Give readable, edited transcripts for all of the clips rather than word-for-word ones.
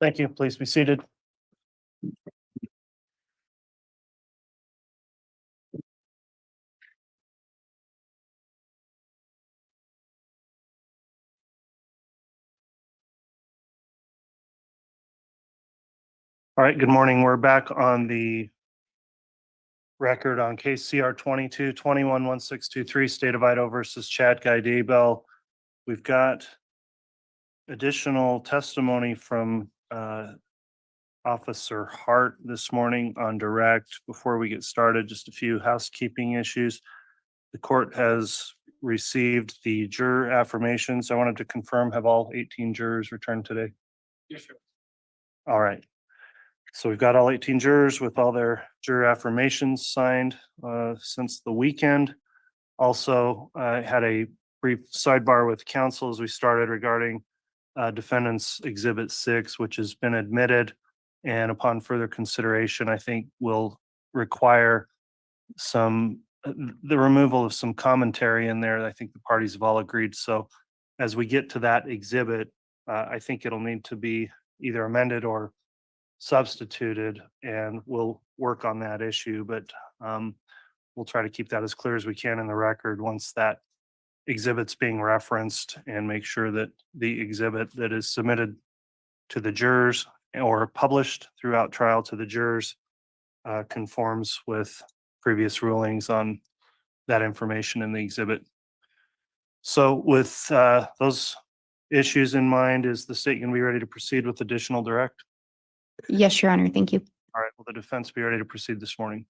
Thank you. Please be seated. All right, good morning. We're back on the record on case CR 22-21-1623, State of Idaho versus Chad Guy Daybell. We've got additional testimony from Officer Hart this morning on direct. Before we get started, just a few housekeeping issues. The court has received the juror affirmations. I wanted to confirm, have all 18 jurors returned today? Yes, sir. All right. So we've got all 18 jurors with all their juror affirmations signed since the weekend. Also, I had a brief sidebar with counsel as we started regarding defendant's Exhibit 6, which has been admitted. And upon further consideration, I think will require the removal of some commentary in there. I think the parties have all agreed. So as we get to that exhibit, I think it'll need to be either amended or substituted, and we'll work on that issue, but we'll try to keep that as clear as we can in the record once that exhibit's being referenced, and make sure that the exhibit that is submitted to the jurors or published throughout trial to the jurors conforms with previous rulings on that information in the exhibit. So with those issues in mind, is the state going to be ready to proceed with additional direct? Yes, Your Honor. Thank you. All right, will the defense be ready to proceed this morning?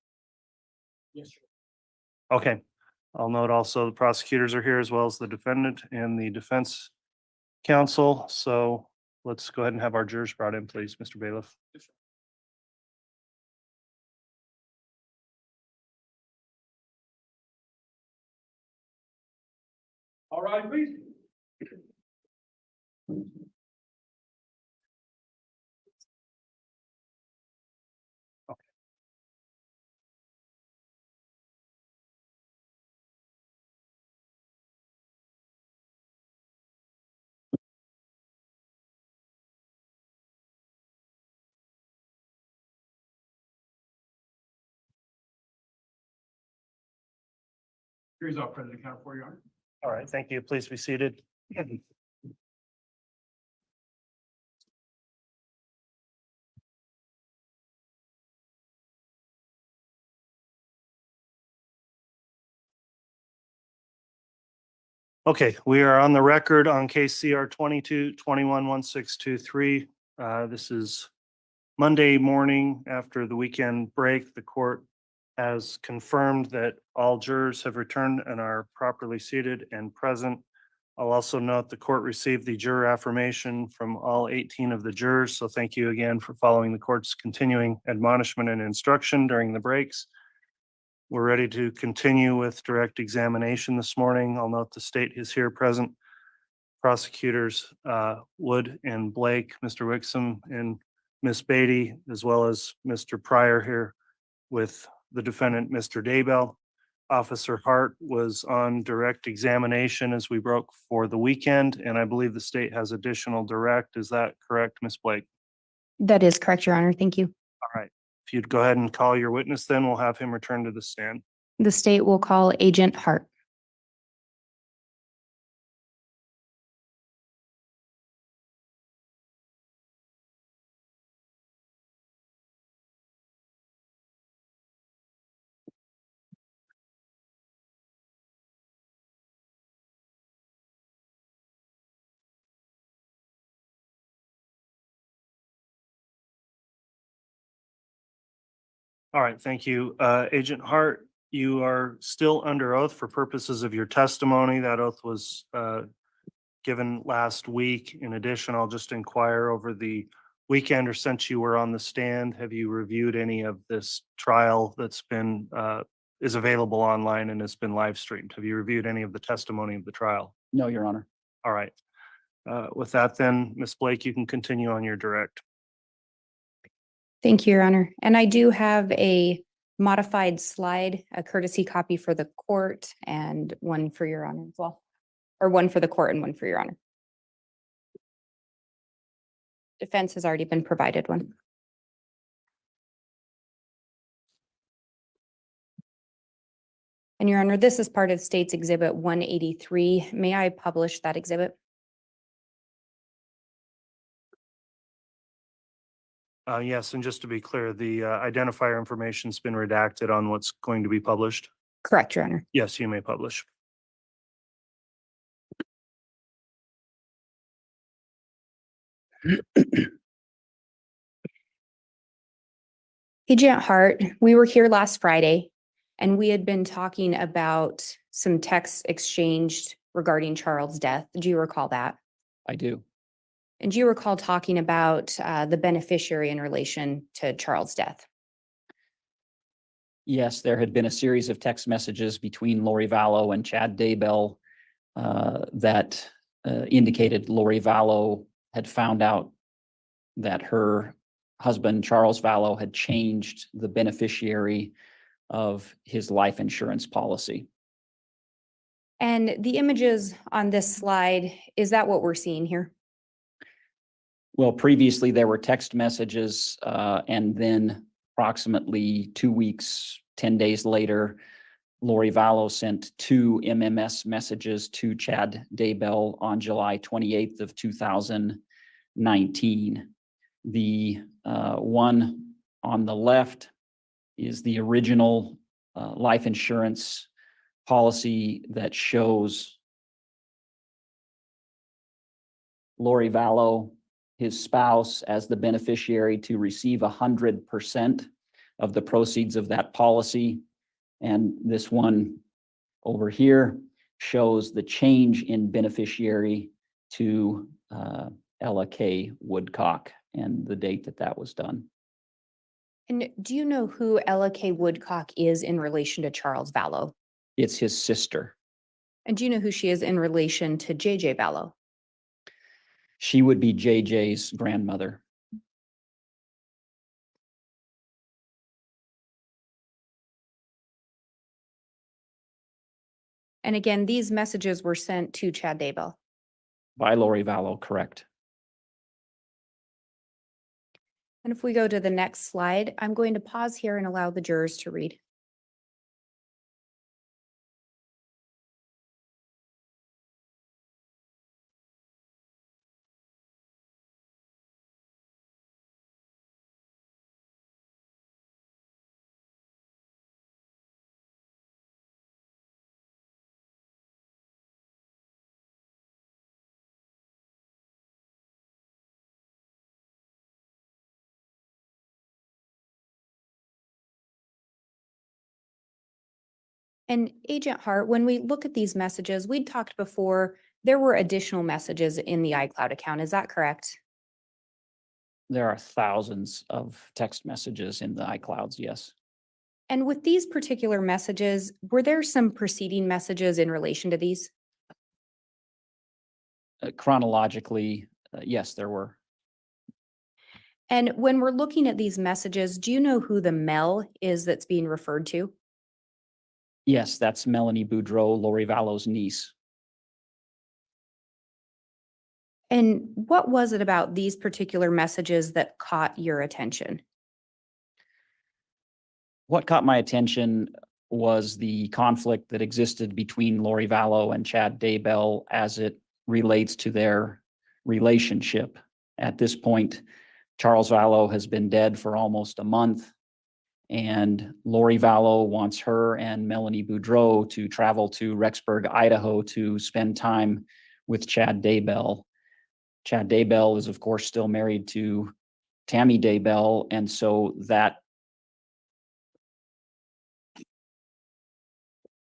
Yes, sir. Okay, I'll note also the prosecutors are here as well as the defendant and the defense counsel. So let's go ahead and have our jurors brought in, please, Mr. Bailiff. Yes, sir. All right, please. Here's our president count for you, Your Honor. All right, thank you. Please be seated. Okay, we are on the record on case CR 22-21-1623. This is Monday morning after the weekend break. The court has confirmed that all jurors have returned and are properly seated and present. I'll also note the court received the juror affirmation from all 18 of the jurors. So thank you again for following the court's continuing admonishment and instruction during the breaks. We're ready to continue with direct examination this morning. I'll note the state is here present. Prosecutors Wood and Blake, Mr. Wixom and Miss Beatty, as well as Mr. Pryor here with the defendant, Mr. Daybell. Officer Hart was on direct examination as we broke for the weekend, and I believe the state has additional direct. Is that correct, Miss Blake? That is correct, Your Honor. Thank you. All right. If you'd go ahead and call your witness, then we'll have him return to the stand. The state will call Agent Hart. All right, thank you. Agent Hart, you are still under oath for purposes of your testimony. That oath was given last week. In addition, I'll just inquire over the weekend, or since you were on the stand, have you reviewed any of this trial that's been is available online and has been live streamed? Have you reviewed any of the testimony of the trial? No, Your Honor. All right. With that then, Ms. Blake, you can continue on your direct. Thank you, Your Honor. And I do have a modified slide, a courtesy copy for the court and one for Your Honor as well. Or one for the court and one for Your Honor. Defense has already been provided one. And Your Honor, this is part of State's Exhibit 183. May I publish that exhibit? Yes, and just to be clear, the identifier information's been redacted on what's going to be published. Correct, Your Honor. Yes, you may publish. Agent Hart, we were here last Friday and we had been talking about some texts exchanged regarding Charles' death. Do you recall that? I do. And do you recall talking about the beneficiary in relation to Charles' death? Yes, there had been a series of text messages between Lori Vallow and Chad Daybell that indicated Lori Vallow had found out that her husband, Charles Vallow, had changed the beneficiary of his life insurance policy. And the images on this slide, is that what we're seeing here? Well, previously there were text messages and then approximately 2 weeks, 10 days later, Lori Vallow sent 2 MMS messages to Chad Daybell on July 28th of 2019. The one on the left is the original life insurance policy that shows Lori Vallow, his spouse, as the beneficiary to receive 100% of the proceeds of that policy. And this one over here shows the change in beneficiary to Ella K. Woodcock and the date that that was done. And do you know who Ella K. Woodcock is in relation to Charles Vallow? It's his sister. And do you know who she is in relation to JJ Vallow? She would be JJ's grandmother. And again, these messages were sent to Chad Daybell. By Lori Vallow, correct. And if we go to the next slide, I'm going to pause here and allow the jurors to read. And Agent Hart, when we look at these messages, we'd talked before, there were additional messages in the iCloud account. Is that correct? There are thousands of text messages in the iClouds, yes. And with these particular messages, were there some preceding messages in relation to these? Chronologically, yes, there were. And when we're looking at these messages, do you know who the Mel is that's being referred to? Yes, that's Melanie Boudreau, Lori Vallow's niece. And what was it about these particular messages that caught your attention? What caught my attention was the conflict that existed between Lori Vallow and Chad Daybell as it relates to their relationship. At this point, Charles Vallow has been dead for almost a month, and Lori Vallow wants her and Melanie Boudreau to travel to Rexburg, Idaho to spend time with Chad Daybell. Chad Daybell is, of course, still married to Tammy Daybell, and so that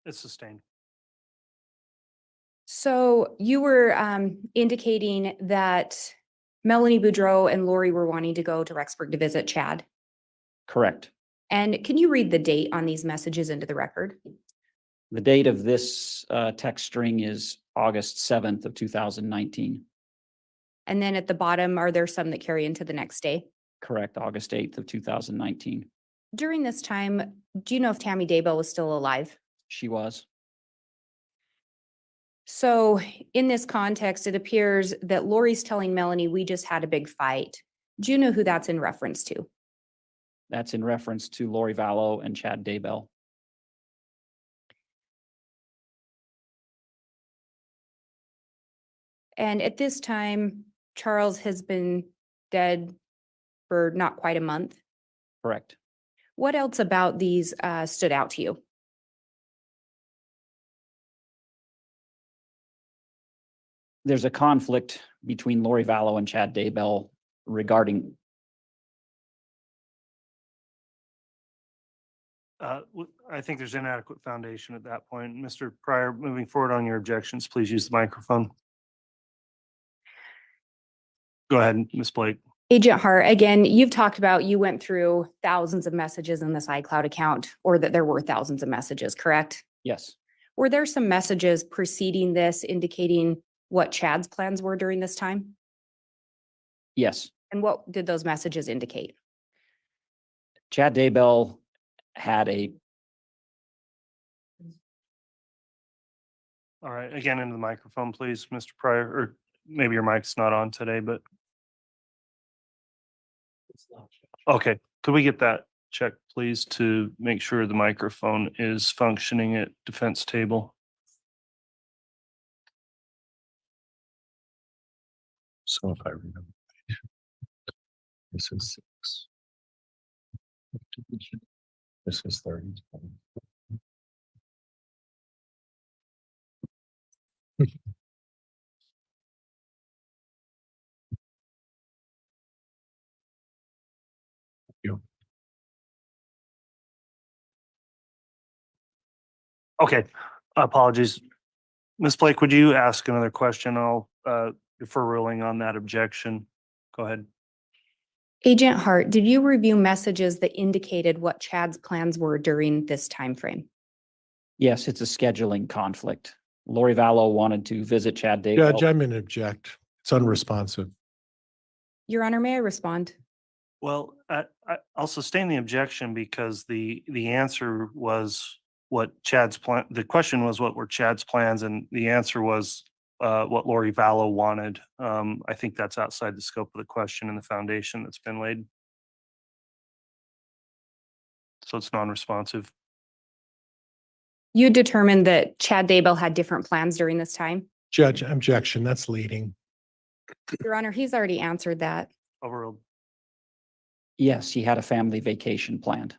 It's sustained. So you were indicating that Melanie Boudreau and Lori were wanting to go to Rexburg to visit Chad. correct. And can you read the date on these messages into the record? The date of this text string is August 7th of 2019. And then at the bottom, are there some that carry into the next day? Correct, August 8th of 2019. During this time, do you know if Tammy Daybell was still alive? She was. So in this context, it appears that Lori's telling Melanie, we just had a big fight. Do you know who that's in reference to? That's in reference to Lori Vallow and Chad Daybell. And at this time, Charles has been dead for not quite a month. Correct. What else about these stood out to you? There's a conflict between Lori Vallow and Chad Daybell regarding, I think there's inadequate foundation at that point. Mr. Pryor, moving forward on your objections, please use the microphone. Go ahead, Ms. Blake. Agent Hart, again, you've talked about you went through thousands of messages in this iCloud account, or that there were thousands of messages, correct? yes, Were there some messages preceding this indicating what Chad's plans were during this time? yes. And what did those messages indicate? Chad Daybell had a, All right, again, into the microphone, please, Mr. Pryor, or maybe your mic's not on today, but okay, could we get that checked, please, to make sure the microphone is functioning at defense table? So if I remember, this is 6. This is 30. You. Okay, apologies. Ms. Blake, would you ask another question? I'll defer ruling on that objection. Go ahead. Agent Hart, did you review messages that indicated what Chad's plans were during this time frame? yes, it's a scheduling conflict. Lori Vallow wanted to visit Chad Judge, Daybell. I'm in object. It's unresponsive. Your Honor, may I respond? Well, I'll sustain the objection because the answer was what Chad's plan, the question was what were Chad's plans, and the answer was what Lori Vallow wanted. I think that's outside the scope of the question and the foundation that's been laid. So it's non-responsive. You determined that Chad Daybell had different plans during this time? Judge, objection, that's leading. Your Honor, he's already answered that. Overruled. Yes, he had a family vacation planned.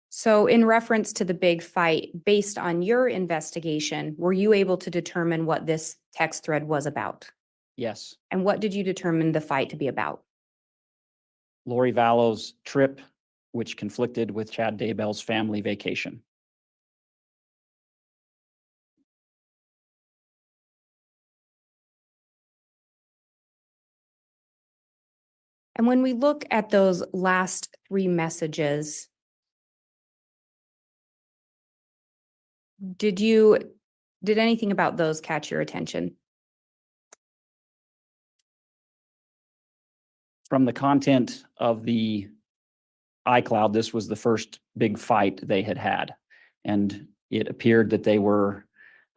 So in reference to the big fight, based on your investigation, were you able to determine what this text thread was about? Yes, And what did you determine the fight to be about? Lori Vallow's trip, which conflicted with Chad Daybell's family vacation. And when we look at those last 3 messages, did anything about those catch your attention? From the content of the iCloud, this was the first big fight they had had. And it appeared that they were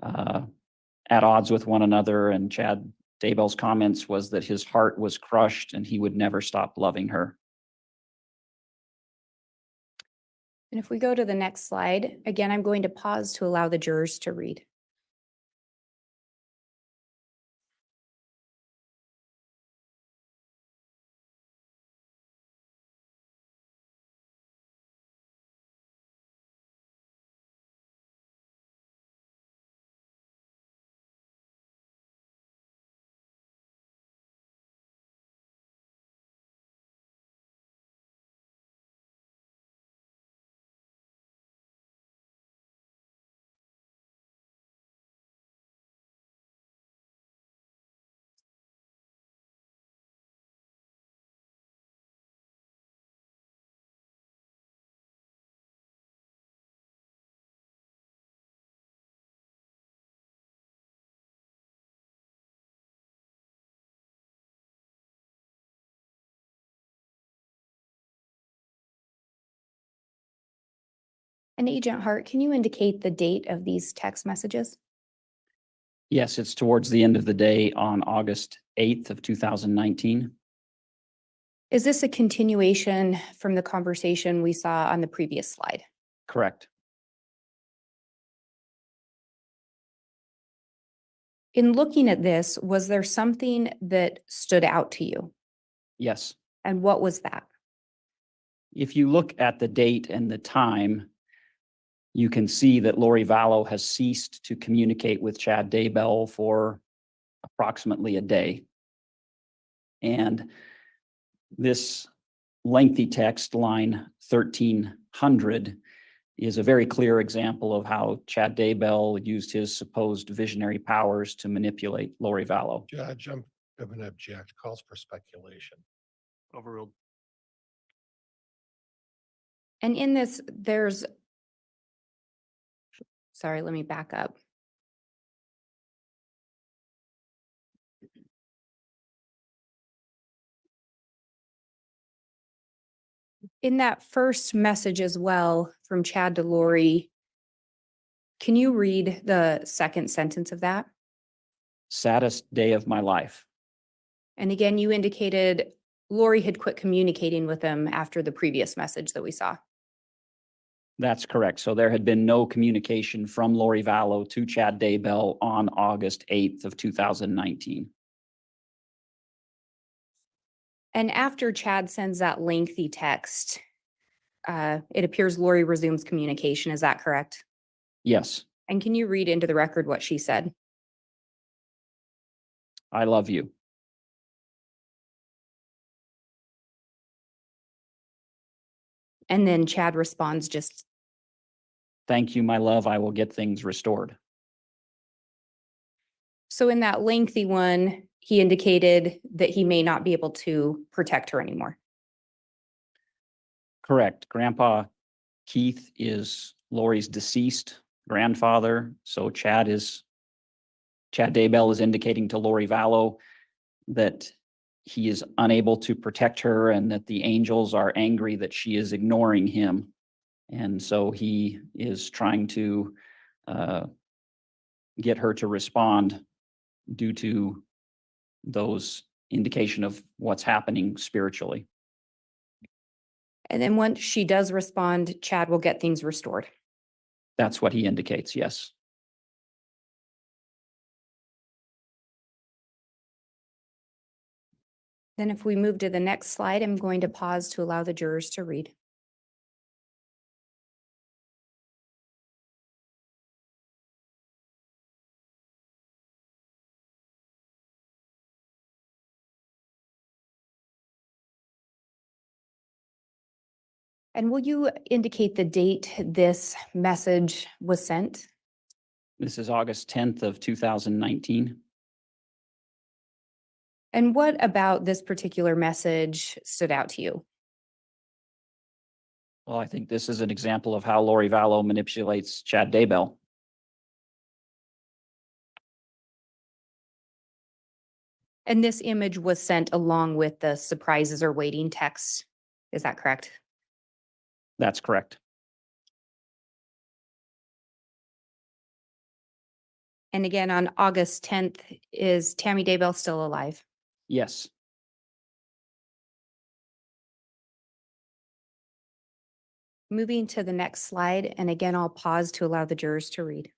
at odds with one another. And Chad Daybell's comments was that his heart was crushed and he would never stop loving her. And if we go to the next slide, again, I'm going to pause to allow the jurors to read. And Agent Hart, can you indicate the date of these text messages? Yes, it's towards the end of the day on August 8th of 2019. Is this a continuation from the conversation we saw on the previous slide? Correct. In looking at this, was there something that stood out to you? Yes. And what was that? If you look at the date and the time, you can see that Lori Vallow has ceased to communicate with Chad Daybell for approximately a day. And this lengthy text, line 1300, is a very clear example of how Chad Daybell used his supposed visionary powers to manipulate Lori Vallow. Judge, I'm going to object. Calls for speculation. Overruled. And in this, sorry, let me back up. In that first message as well from Chad to Lori, can you read the second sentence of that? Saddest day of my life. And again, you indicated Lori had quit communicating with him after the previous message that we saw. That's correct. So there had been no communication from Lori Vallow to Chad Daybell on August 8th of 2019. And after Chad sends that lengthy text, it appears Lori resumes communication. Is that correct? Yes, And can you read into the record what she said? I love you. And then Chad responds just, Thank you, my love. I will get things restored. so in that lengthy one, he indicated that he may not be able to protect her anymore. Correct. Grandpa Keith is Lori's deceased grandfather. So Chad Daybell is indicating to Lori Vallow that he is unable to protect her and that the angels are angry that she is ignoring him. And so he is trying to get her to respond due to those indication of what's happening spiritually. And then once she does respond, Chad will get things restored. That's what he indicates, yes. Then if we move to the next slide, I'm going to pause to allow the jurors to read. And will you indicate the date this message was sent? This is August 10th of 2019. And what about this particular message stood out to you? Well, I think this is an example of how Lori Vallow manipulates Chad Daybell. And this image was sent along with the surprises or waiting text. Is that correct? That's correct. And again, on August 10th, is Tammy Daybell still alive? Yes. Moving to the next slide, and again, I'll pause to allow the jurors to read.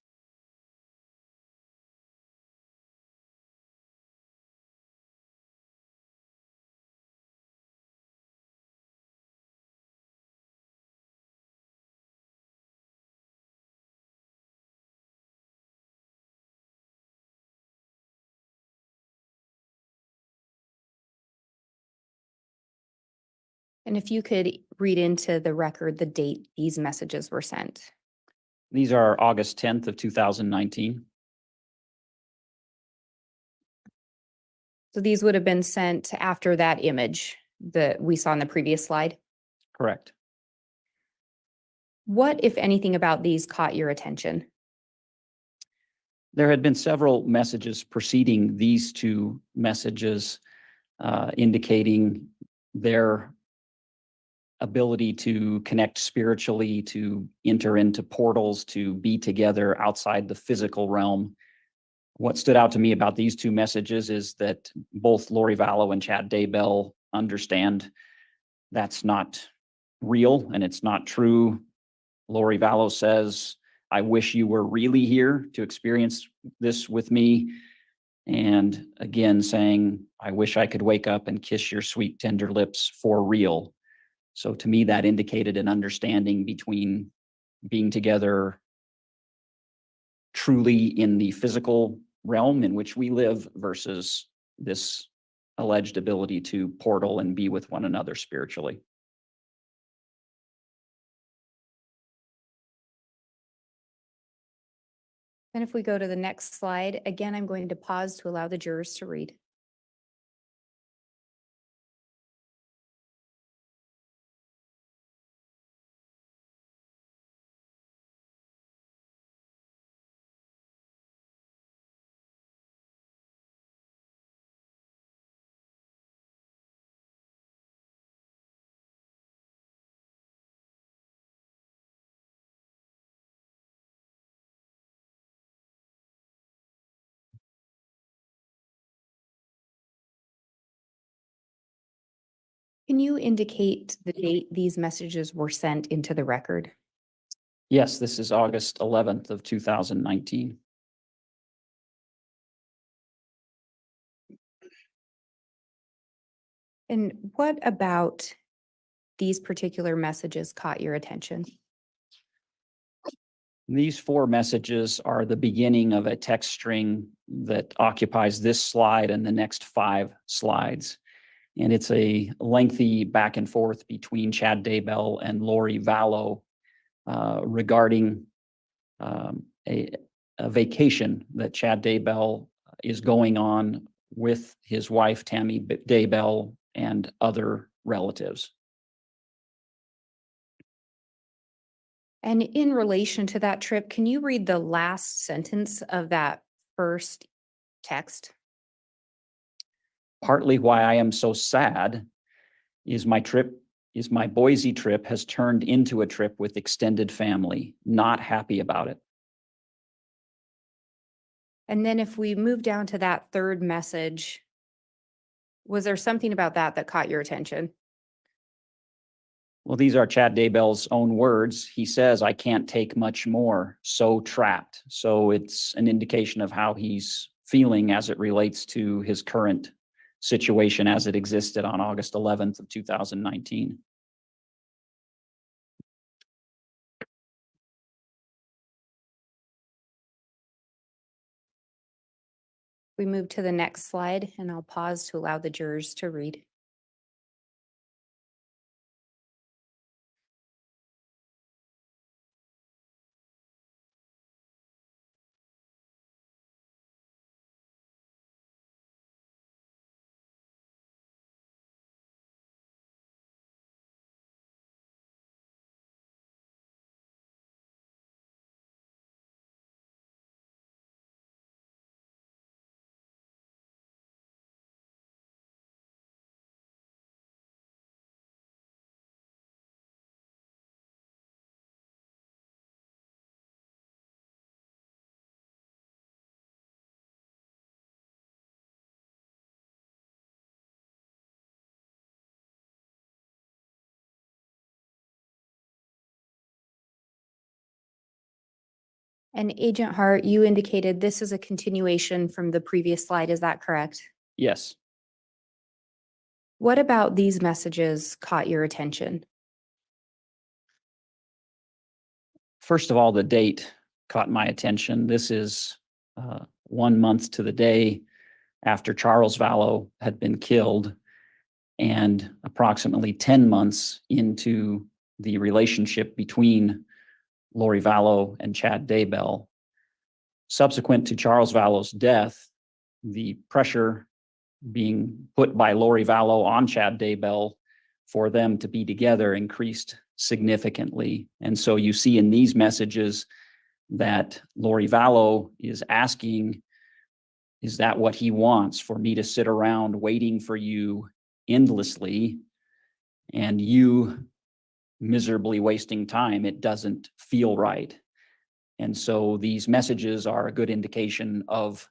And if you could read into the record the date these messages were sent. These are August 10th of 2019. So these would have been sent after that image that we saw in the previous slide. Correct. What, if anything, about these caught your attention? There had been several messages preceding these two messages indicating their ability to connect spiritually, to enter into portals, to be together outside the physical realm. What stood out to me about these two messages is that both Lori Vallow and Chad Daybell understand that's not real and it's not true. Lori Vallow says, I wish you were really here to experience this with me. And again, saying, I wish I could wake up and kiss your sweet, tender lips for real. So to me, that indicated an understanding between being together truly in the physical realm in which we live versus this alleged ability to portal and be with one another spiritually. And if we go to the next slide, again, I'm going to pause to allow the jurors to read. Can you indicate the date these messages were sent into the record? Yes, this is August 11th of 2019. And what about these particular messages caught your attention? These 4 messages are the beginning of a text string that occupies this slide and the next 5 slides. And it's a lengthy back and forth between Chad Daybell and Lori Vallow regarding a vacation that Chad Daybell is going on with his wife, Tammy Daybell, and other relatives. And in relation to that trip, can you read the last sentence of that first text? Partly why I am so sad is my Boise trip has turned into a trip with extended family. Not happy about it. And then if we move down to that third message, was there something about that that caught your attention? Well, these are Chad Daybell's own words. He says, I can't take much more, so trapped. So it's an indication of how he's feeling as it relates to his current situation as it existed on August 11th of 2019. We move to the next slide and I'll pause to allow the jurors to read. And Agent Hart, you indicated this is a continuation from the previous slide. Is that correct? Yes. What about these messages caught your attention? First of all, the date caught my attention. This is 1 month to the day after Charles Vallow had been killed and approximately 10 months into the relationship between Lori Vallow and Chad Daybell. Subsequent to Charles Vallow's death, the pressure being put by Lori Vallow on Chad Daybell for them to be together increased significantly. And so you see in these messages that Lori Vallow is asking, is that what he wants, for me to sit around waiting for you endlessly and you miserably wasting time? It doesn't feel right. And so these messages are a good indication of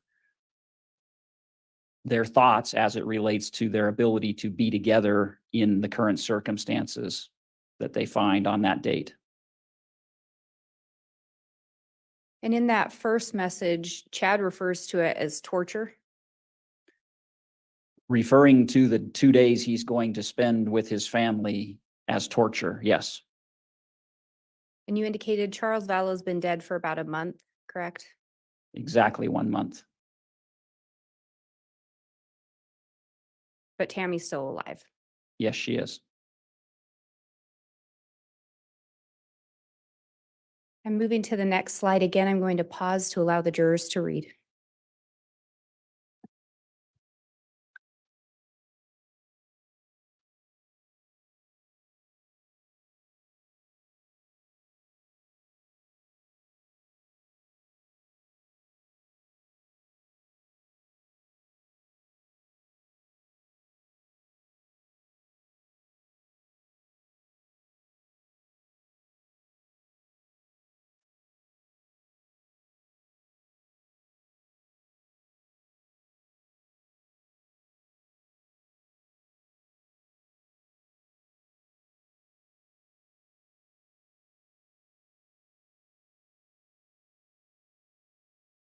their thoughts as it relates to their ability to be together in the current circumstances that they find on that date. And in that first message, Chad refers to it as torture. Referring to the 2 days he's going to spend with his family as torture, yes, And you indicated Charles Vallow's been dead for about a month, correct? exactly 1 month. But Tammy's still alive. Yes, she is. And moving to the next slide, again, I'm going to pause to allow the jurors to read.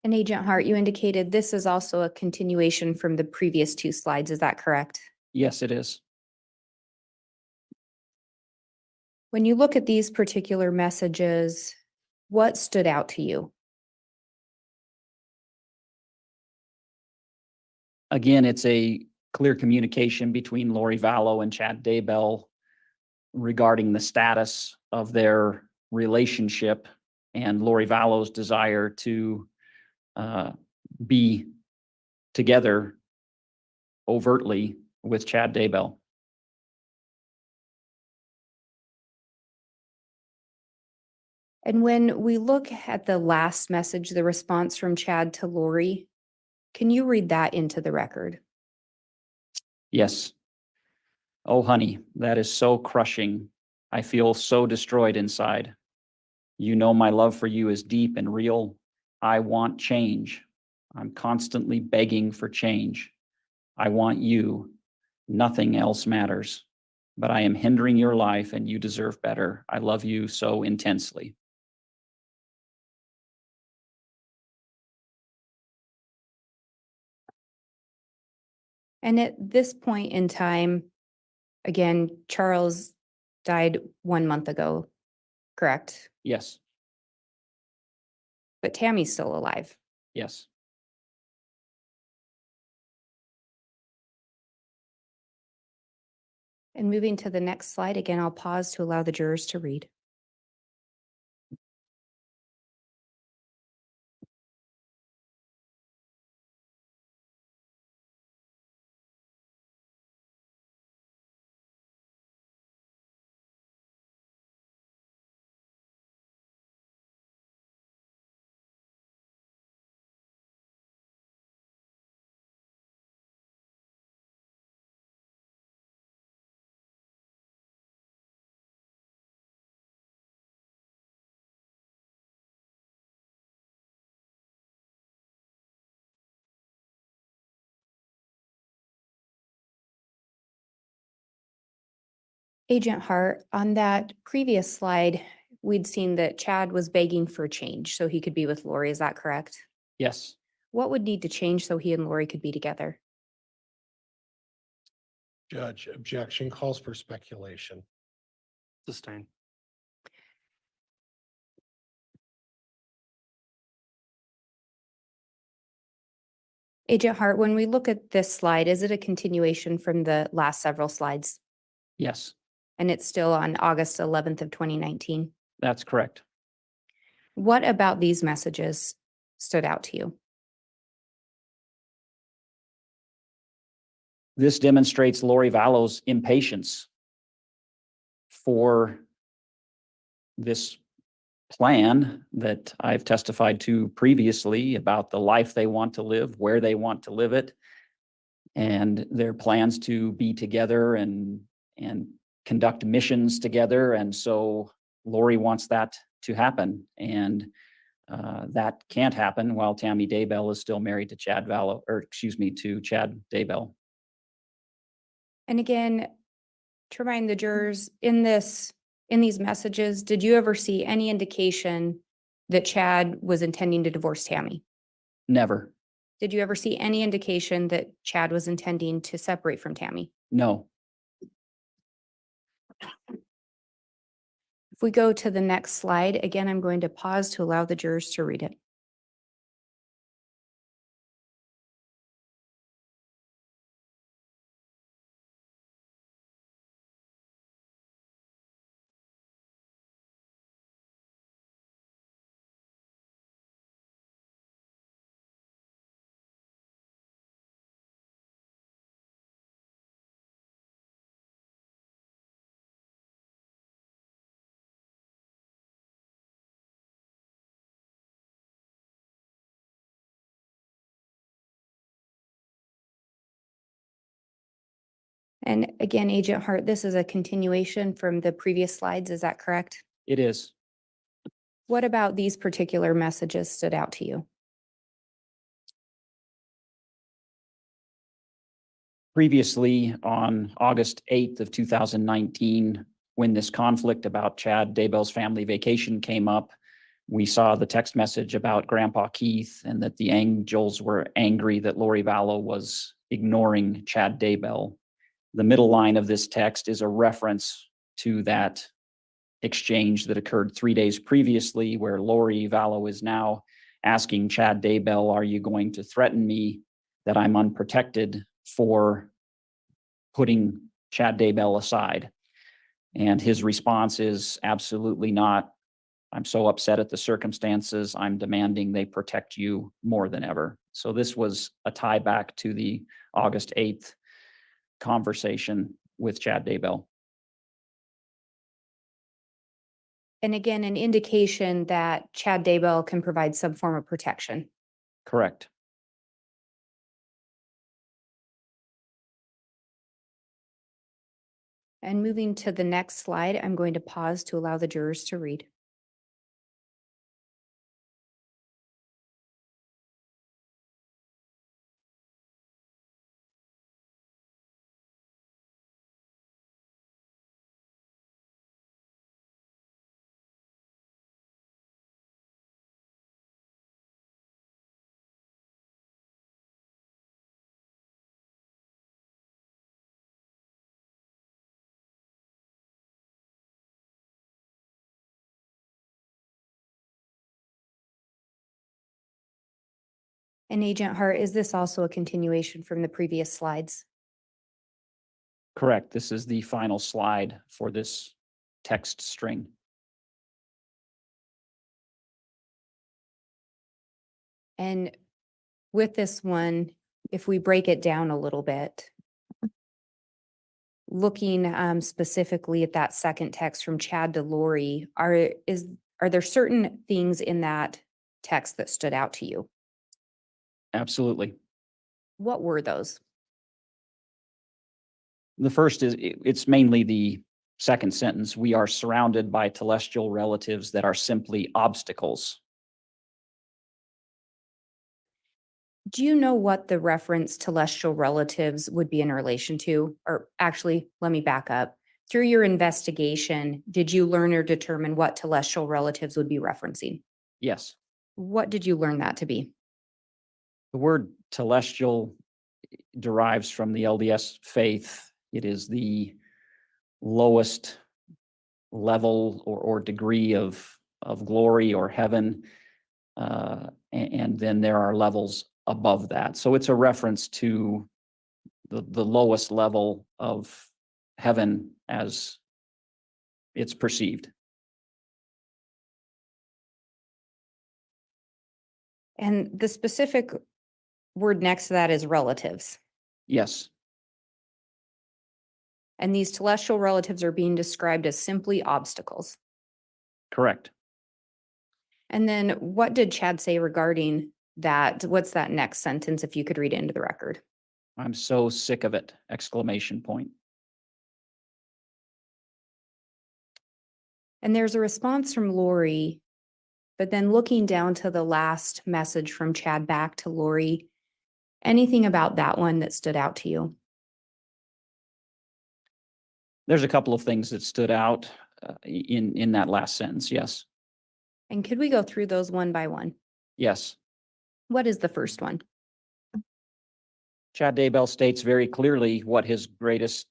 And Agent Hart, you indicated this is also a continuation from the previous two slides. Is that correct? Yes, it is. When you look at these particular messages, what stood out to you? Again, it's a clear communication between Lori Vallow and Chad Daybell regarding the status of their relationship and Lori Vallow's desire to be together overtly with Chad Daybell. And when we look at the last message, the response from Chad to Lori, can you read that into the record? Yes. Oh, honey, that is so crushing. I feel so destroyed inside. You know, my love for you is deep and real. I want change. I'm constantly begging for change. I want you. Nothing else matters. But I am hindering your life and you deserve better. I love you so intensely. And at this point in time, again, Charles died 1 month ago, correct? Yes, But Tammy's still alive. yes. And moving to the next slide, again, I'll pause to allow the jurors to read. Agent Hart, on that previous slide, we'd seen that Chad was begging for change so he could be with Lori. Is that correct? Yes. What would need to change so he and Lori could be together? Judge, objection calls for speculation. Sustain. Agent Hart, when we look at this slide, is it a continuation from the last several slides? Yes, And it's still on August 11th of 2019. that's correct. What about these messages stood out to you? This demonstrates Lori Vallow's impatience for this plan that I've testified to previously about the life they want to live, where they want to live it, and their plans to be together and conduct missions together. And so Lori wants that to happen. And That can't happen while Tammy Daybell is still married to Chad Vallow, or excuse me, to Chad Daybell. And again, to remind the jurors, in these messages, did you ever see any indication that Chad was intending to divorce Tammy? Never. Did you ever see any indication that Chad was intending to separate from Tammy? No. If we go to the next slide, again, I'm going to pause to allow the jurors to read it. And again, Agent Hart, this is a continuation from the previous slides, is that correct? It is. What about these particular messages stood out to you? Previously, on August 8th of 2019, when this conflict about Chad Daybell's family vacation came up, we saw the text message about Grandpa Keith and that the Angels were angry that Lori Vallow was ignoring Chad Daybell. The middle line of this text is a reference to that exchange that occurred 3 days previously, where Lori Vallow is now asking Chad Daybell, "Are you going to threaten me that I'm unprotected for putting Chad Daybell aside?" And his response is, "Absolutely not. I'm so upset at the circumstances. I'm demanding they protect you more than ever." So this was a tie back to the August 8th conversation with Chad Daybell. And again, an indication that Chad Daybell can provide some form of protection. Correct. And moving to the next slide, I'm going to pause to allow the jurors to read. And Agent Hart, is this also a continuation from the previous slides? Correct. This is the final slide for this text string. And with this one, if we break it down a little bit, looking specifically at that second text from Chad to Lori, are there certain things in that text that stood out to you? Absolutely. What were those? The first is, it's mainly the second sentence. "We are surrounded by telestial relatives that are simply obstacles." Do you know what the reference to celestial relatives would be in relation to? Or actually, let me back up. Through your investigation, did you learn or determine what celestial relatives would be referencing? Yes. What did you learn that to be? The word telestial derives from the LDS faith. It is the lowest level or degree of glory or heaven. And then there are levels above that. So it's a reference to the lowest level of heaven as it's perceived. And the specific word next to that is relatives. Yes, And these celestial relatives are being described as simply obstacles. correct. And then what did Chad say regarding that? What's that next sentence, if you could read it into the record? "I'm so sick of it!" Exclamation point. And there's a response from Lori But then looking down to the last message from Chad back to Lori, anything about that one that stood out to you? There's a couple of things that stood out in that last sentence. Yes. And could we go through those one by one? Yes. What is the first one? Chad Daybell states very clearly what his greatest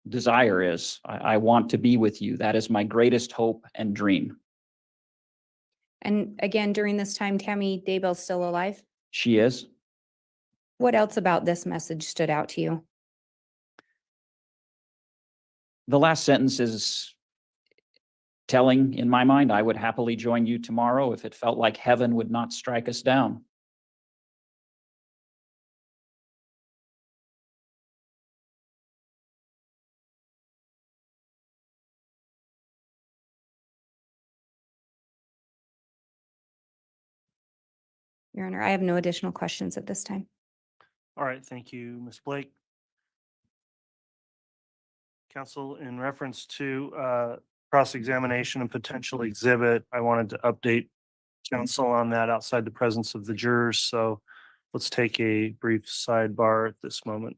desire is. I want to be with you. That is my greatest hope and dream. And again, during this time, Tammy Daybell's still alive? She is. What else about this message stood out to you? The last sentence is telling in my mind. I would happily join you tomorrow if it felt like heaven would not strike us down. Your Honor, I have no additional questions at this time. All right, thank you, Ms. Blake. Counsel, in reference to cross-examination and potential exhibit, I wanted to update counsel on that outside the presence of the jurors. So let's take a brief sidebar at this moment.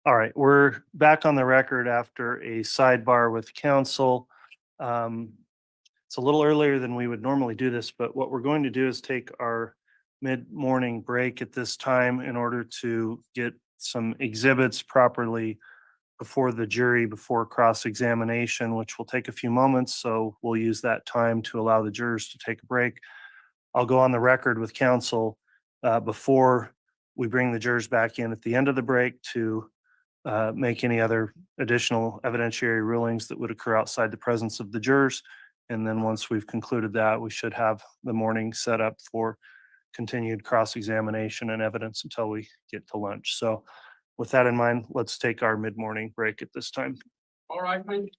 All right, we're back on the record after a sidebar with council. It's a little earlier than we would normally do this, but what we're going to do is take our mid-morning break at this time in order to get some exhibits properly before the jury, before cross-examination, which will take a few moments. So we'll use that time to allow the jurors to take a break. I'll go on the record with counsel before we bring the jurors back in at the end of the break to make any other additional evidentiary rulings that would occur outside the presence of the jurors. And then once we've concluded that, we should have the morning set up for continued cross-examination and evidence until we get to lunch. So with that in mind, let's take our mid-morning break at this time. All right, please.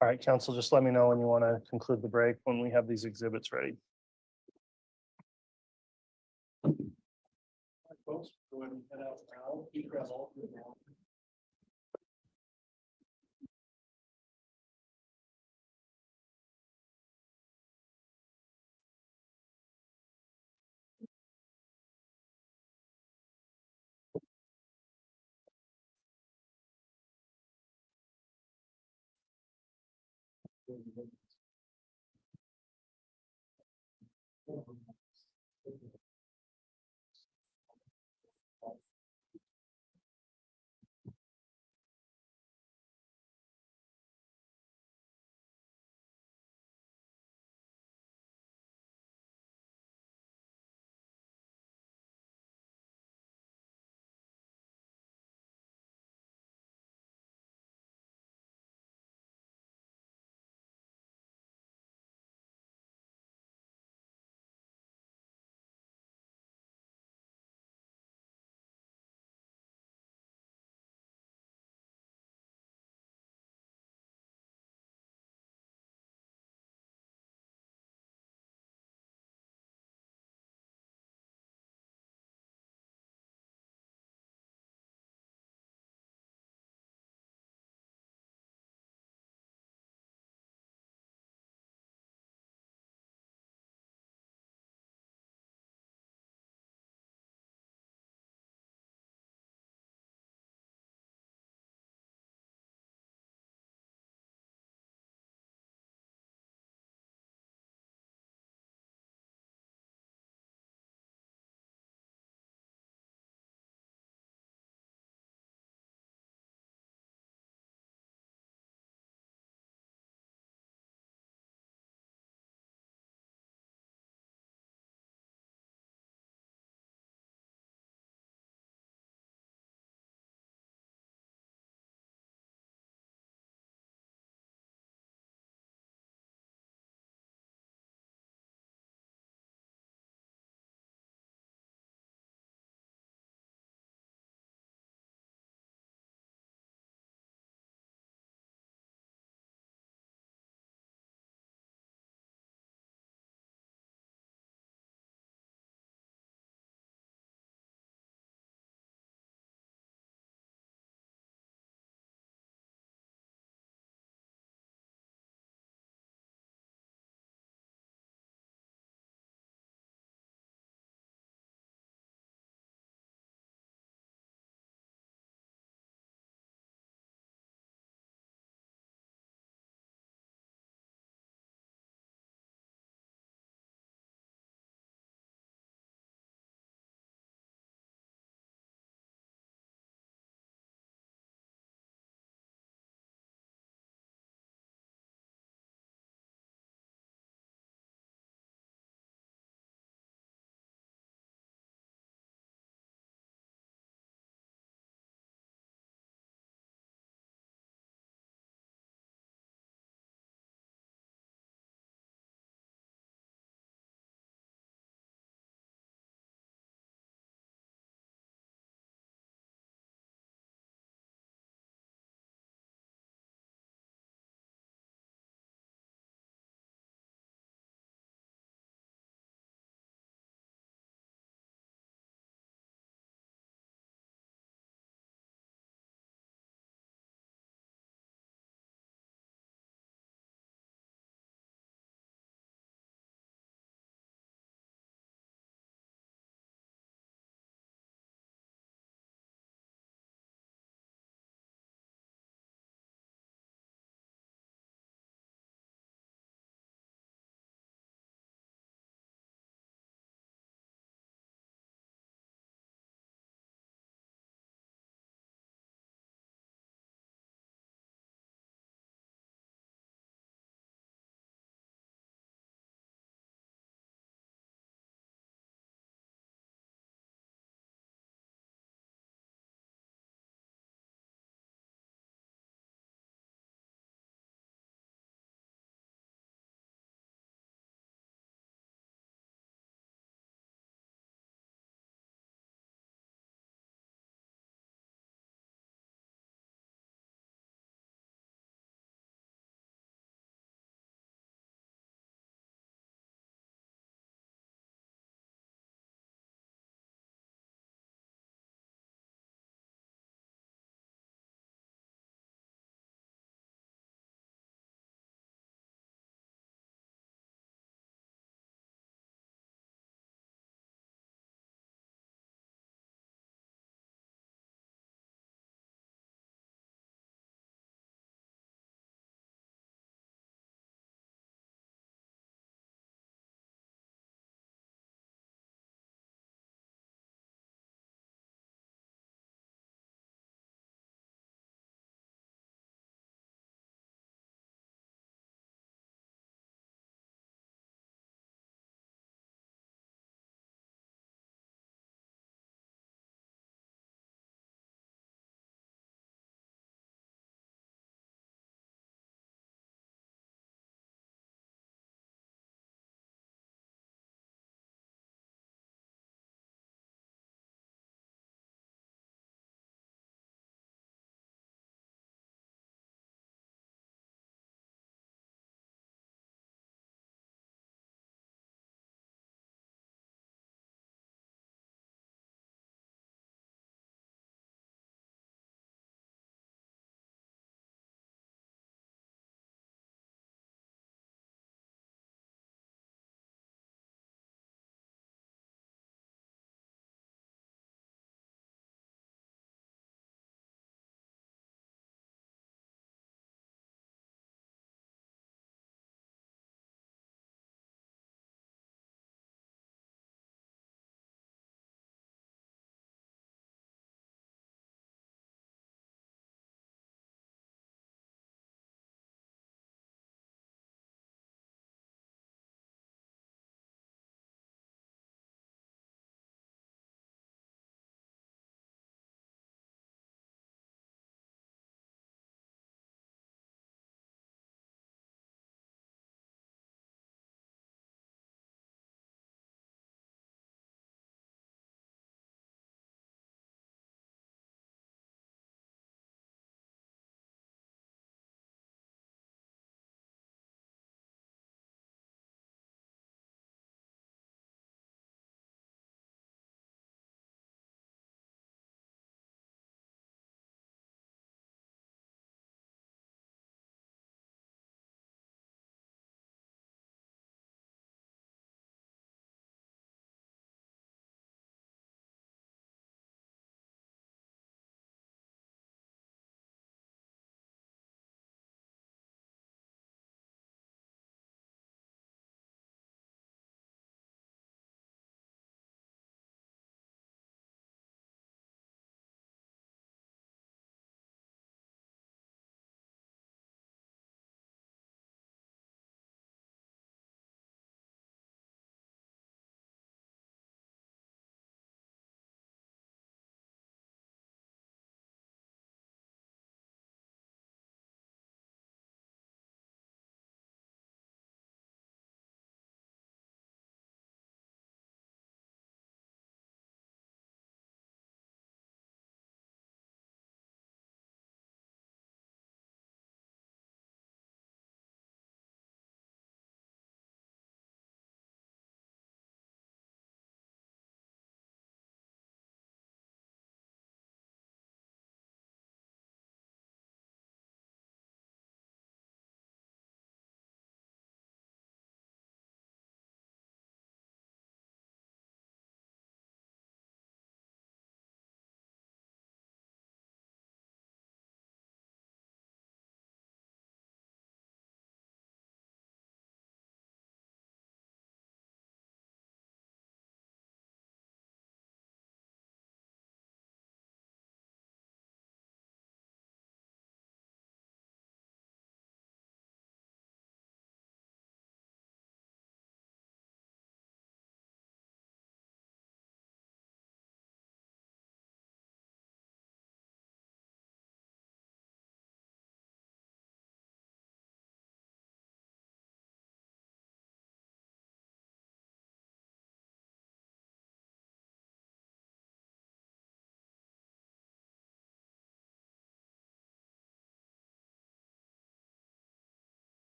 All right, council, just let me know when you want to conclude the break when we have these exhibits ready. Folks, go ahead and head out now. You grab all of them.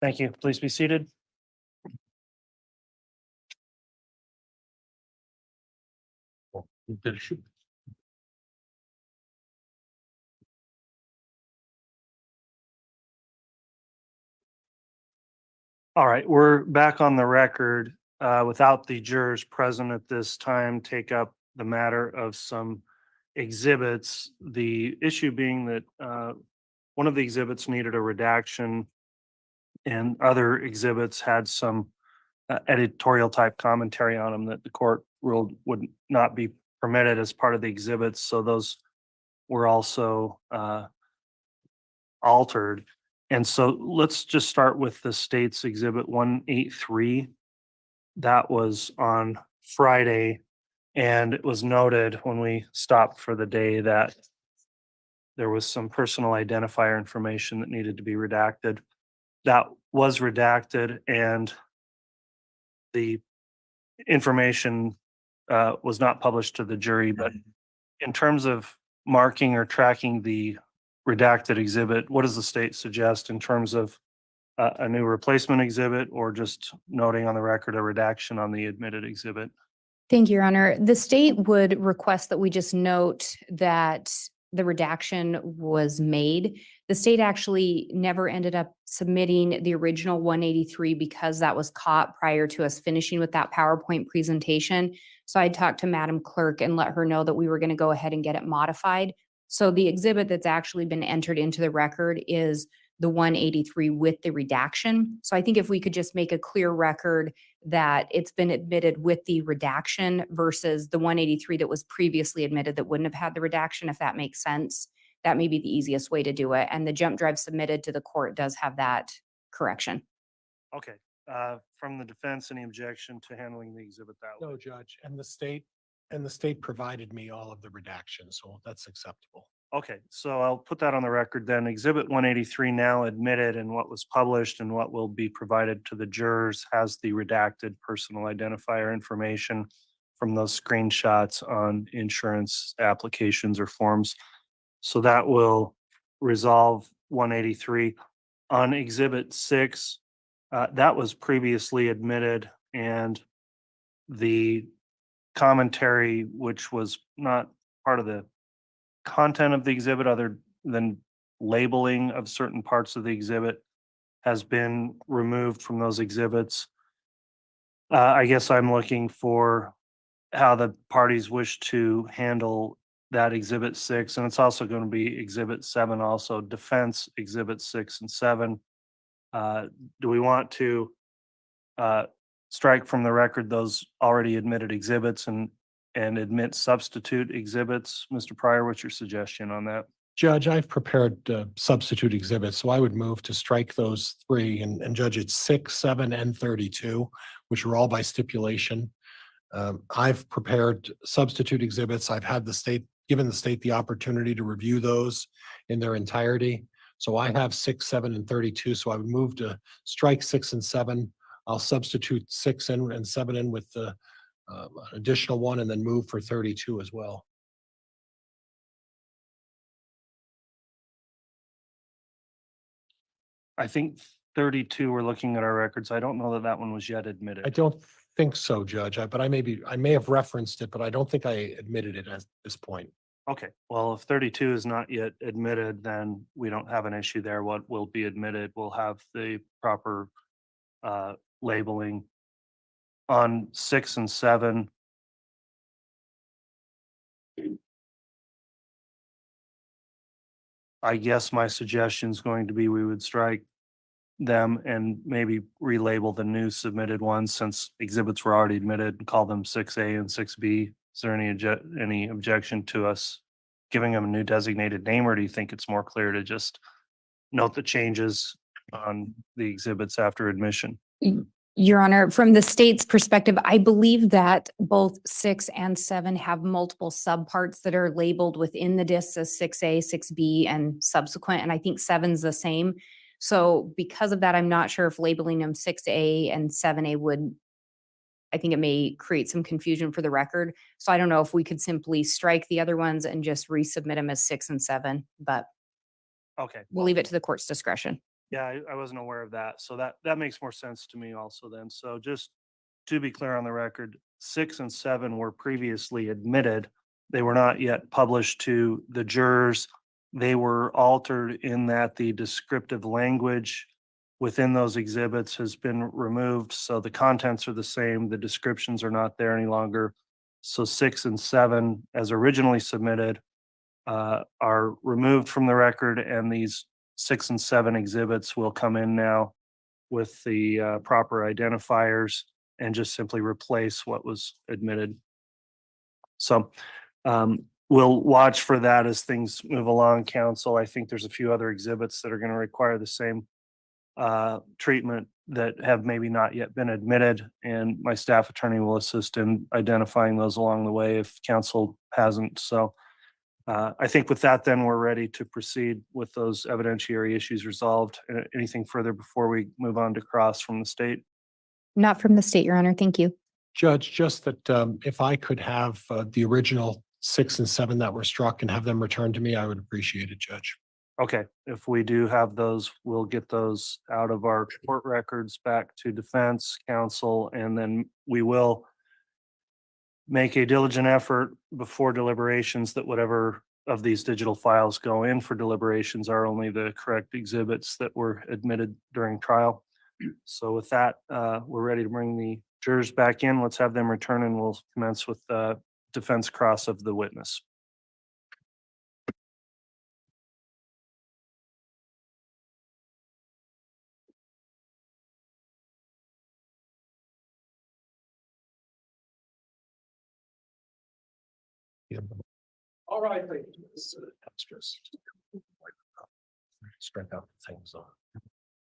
Thank you. Please be seated. All right, we're back on the record without the jurors present at this time. Take up the matter of some exhibits. The issue being that one of the exhibits needed a redaction and other exhibits had some editorial type commentary on them that the court ruled would not be permitted as part of the exhibits. So those were also altered. And so let's just start with the state's exhibit 183. That was on Friday. And it was noted when we stopped for the day that there was some personal identifier information that needed to be redacted. That was redacted and the information was not published to the jury, but in terms of marking or tracking the redacted exhibit, what does the state suggest in terms of a new replacement exhibit or just noting on the record a redaction on the admitted exhibit? Thank you, Your Honor. The state would request that we just note that the redaction was made. The state actually never ended up submitting the original 183 because that was caught prior to us finishing with that PowerPoint presentation. So I talked to Madam Clerk and let her know that we were going to go ahead and get it modified. So the exhibit that's actually been entered into the record is the 183 with the redaction. So I think if we could just make a clear record that it's been admitted with the redaction versus the 183 that was previously admitted that wouldn't have had the redaction, if that makes sense. That may be the easiest way to do it. And the jump drive submitted to the court does have that correction. Okay, from the defense, any objection to handling the exhibit that way? No, Judge, and the state provided me all of the redactions, so that's acceptable. Okay, so I'll put that on the record then. Exhibit 183 now admitted and what was published and what will be provided to the jurors has the redacted personal identifier information from those screenshots on insurance applications or forms. So that will resolve 183. On Exhibit 6, that was previously admitted and the commentary, which was not part of the content of the exhibit other than labeling of certain parts of the exhibit, has been removed from those exhibits. I guess I'm looking for how the parties wish to handle that Exhibit 6, and it's also going to be Exhibit 7 also, Defense Exhibit 6 and 7. Do we want to strike from the record those already admitted exhibits and admit substitute exhibits? Mr. Pryor, what's your suggestion on that? Judge, I've prepared substitute exhibits, so I would move to strike those three and judge it 6, 7, and 32, which are all by stipulation. I've prepared substitute exhibits. I've had given the state the opportunity to review those in their entirety. So I have 6, 7, and 32. So I would move to strike 6 and 7. I'll substitute 6 and 7 in with the additional one and then move for 32 as well. I think 32, we're looking at our records. I don't know that that one was yet admitted. I don't think so, Judge, but I may have referenced it, but I don't think I admitted it at this point. Okay, well, if 32 is not yet admitted, then we don't have an issue there. What will be admitted will have the proper labeling. On 6 and 7, I guess my suggestion is going to be we would strike them and maybe relabel the new submitted ones since exhibits were already admitted and call them 6A and 6B. Is there any objection to us giving them a new designated name, or do you think it's more clear to just note the changes on the exhibits after admission? Your Honor, from the state's perspective, I believe that both 6 and 7 have multiple subparts that are labeled within the discs as 6A, 6B, and subsequent, and I think 7's the same. So because of that, I'm not sure if labeling them 6A and 7A would, I think it may create some confusion for the record. So I don't know if we could simply strike the other ones and just resubmit them as 6 and 7, but Okay. we'll leave it to the court's discretion. Yeah, I wasn't aware of that. So that makes more sense to me also then. So just to be clear on the record, 6 and 7 were previously admitted. They were not yet published to the jurors. They were altered in that the descriptive language within those exhibits has been removed. So the contents are the same. The descriptions are not there any longer. So 6 and 7, as originally submitted, are removed from the record, and these 6 and 7 exhibits will come in now with the proper identifiers and just simply replace what was admitted. So we'll watch for that as things move along, council. I think there's a few other exhibits that are going to require the same treatment that have maybe not yet been admitted, and my staff attorney will assist in identifying those along the way if council hasn't. So I think with that, then we're ready to proceed with those evidentiary issues resolved. Anything further before we move on to cross from the state? Not from the state, Your Honor. Thank you. Judge, just that if I could have the original 6 and 7 that were struck and have them returned to me, I would appreciate it, Judge. Okay, if we do have those, we'll get those out of our court records back to defense counsel, and then we will make a diligent effort before deliberations that whatever of these digital files go in for deliberations are only the correct exhibits that were admitted during trial. So with that, we're ready to bring the jurors back in. Let's have them return, and we'll commence with the defense cross of the witness. All right, please. Extras. Strike out the things on.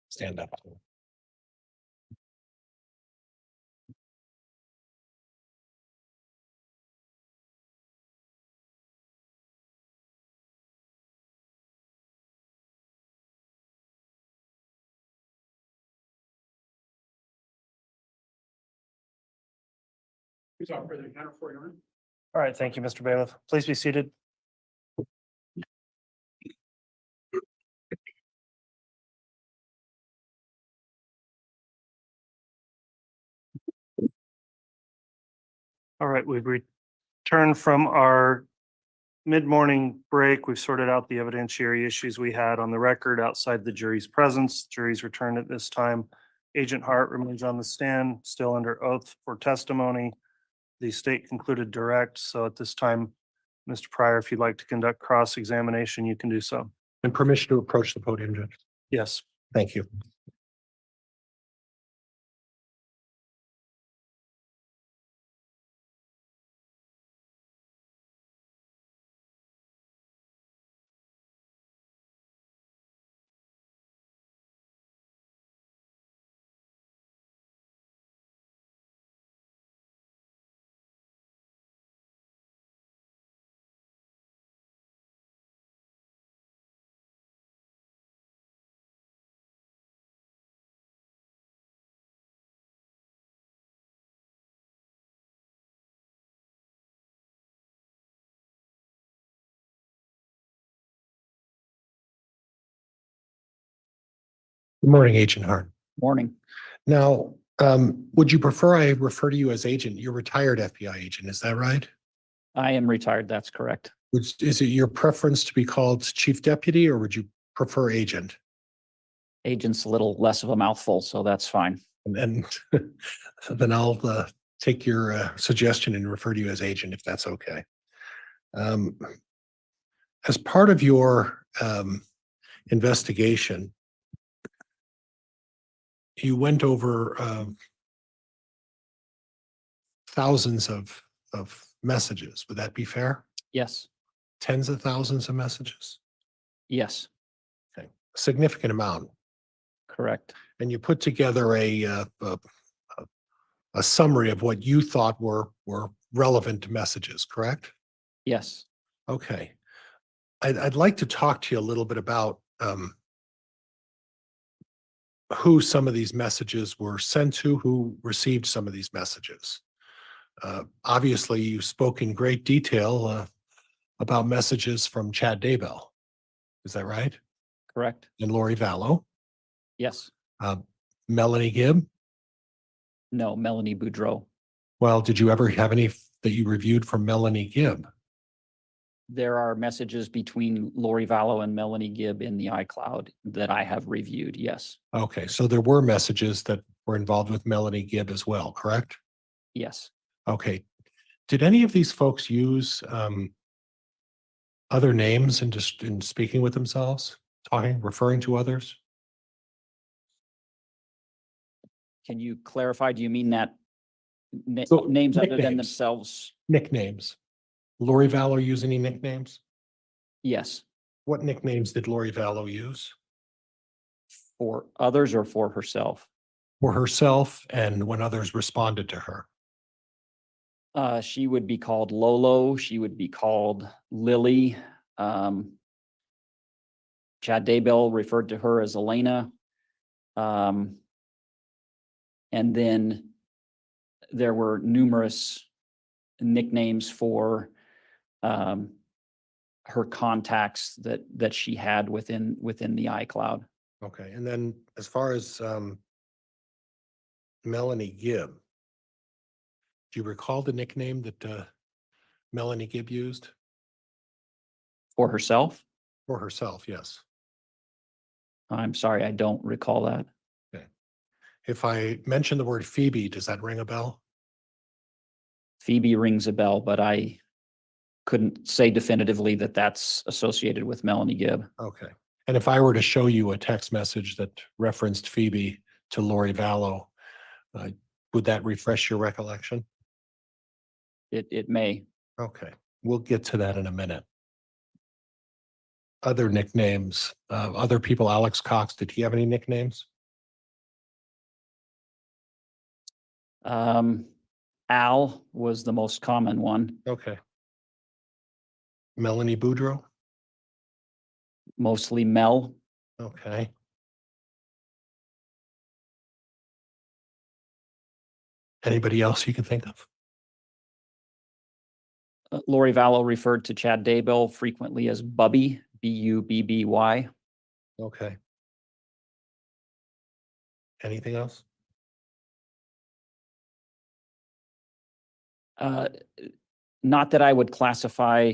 Stand up. Please offer the counter for Your Honor. All right, thank you, Mr. Bailiff. Please be seated. All right, we've returned from our mid-morning break. We've sorted out the evidentiary issues we had on the record outside the jury's presence. Jury's returned at this time. Agent Hart remains on the stand, still under oath for testimony. The state concluded direct, so at this time, Mr. Pryor, if you'd like to conduct cross-examination, you can do so. And permission to approach the podium, Judge. Yes. Thank you. Good morning, Agent Hart. Morning. Now, would you prefer I refer to you as agent? You're retired FBI agent, is that right? I am retired. That's correct. Is it your preference to be called chief deputy, or would you prefer agent? Agent's a little less of a mouthful, so that's fine. And then I'll take your suggestion and refer to you as agent, if that's okay. As part of your investigation, you went over thousands of messages. Would that be fair? Yes. Tens of thousands of messages? Yes. Okay. A significant amount. Correct. And you put together a summary of what you thought were relevant messages, correct? Yes. Okay. I'd like to talk to you a little bit about who some of these messages were sent to, who received some of these messages. Obviously, you spoke in great detail about messages from Chad Daybell. Is that right? Correct. And Lori Vallow. Yes. Melanie Gibb? No, Melanie Boudreau. Well, did you ever have any that you reviewed from Melanie Gibb? There are messages between Lori Vallow and Melanie Gibb in the iCloud that I have reviewed. Yes. Okay, so there were messages that were involved with Melanie Gibb as well, correct? Yes. Okay. Did any of these folks use other names in just in speaking with themselves, talking, referring to others? Can you clarify? Do you mean that So, names other than nicknames. themselves? Nicknames. Lori Vallow use any nicknames? Yes. What nicknames did Lori Vallow use? For others or for herself? For herself and when others responded to her? She would be called Lolo. She would be called Lily. Chad Daybell referred to her as Elena. And then there were numerous nicknames for her contacts that she had within the iCloud. Okay, and then as far as Melanie Gibb, do you recall the nickname that Melanie Gibb used? For herself? For herself, yes. I'm sorry, I don't recall that. If I mention the word Phoebe, does that ring a bell? Phoebe rings a bell, but I couldn't say definitively that that's associated with Melanie Gibb. Okay. And if I were to show you a text message that referenced Phoebe to Lori Vallow, would that refresh your recollection? It may. Okay, we'll get to that in a minute. Other nicknames, other people, Alex Cox, did he have any nicknames? Al was the most common one, Okay. Melanie Boudreau? mostly Mel. Okay. Anybody else you can think of? Lori Vallow referred to Chad Daybell frequently as Bubby, Bubby. Okay. Anything else? Not that I would classify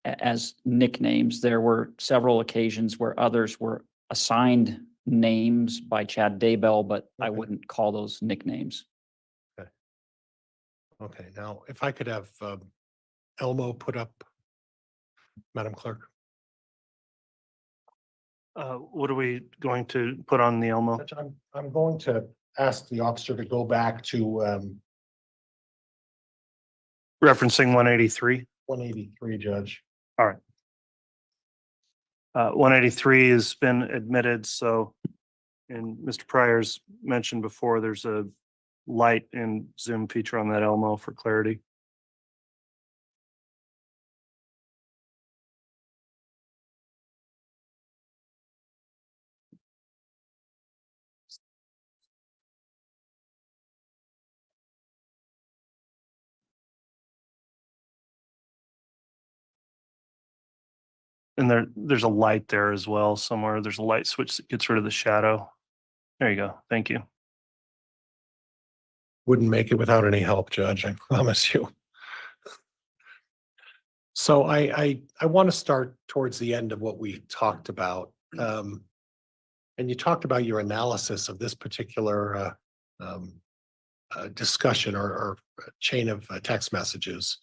as nicknames. There were several occasions where others were assigned names by Chad Daybell, but I Okay. wouldn't call those nicknames. Okay, now if I could have Elmo put up, Madam Clerk. What are we going to put on the Elmo? Judge, I'm going to ask the officer to go back to Referencing 183. 183, Judge. 183 has been admitted, so, and Mr. Pryor's mentioned before, there's a light and zoom feature on that Elmo for clarity. And there's a light there as well somewhere. There's a light switch that gets rid of the shadow. There you go. Thank you. Wouldn't make it without any help, Judge, I promise you. So I want to start towards the end of what we talked about. And you talked about your analysis of this particular discussion or chain of text messages.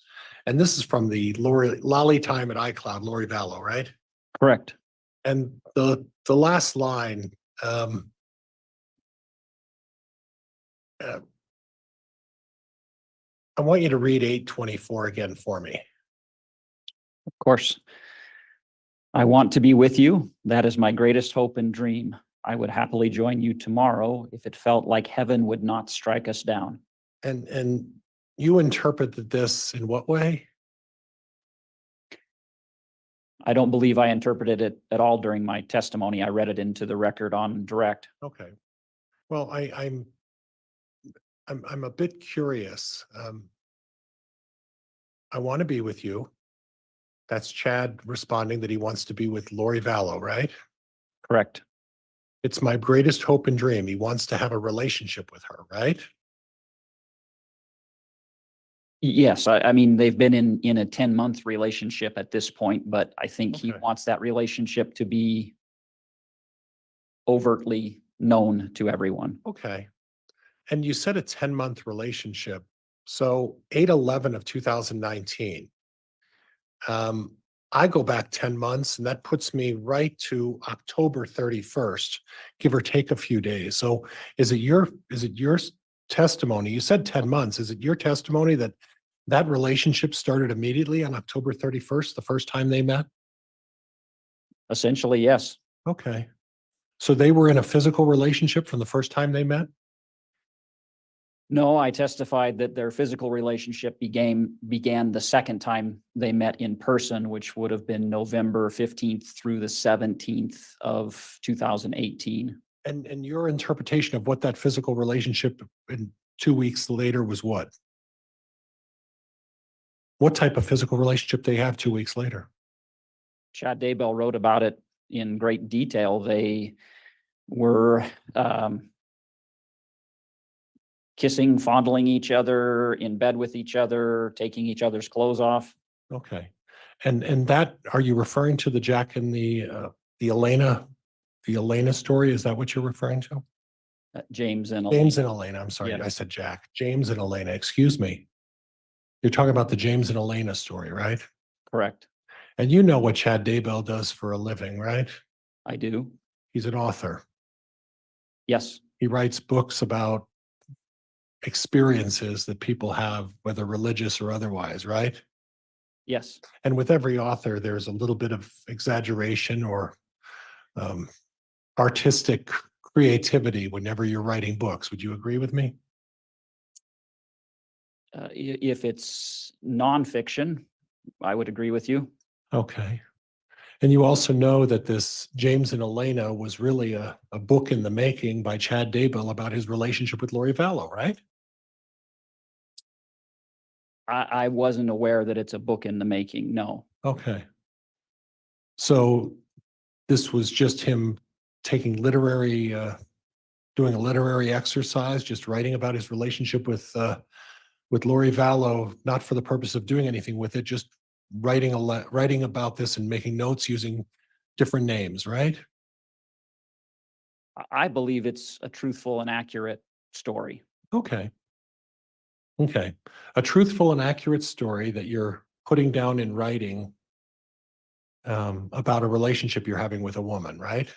And this is from the Lolly time at iCloud, Lori Vallow, right? Correct. And the last line, I want you to read 824 again for me. Of course. I want to be with you. That is my greatest hope and dream. I would happily join you tomorrow if it felt like heaven would not strike us down. And you interpreted this in what way? I don't believe I interpreted it at all during my testimony. I read it into the record on direct. Okay. Well, I'm a bit curious. I want to be with you. That's Chad responding that he wants to be with Lori Vallow, right? Correct. It's my greatest hope and dream. He wants to have a relationship with her, right? Yes, I mean, they've been in a 10-month relationship at this point, but I think he Okay. wants that relationship to be overtly known to everyone. Okay. And you said a 10-month relationship. So 8/11 of 2019. I go back 10 months and that puts me right to October 31st, give or take a few days. So is it your testimony? You said 10 months. Is it your testimony that that relationship started immediately on October 31st, the first time they met? Essentially, yes. Okay. So they were in a physical relationship from the first time they met? No, I testified that their physical relationship began the second time they met in person, which would have been November 15th through the 17th of 2018. And your interpretation of what that physical relationship in 2 weeks later was what? What type of physical relationship they have 2 weeks later? Chad Daybell wrote about it in great detail. They were kissing, fondling each other, in bed with each other, taking each other's clothes off. Okay. And that, are you referring to the Jack and the Elena story? Is that what you're referring to? James and James and Elena. Elena, I'm sorry, Yes. I said Jack. James and Elena, excuse me. You're talking about the James and Elena story, right? Correct. And you know what Chad Daybell does for a living, right? I do. He's an author. Yes. He writes books about experiences that people have, whether religious or otherwise, right? Yes. And with every author, there's a little bit of exaggeration or um, artistic creativity whenever you're writing books. Would you agree with me? If it's nonfiction, I would agree with you. Okay. And you also know that this James and Elena was really a book in the making by Chad Daybell about his relationship with Lori Vallow, right? I wasn't aware that it's a book in the making. No. Okay. So this was just him taking doing a literary exercise, just writing about his relationship with Lori Vallow, not for the purpose of doing anything with it, just writing about this and making notes using different names, right? I believe it's a truthful and accurate story. Okay. Okay. A truthful and accurate story that you're putting down in writing about a relationship you're having with a woman, right?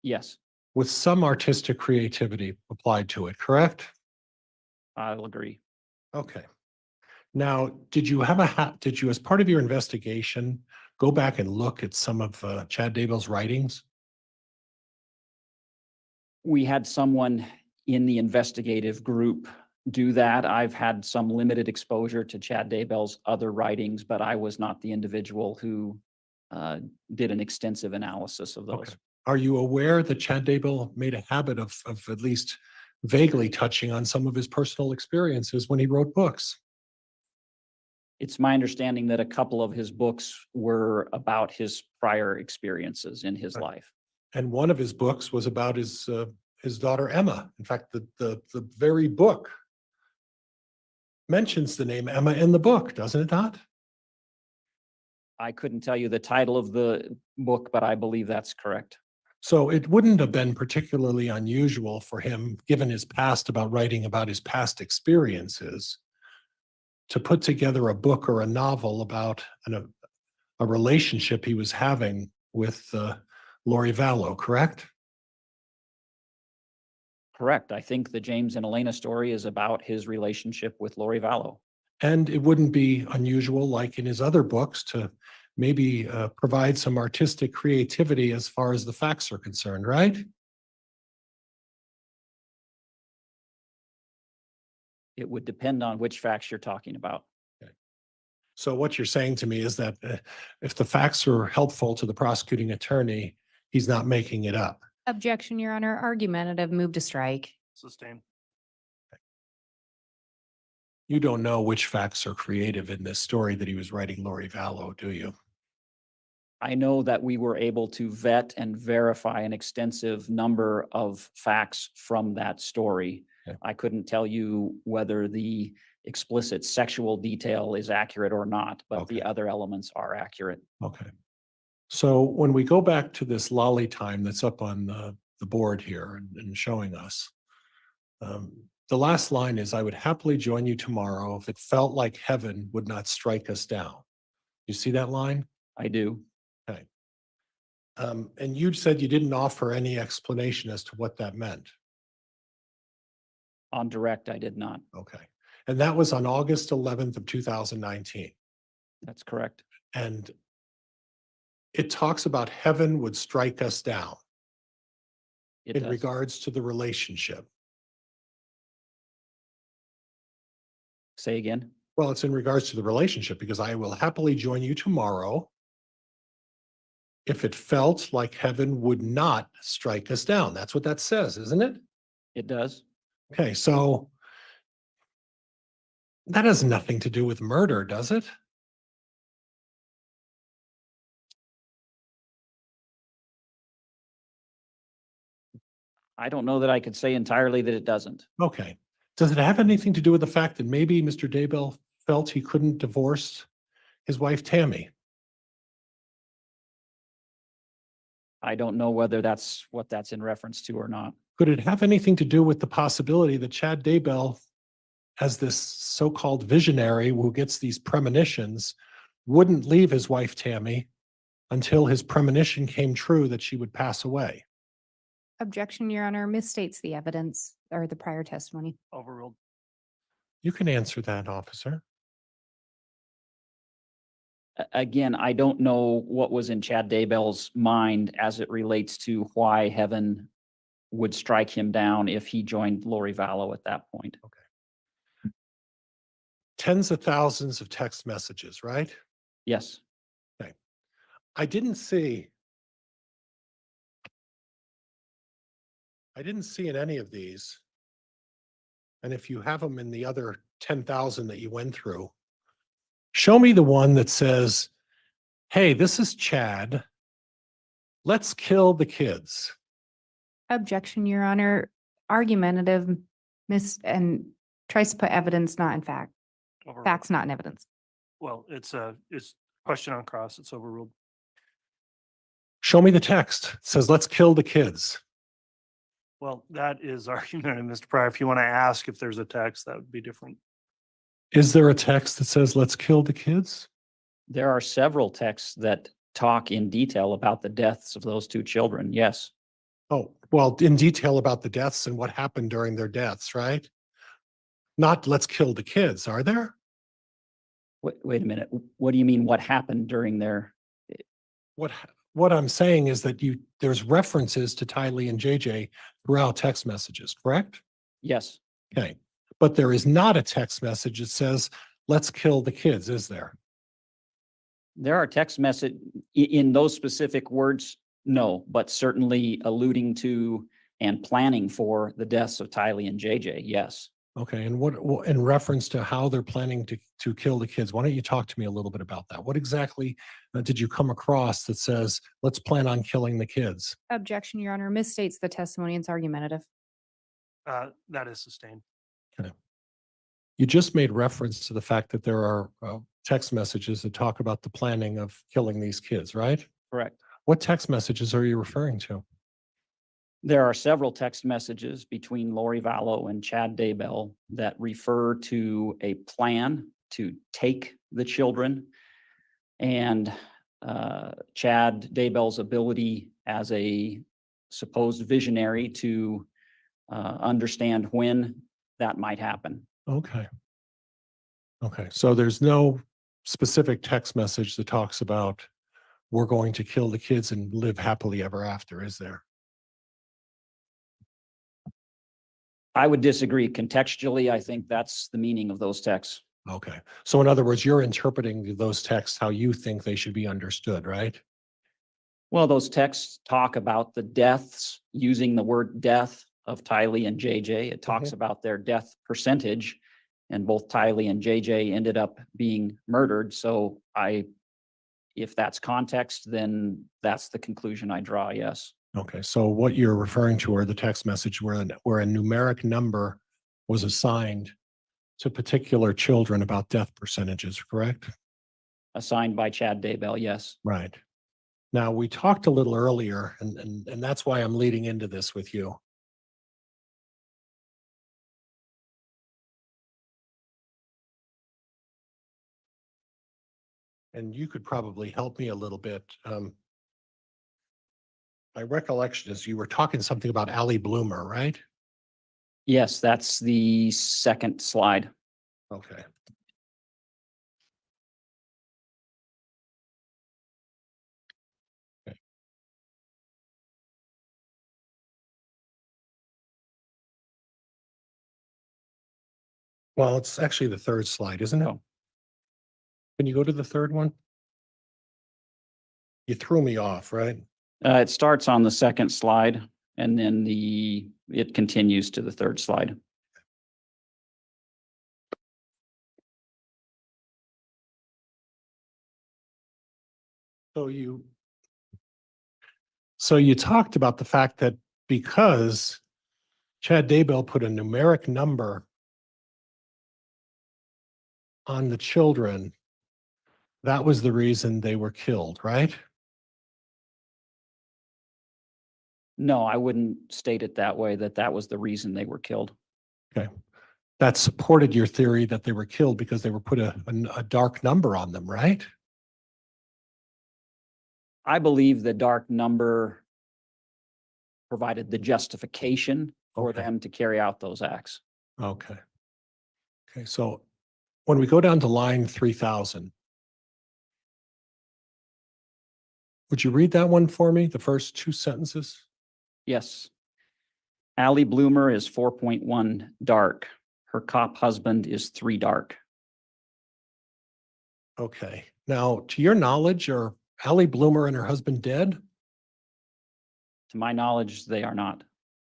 Yes, With some artistic creativity applied to it, correct? I'll agree. Okay. Now, did you, as part of your investigation, go back and look at some of Chad Daybell's writings? We had someone in the investigative group do that. I've had some limited exposure to Chad Daybell's other writings, but I was not the individual who did an extensive analysis of those. Okay. Are you aware that Chad Daybell made a habit of at least vaguely touching on some of his personal experiences when he wrote books? It's my understanding that a couple of his books were about his prior experiences in his Right. life. And one of his books was about his daughter Emma. In fact, the very book mentions the name Emma in the book, doesn't it not? I couldn't tell you the title of the book, but I believe that's correct. So it wouldn't have been particularly unusual for him, given his past about writing about his past experiences, to put together a book or a novel about a relationship he was having with Lori Vallow, correct? Correct. I think the James and Elena story is about his relationship with Lori Vallow. And it wouldn't be unusual, like in his other books, to maybe provide some artistic creativity as far as the facts are concerned, right? It would depend on which facts you're talking about. So what you're saying to me is that if the facts are helpful to the prosecuting attorney, he's not making it up. Objection, Your Honor. Argumentative, move to strike. Sustain. You don't know which facts are creative in this story that he was writing Lori Vallow, do you? I know that we were able to vet and verify an extensive number of facts from that story. Okay. I couldn't tell you whether the explicit sexual detail is accurate or not, but the Okay. other elements are accurate. Okay. So when we go back to this lolly time that's up on the board here and showing us, the last line is, I would happily join you tomorrow if it felt like heaven would not strike us down. You see that line? I do. Okay. And you said you didn't offer any explanation as to what that meant. On direct, I did not. Okay. And that was on August 11th of 2019. That's correct. And it talks about heaven would strike us down It in does. regards to the relationship. Say again. Well, it's in regards to the relationship because I will happily join you tomorrow if it felt like heaven would not strike us down. That's what that says, isn't it? It does. Okay, so that has nothing to do with murder, does it? I don't know that I could say entirely that it doesn't. Okay. Does it have anything to do with the fact that maybe Mr. Daybell felt he couldn't divorce his wife Tammy? I don't know whether that's what that's in reference to or not. Could it have anything to do with the possibility that Chad Daybell, as this so-called visionary who gets these premonitions, wouldn't leave his wife Tammy until his premonition came true that she would pass away? Objection, Your Honor, misstates the evidence or the prior testimony. Overruled. You can answer that, officer. Again, I don't know what was in Chad Daybell's mind as it relates to why heaven would strike him down if he joined Lori Vallow at that point. Tens of thousands of text messages, right? Yes, I didn't see in any of these, and if you have them in the other 10,000 that you went through, show me the one that says, hey, this is Chad. Let's kill the kids. Objection, Your Honor, argumentative, and tries to put evidence not in fact, Overruled. facts not in evidence. Well, it's question on cross. It's overruled. Show me the text. It says, let's kill the kids. Well, that is argumentative, Mr. Pryor. If you want to ask if there's a text, that would be different. Is there a text that says, let's kill the kids? there are several texts that talk in detail about the deaths of those two children. Yes. Oh, well, in detail about the deaths and what happened during their deaths, right? Not let's kill the kids, are there? Wait a minute. What do you mean? What happened during their? What I'm saying is that there's references to Tylee and JJ throughout text messages, correct? Yes. Okay, but there is not a text message that says, let's kill the kids, is there? There are text message in those specific words. No, but certainly alluding to and planning for the deaths of Tylee and JJ. Yes. Okay, and what in reference to how they're planning to kill the kids, why don't you talk to me a little bit about that? What exactly did you come across that says, let's plan on killing the kids? Objection, Your Honor, misstates the testimony. It's argumentative. That is sustained. You just made reference to the fact that there are text messages that talk about the planning of killing these kids, right? Correct. What text messages are you referring to? There are several text messages between Lori Vallow and Chad Daybell that refer to a plan to take the children and Chad Daybell's ability as a supposed visionary to understand when that might happen. Okay. Okay, so there's no specific text message that talks about we're going to kill the kids and live happily ever after, is there? I would disagree. Contextually, I think that's the meaning of those texts. Okay, so in other words, you're interpreting those texts how you think they should be understood, right? Well, those texts talk about the deaths, using the word death of Tylee and JJ. It talks about their death percentage, and both Tylee and JJ ended up being murdered. So I if that's context, then that's the conclusion I draw, yes. Okay, so what you're referring to are the text message where a numeric number was assigned to particular children about death percentages, correct? Assigned by Chad Daybell, yes. Right. Now, we talked a little earlier, and that's why I'm leading into this with you. And you could probably help me a little bit. My recollection is you were talking something about Allie Bloomer, right? Yes, that's the second slide. Okay. Okay. Well, it's actually the third slide, isn't it? Oh. Can you go to the third one? You threw me off, right? It starts on the second slide and then it continues to the third slide. So you talked about the fact that because Chad Daybell put a numeric number on the children, that was the reason they were killed, right? No, I wouldn't state it that way, that was the reason they were killed. That supported your theory that they were killed because they were put a dark number on them, right? I believe the dark number provided the justification for Okay. them to carry out those acts. Okay. Okay, so when we go down to line 3000, would you read that one for me, the first two sentences? Yes. Allie Bloomer is 4.1 dark. Her cop husband is 3 dark. Okay. Now, to your knowledge, are Allie Bloomer and her husband dead? To my knowledge, they are not.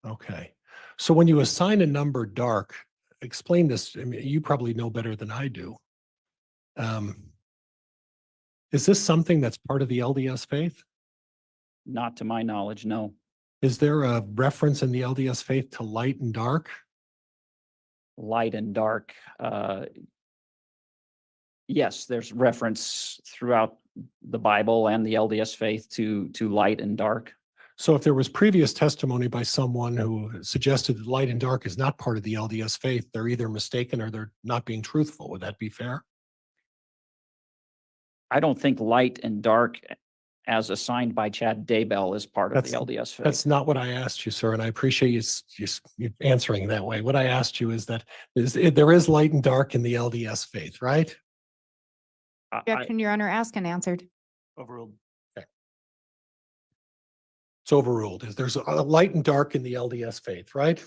Okay. So when you assign a number dark, explain this. I mean, you probably know better than I do. Is this something that's part of the LDS faith? Not to my knowledge, no. Is there a reference in the LDS faith to light and dark? Light and dark. Yes, there's reference throughout the Bible and the LDS faith to light and dark. So if there was previous testimony by someone who suggested that light and dark is not part of the LDS faith, they're either mistaken or they're not being truthful. Would that be fair? I don't think light and dark as assigned by Chad Daybell is part of the LDS faith. That's not what I asked you, sir, and I appreciate you answering that way. What I asked you is that there is light and dark in the LDS faith, right? Objection, Your Honor, asked and answered. Overruled. It's overruled. There's a light and dark in the LDS faith, right?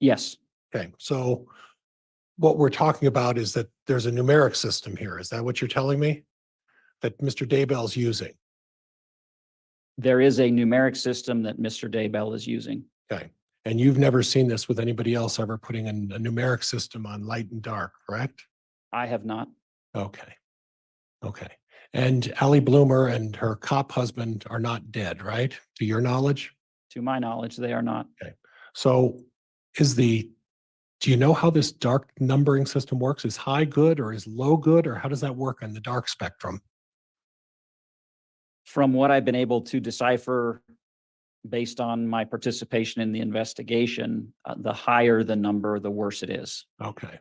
Yes, Okay, so what we're talking about is that there's a numeric system here. Is that what you're telling me? That Mr. Daybell's using? there is a numeric system that Mr. Daybell is using. Okay, and you've never seen this with anybody else ever putting a numeric system on light and dark, correct? I have not. Okay. Okay. And Allie Bloomer and her cop husband are not dead, right? To your knowledge? To my knowledge, they are not. So do you know how this dark numbering system works? Is high good or is low good, or how does that work on the dark spectrum? From what I've been able to decipher based on my participation in the investigation, the higher the number, the worse it is. Okay.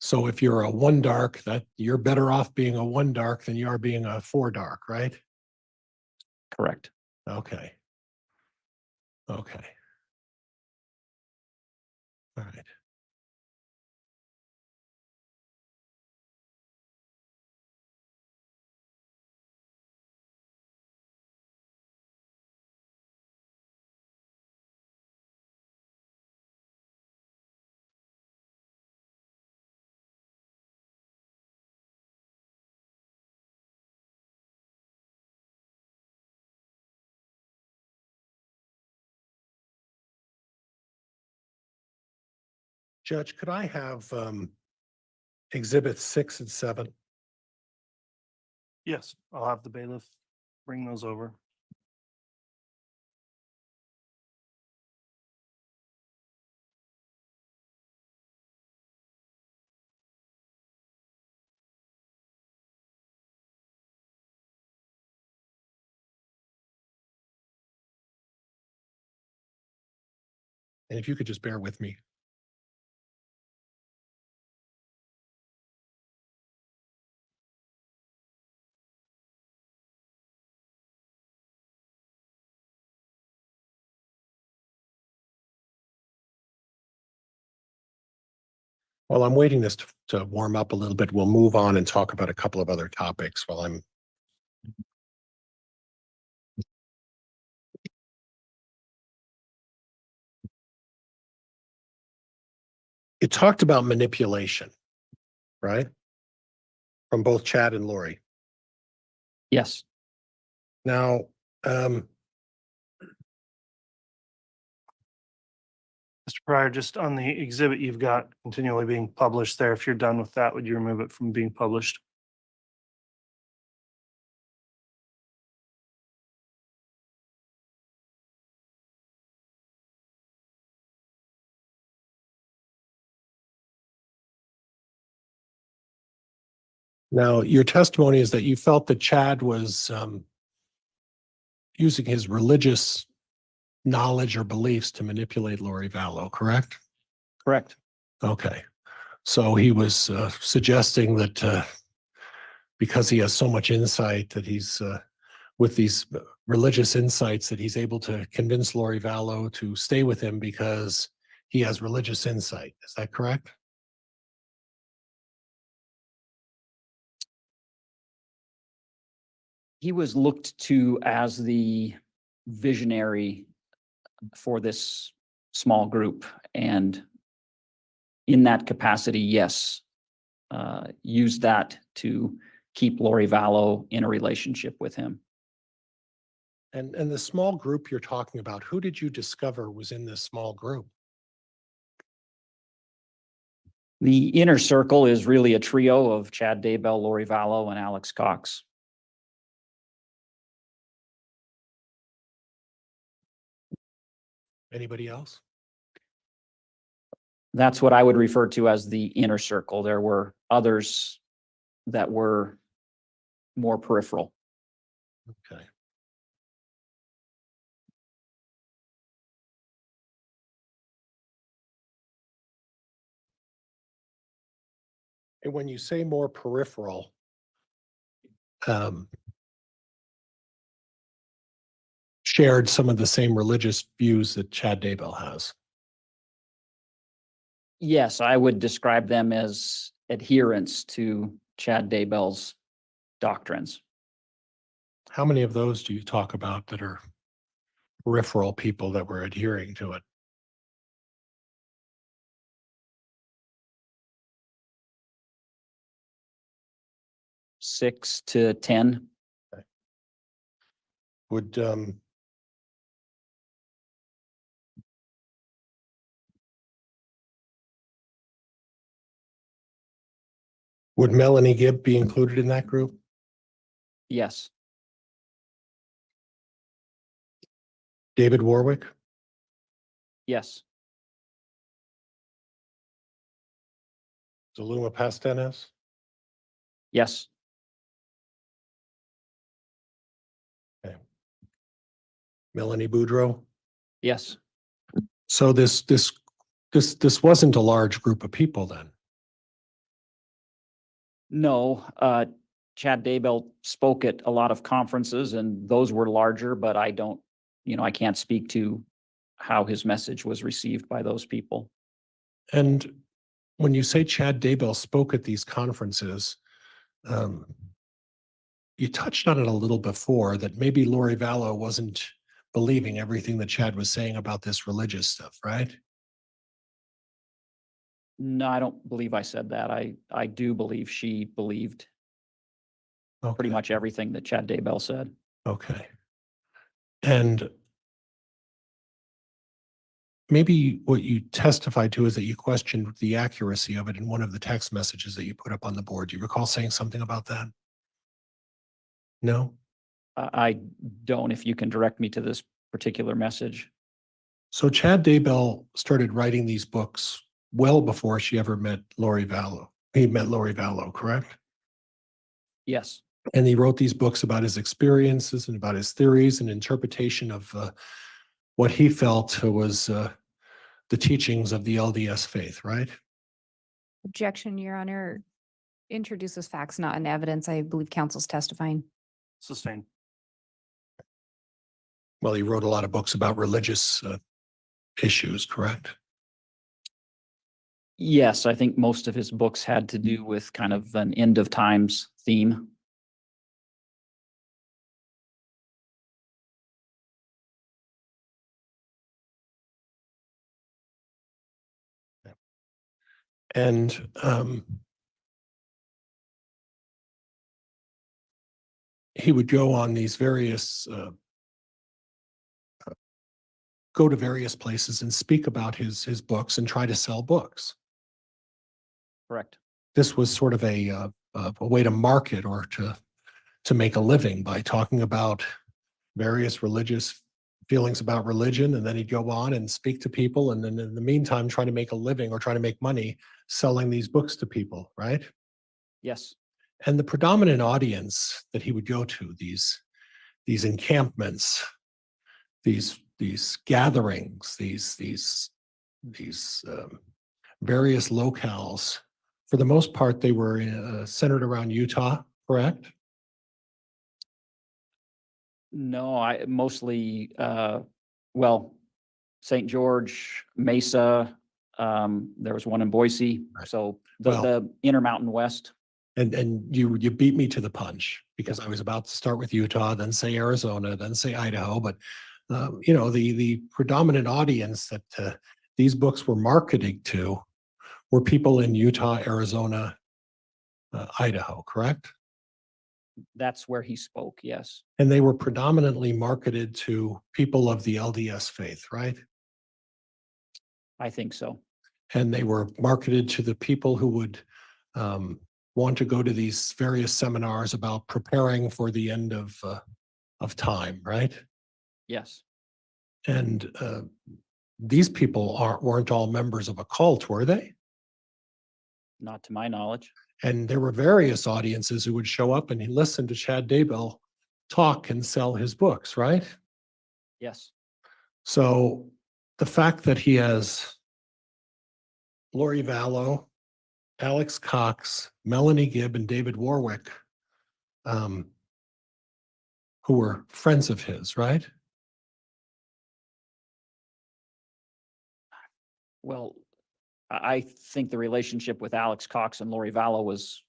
So if you're a 1 dark, that you're better off being a 1 dark than you are being a 4 dark, right? Correct. Okay. Okay. All right. Judge, could I have exhibits 6 and 7? Yes, I'll have the bailiff bring those over. And if you could just bear with me. While I'm waiting this to warm up a little bit, we'll move on and talk about a couple of other topics while I'm. It talked about manipulation, right? From both Chad and Lori. Yes, Now, um, Mr. Pryor, just on the exhibit you've got continually being published there, if you're done with that, would you remove it from being published? now your testimony is that you felt that Chad was using his religious knowledge or beliefs to manipulate Lori Vallow, correct? correct. Okay. So he was suggesting that because he has so much insight that he's with these religious insights that he's able to convince Lori Vallow to stay with him because he has religious insight. Is that correct? He was looked to as the visionary for this small group, and in that capacity, yes, used that to keep Lori Vallow in a relationship with him. And the small group you're talking about, who did you discover was in this small group? The inner circle is really a trio of Chad Daybell, Lori Vallow, and Alex Cox. Anybody else? That's what I would refer to as the inner circle. There were others that were more peripheral. Okay. And when you say more peripheral, shared some of the same religious views that Chad Daybell has. Yes, I would describe them as adherents to Chad Daybell's doctrines. How many of those do you talk about that are peripheral people that were adhering to it? Six to 10. Would would Melanie Gibb be included in that group? Yes, David Warwick? yes, Zaluma Pastenes? yes, Melanie Boudreau? yes. So this wasn't a large group of people then. No, Chad Daybell spoke at a lot of conferences and those were larger, but I don't, I can't speak to how his message was received by those people. And when you say Chad Daybell spoke at these conferences, you touched on it a little before that maybe Lori Vallow wasn't believing everything that Chad was saying about this religious stuff, right? No, I don't believe I said that. I do believe she believed pretty Okay. much everything that Chad Daybell said. Okay. And maybe what you testified to is that you questioned the accuracy of it in one of the text messages that you put up on the board. Do you recall saying something about that? No? I don't, if you can direct me to this particular message. So Chad Daybell started writing these books well before she ever met Lori Vallow. He met Lori Vallow, correct? Yes, And he wrote these books about his experiences and about his theories and interpretation of what he felt was the teachings of the LDS faith, right? Objection, Your Honor. Introduces facts, not in evidence. I believe counsel's testifying. Sustained. Well, he wrote a lot of books about religious issues, correct? yes, I think most of his books had to do with kind of an end of times theme. And he would go on these various, go to various places and speak about his books and try to sell books. Correct. This was sort of a way to market or to make a living by talking about various religious feelings about religion, and then he'd go on and speak to people, and then in the meantime try to make a living or try to make money selling these books to people, right? Yes, And the predominant audience that he would go to, these encampments, these gatherings, these various locales, for the most part, they were centered around Utah, correct? no, I mostly, well, St. George, Mesa, there was one in Boise, Right. so Well- the Intermountain West. And you beat me to the punch because I was about to start with Utah, then say Arizona, then say Idaho. But you know, the predominant audience that these books were marketing to were people in Utah, Arizona, Idaho, correct? That's where he spoke, yes. And they were predominantly marketed to people of the LDS faith, right? I think so. And they were marketed to the people who would want to go to these various seminars about preparing for the end of time, right? Yes, And these people weren't all members of a cult, were they? not to my knowledge. And there were various audiences who would show up and listen to Chad Daybell talk and sell his books, right? Yes, So the fact that he has Lori Vallow, Alex Cox, Melanie Gibb, and David Warwick, who were friends of his, right? well, I think the relationship with Alex Cox and Lori Vallow was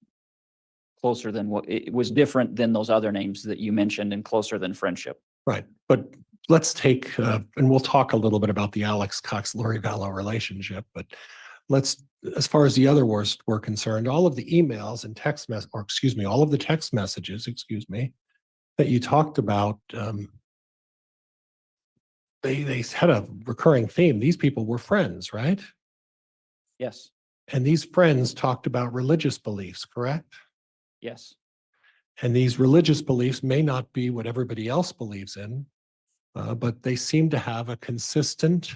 closer than what, it was different than those other names that you mentioned and closer than friendship. Right. But let's take, and we'll talk a little bit about the Alex Cox-Lori Vallow relationship, but let's, as far as the other were concerned, all of the emails and text or excuse me, all of the text messages, excuse me, that you talked about, they had a recurring theme. These people were friends, right? Yes, And these friends talked about religious beliefs, correct? yes, And these religious beliefs may not be what everybody else believes in, but they seem to have a consistent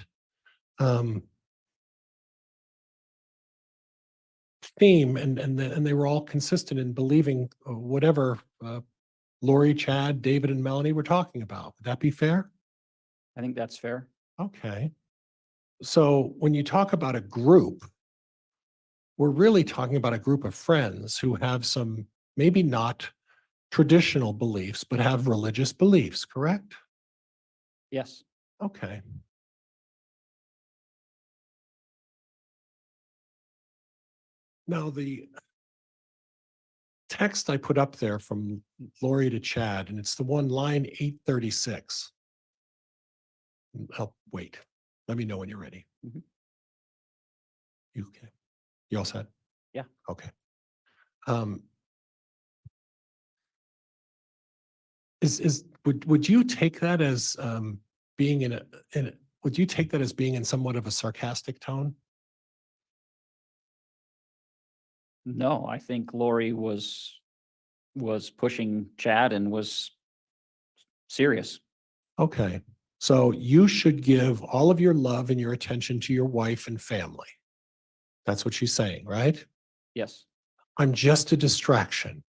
theme, and they were all consistent in believing whatever Lori, Chad, David, and Melanie were talking about. Would that be fair? I think that's fair. Okay. So when you talk about a group, we're really talking about a group of friends who have some maybe not traditional beliefs, but have religious beliefs, correct? Yes, Okay. Now, the text I put up there from Lori to Chad, and it's the one line 836. Oh, wait. Let me know when you're ready. Mhm. You okay? You all set? Yeah. Okay. Would you take that as being would you take that as being in somewhat of a sarcastic tone? no, I think Lori was was pushing Chad and was serious. Okay, so you should give all of your love and your attention to your wife and family. That's what she's saying, right? Yes. I'm just a distraction.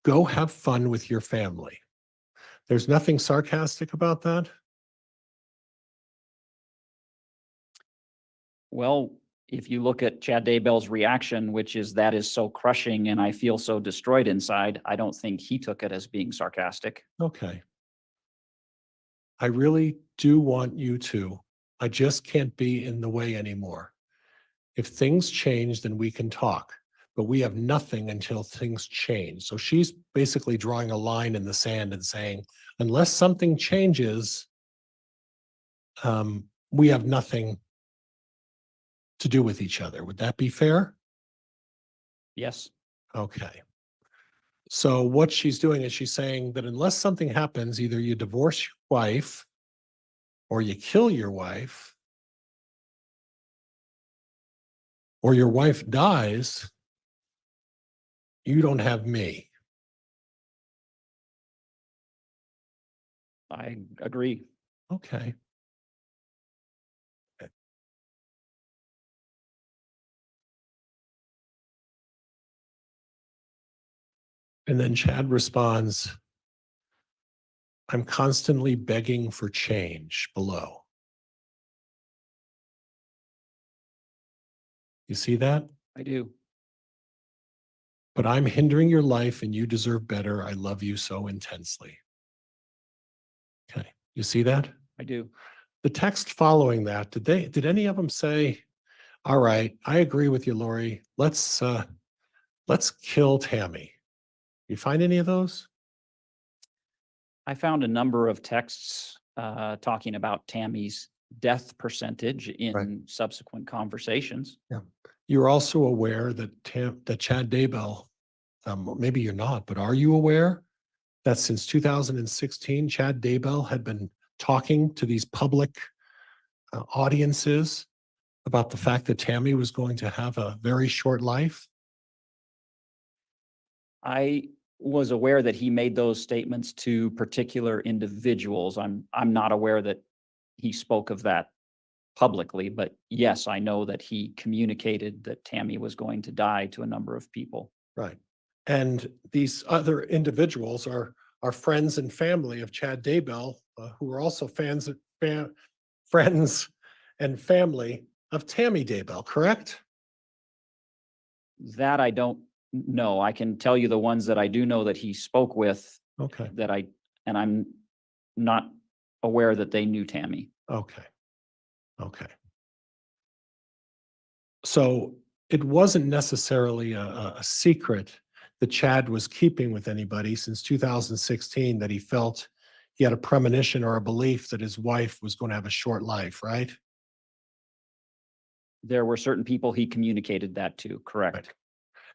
Go have fun with your family. There's nothing sarcastic about that? Well, if you look at Chad Daybell's reaction, which is that is so crushing and I feel so destroyed inside, I don't think he took it as being sarcastic. Okay. I really do want you to. I just can't be in the way anymore. If things change, then we can talk, but we have nothing until things change. So she's basically drawing a line in the sand and saying, unless something changes, we have nothing to do with each other. Would that be fair? Yes. Okay. So what she's doing is she's saying that unless something happens, either you divorce your wife or you kill your wife or your wife dies, you don't have me. I agree. Okay. And then Chad responds, I'm constantly begging for change below. You see that? I do. But I'm hindering your life and you deserve better. I love you so intensely. Okay. You see that? I do. The text following that, did any of them say, all right, I agree with you, Lori. Let's kill Tammy. You find any of those? I found a number of texts talking about Tammy's death percentage in Right. subsequent conversations. You're also aware that that Chad Daybell, maybe you're not, but are you aware that since 2016, Chad Daybell had been talking to these public audiences about the fact that Tammy was going to have a very short life? I was aware that he made those statements to particular individuals. I'm not aware that he spoke of that publicly, but yes, I know that he communicated that Tammy was going to die to a number of people. Right. And these other individuals are friends and family of Chad Daybell, who are also friends and family of Tammy Daybell, correct? That I don't know. I can tell you the ones that I do know that he spoke with Okay. and I'm not aware that they knew Tammy. Okay. Okay. So it wasn't necessarily a secret that Chad was keeping with anybody since 2016 that he felt he had a premonition or a belief that his wife was going to have a short life, right? There were certain people he communicated that to, correct? Right.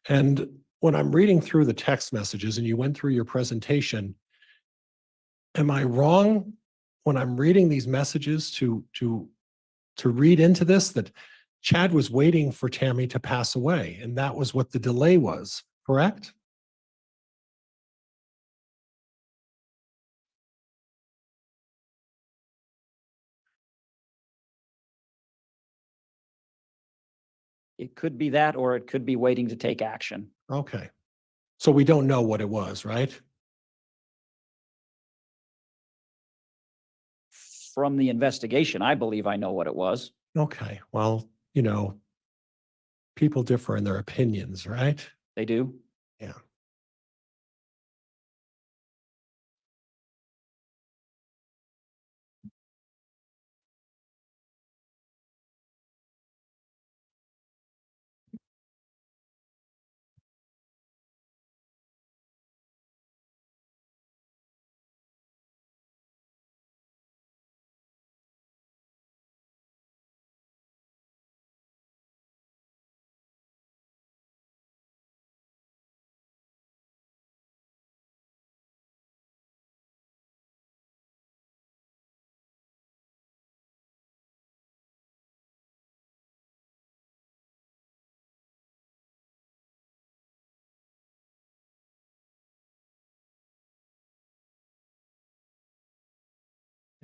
And when I'm reading through the text messages and you went through your presentation, am I wrong when I'm reading these messages to read into this that Chad was waiting for Tammy to pass away and that was what the delay was, correct? It could be that, or it could be waiting to take action. Okay. So we don't know what it was, right? From the investigation, I believe I know what it was. Okay. Well, people differ in their opinions, right? They do. Yeah.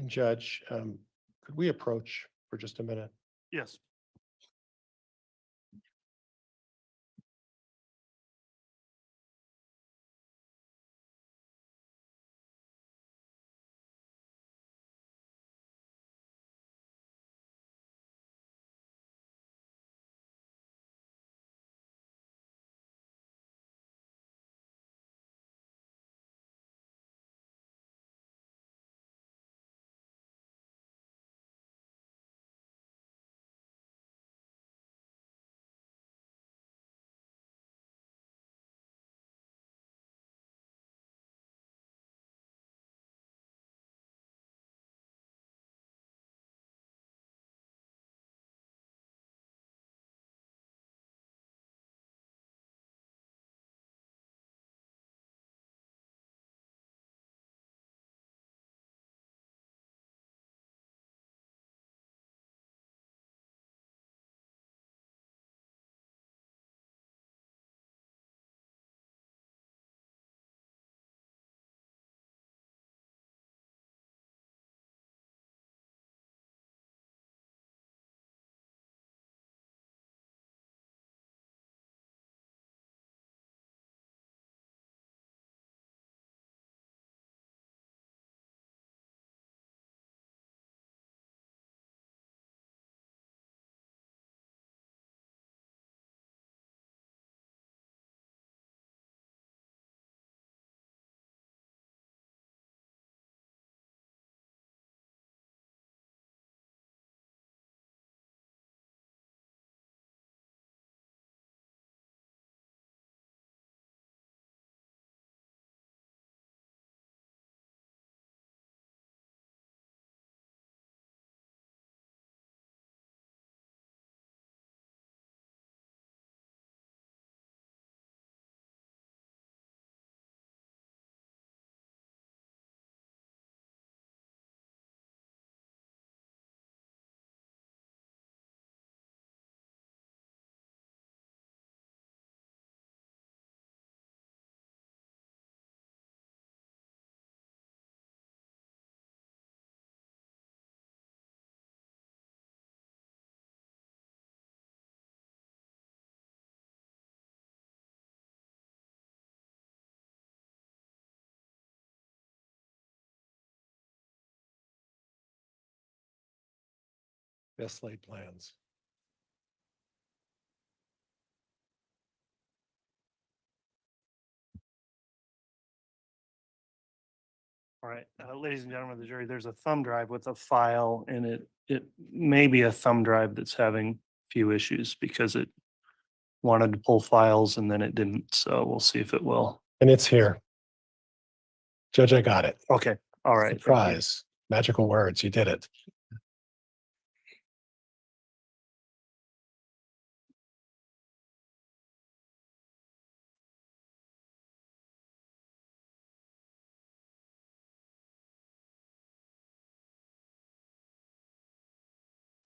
And Judge, could we approach for just a minute? Yes. Best laid plans. All right, ladies and gentlemen of the jury, there's a thumb drive with a file in it. It may be a thumb drive that's having few issues because it wanted to pull files and then it didn't. So we'll see if it will. And it's here. Judge, I got it. Okay, all right. thank you. Surprise. Magical words. You did it.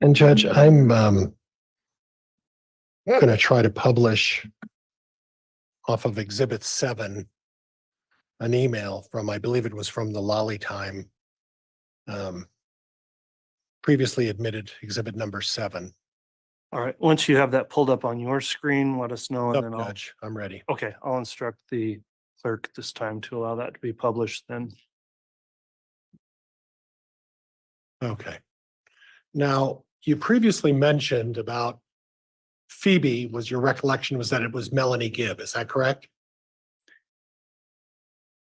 And Judge, I'm going to try to publish off of Exhibit 7 an email from, I believe it was from the Lolly Time, previously admitted Exhibit number 7. All right, once you have that pulled up on your screen, let us know and Up, then I'll, Judge, I'm ready. okay, I'll instruct the clerk this time to allow that to be published then. Okay. Now, you previously mentioned about Phoebe, was your recollection was that it was Melanie Gibb, is that correct?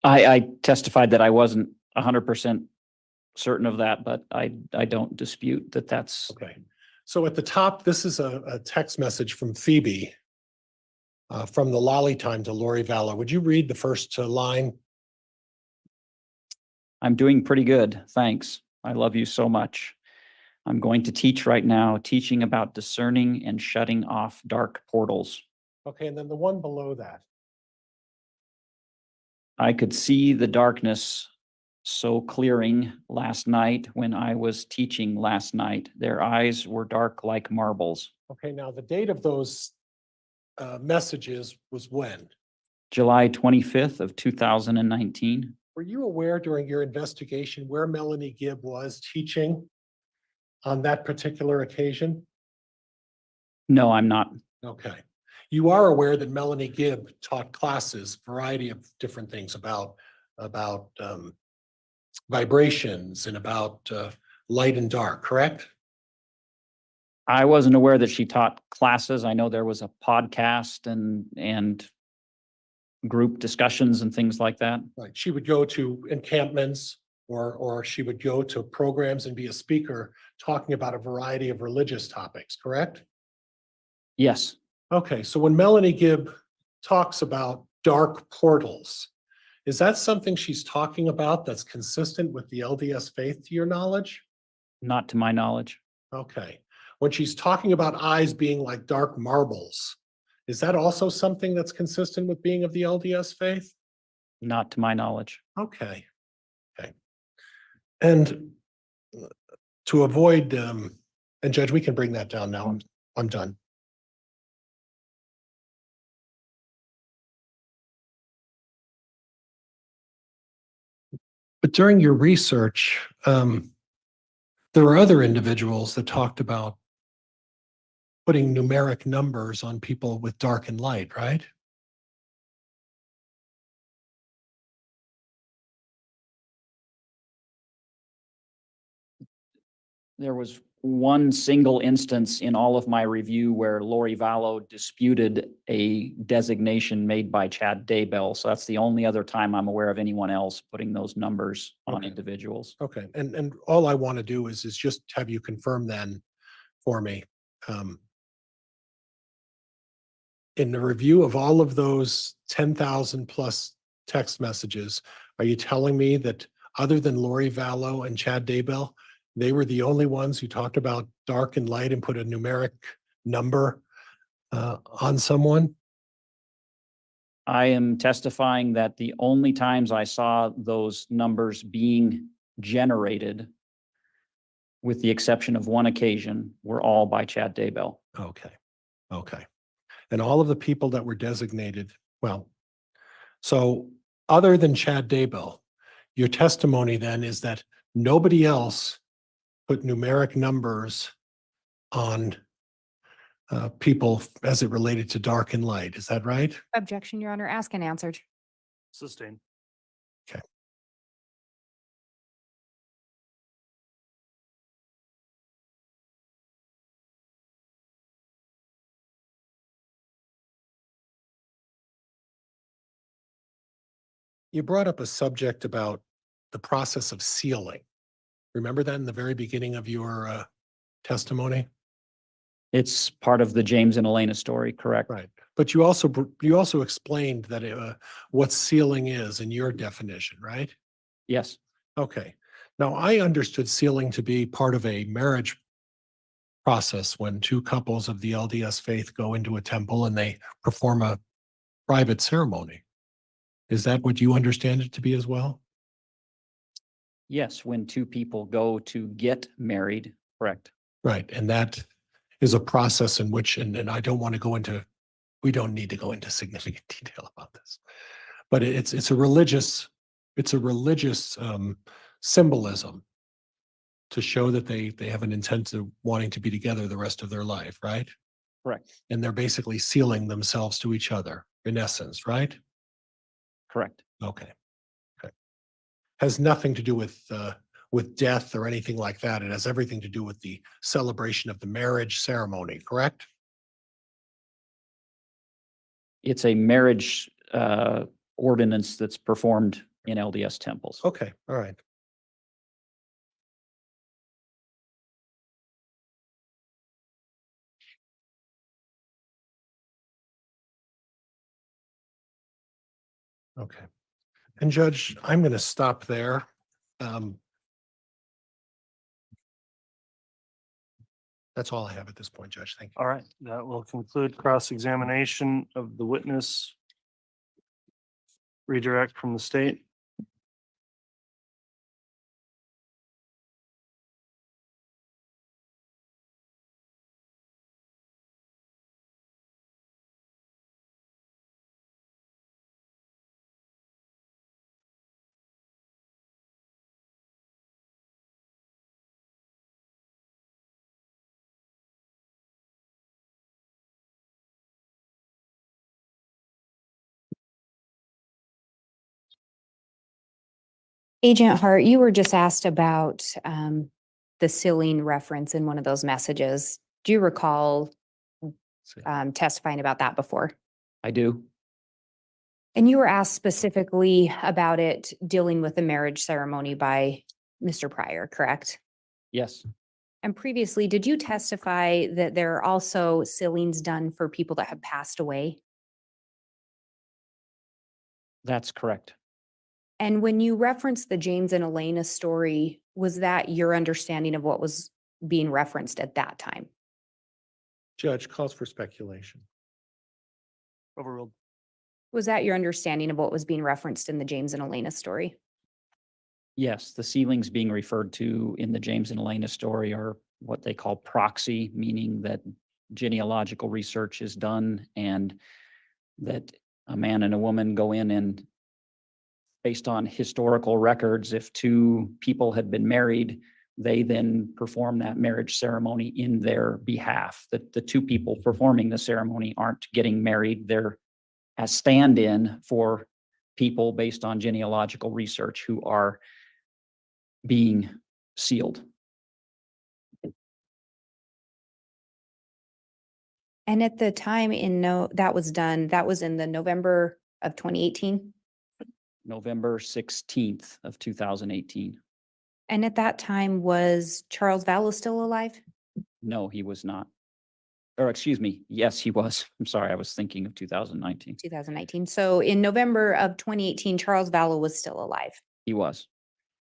I testified that I wasn't 100% certain of that, but I don't dispute that that's, Okay. So at the top, this is a text message from Phoebe from the Lolly Time to Lori Vallow. Would you read the first line? I'm doing pretty good. Thanks. I love you so much. I'm going to teach right now, teaching about discerning and shutting off dark portals. Okay, and then the one below that. I could see the darkness so clearing last night when I was teaching last night. Their eyes were dark like marbles. Okay, now the date of those messages was when? July 25th of 2019. Were you aware during your investigation where Melanie Gibb was teaching on that particular occasion? No, I'm not. Okay. You are aware that Melanie Gibb taught classes, variety of different things about vibrations and about light and dark, correct? I wasn't aware that she taught classes. I know there was a podcast and group discussions and things like that. Right. She would go to encampments or she would go to programs and be a speaker talking about a variety of religious topics, correct? Yes, Okay, so when Melanie Gibb talks about dark portals, is that something she's talking about that's consistent with the LDS faith to your knowledge? not to my knowledge. Okay. When she's talking about eyes being like dark marbles, is that also something that's consistent with being of the LDS faith? Not to my knowledge. Okay. Okay. And to avoid, and Judge, we can bring that down now. I'm done. But during your research, there were other individuals that talked about putting numeric numbers on people with dark and light, right? There was one single instance in all of my review where Lori Vallow disputed a designation made by Chad Daybell. So that's the only other time I'm aware of anyone else putting those numbers on Okay. individuals. Okay, and all I want to do is just have you confirm then for me. In the review of all of those 10,000 plus text messages, are you telling me that other than Lori Vallow and Chad Daybell, they were the only ones who talked about dark and light and put a numeric number on someone? I am testifying that the only times I saw those numbers being generated, with the exception of one occasion, were all by Chad Daybell. Okay, okay. And all of the people that were designated, well, so other than Chad Daybell, your testimony then is that nobody else put numeric numbers on people as it related to dark and light. Is that right? Objection, Your Honor. Asked and answered. Sustained. You brought up a subject about the process of sealing. Remember that in the very beginning of your testimony? It's part of the James and Elena story, correct? Right. But you also explained that what sealing is in your definition, right? Yes, Okay. Now, I understood sealing to be part of a marriage process when two couples of the LDS faith go into a temple and they perform a private ceremony. Is that what you understand it to be as well? yes, when two people go to get married, correct. Right. And that is a process in which, and I don't want to go into, we don't need to go into significant detail about this, but it's a religious symbolism to show that they have an intent to wanting to be together the rest of their life, right? Correct, And they're basically sealing themselves to each other in essence, right? correct. Okay. Okay. Has nothing to do with death or anything like that. It has everything to do with the celebration of the marriage ceremony, correct? It's a marriage ordinance that's performed in LDS temples. Okay, all right. Okay. And Judge, I'm going to stop there. That's all I have at this point, Judge. Thank you. All right, that will conclude cross-examination of the witness. Redirect from the state. Agent Hart, you were just asked about the ceiling reference in one of those messages. Do you recall testifying about that before? I do. And you were asked specifically about it dealing with the marriage ceremony by Mr. Pryor, correct? Yes, And previously, did you testify that there are also ceilings done for people that have passed away? that's correct. And when you referenced the James and Elena story, was that your understanding of what was being referenced at that time? Judge calls for speculation. Overruled. Was that your understanding of what was being referenced in the James and Elena story? Yes, the ceilings being referred to in the James and Elena story are what they call proxy, meaning that genealogical research is done and that a man and a woman go in and based on historical records, if two people had been married, they then perform that marriage ceremony in their behalf. That the two people performing the ceremony aren't getting married. They're as stand-in for people based on genealogical research who are being sealed. And at the time that was done, that was in the November of 2018. November 16th of 2018. And at that time, was Charles Vallow still alive? No, he was not. Or excuse me, yes, he was. I'm sorry, I was thinking of 2019. 2019. So in November of 2018, Charles Vallow was still alive. He was.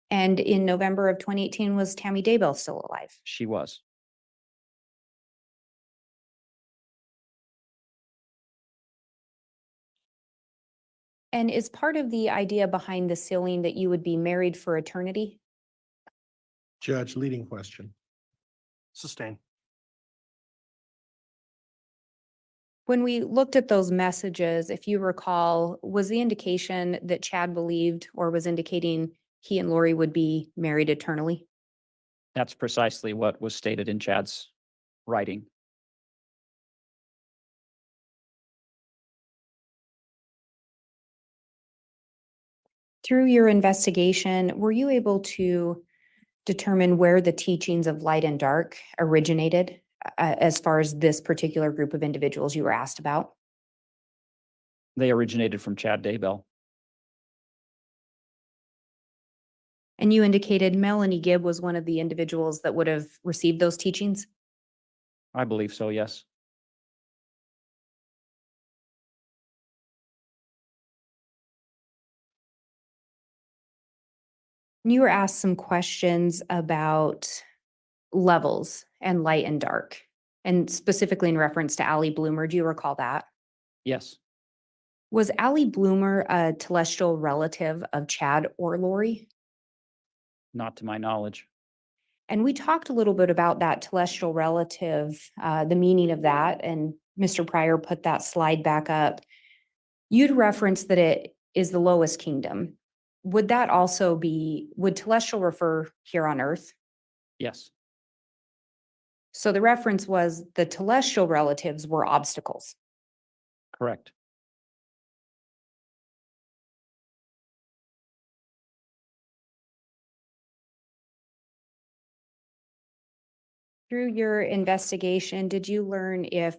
And in November of 2018, was Tammy Daybell still alive? She was. And is part of the idea behind the sealing that you would be married for eternity? Judge, leading question. Sustain. When we looked at those messages, if you recall, was the indication that Chad believed or was indicating he and Lori would be married eternally? That's precisely what was stated in Chad's writing. Through your investigation, were you able to determine where the teachings of light and dark originated as far as this particular group of individuals you were asked about? They originated from Chad Daybell. And you indicated Melanie Gibb was one of the individuals that would have received those teachings? I believe so, yes. You were asked some questions about levels and light and dark, and specifically in reference to Allie Bloomer. Do you recall that? Yes, Was Allie Bloomer a telestial relative of Chad or Lori? not to my knowledge. And we talked a little bit about that telestial relative, the meaning of that, and Mr. Pryor put that slide back up. You'd referenced that it is the lowest kingdom. Would that also be, would telestial refer here on earth? Yes, So the reference was the telestial relatives were obstacles. correct. Through your investigation, did you learn if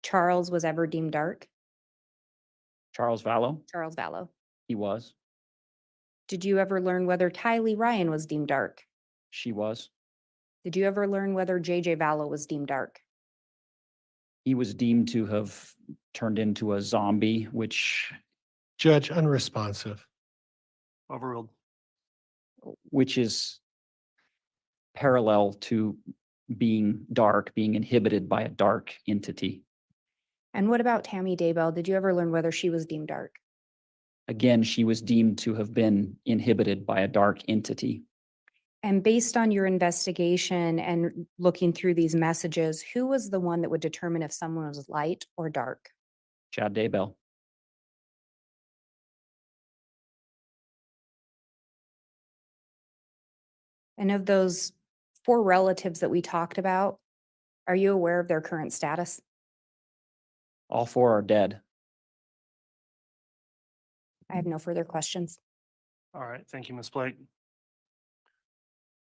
Charles was ever deemed dark? Charles Vallow, Charles Vallow. he was. Did you ever learn whether Tylee Ryan was deemed dark? She was. Did you ever learn whether JJ Vallow was deemed dark? He was deemed to have turned into a zombie, which Judge, unresponsive. Overruled. is parallel to being dark, being inhibited by a dark entity. And what about Tammy Daybell? Did you ever learn whether she was deemed dark? Again, she was deemed to have been inhibited by a dark entity. And based on your investigation and looking through these messages, who was the one that would determine if someone was light or dark? Chad Daybell. And of those 4 relatives that we talked about, are you aware of their current status? All 4 are dead. I have no further questions. All right, thank you, Ms. Blake.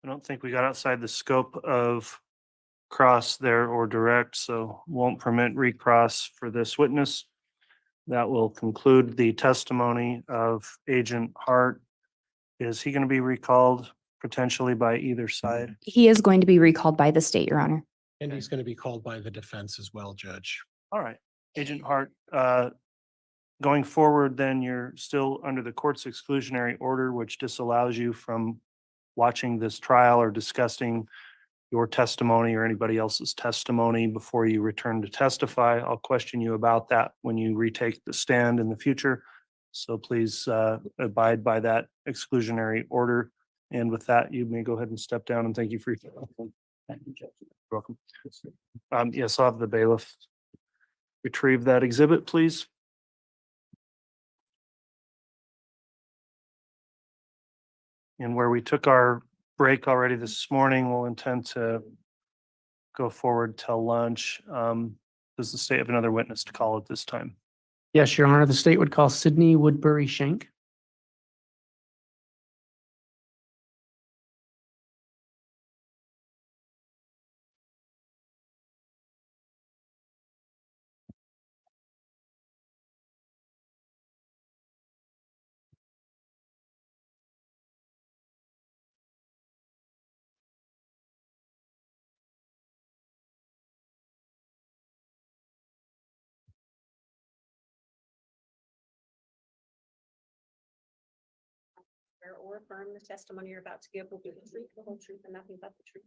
I don't think we got outside the scope of cross there or direct, so won't permit recross for this witness. That will conclude the testimony of Agent Hart. Is he going to be recalled potentially by either side? He is going to be recalled by the state, Your Honor. And he's going to be called by the defense as well, Judge. All right, Agent Hart, going forward, then you're still under the court's exclusionary order, which disallows you from watching this trial or discussing your testimony or anybody else's testimony before you return to testify. I'll question you about that when you retake the stand in the future. So please abide by that exclusionary order. And with that, you may go ahead and step down, and thank you for your. Thank you, Judge. You're welcome. Yes, I'll have the bailiff retrieve that exhibit, please. And where we took our break already this morning, we'll intend to go forward till lunch. Does the state have another witness to call at this time? Yes, Your Honor, the state would call Sydney Woodbury Shank. Swear or affirm the testimony you're about to give will be the truth, the whole truth, and nothing but the truth.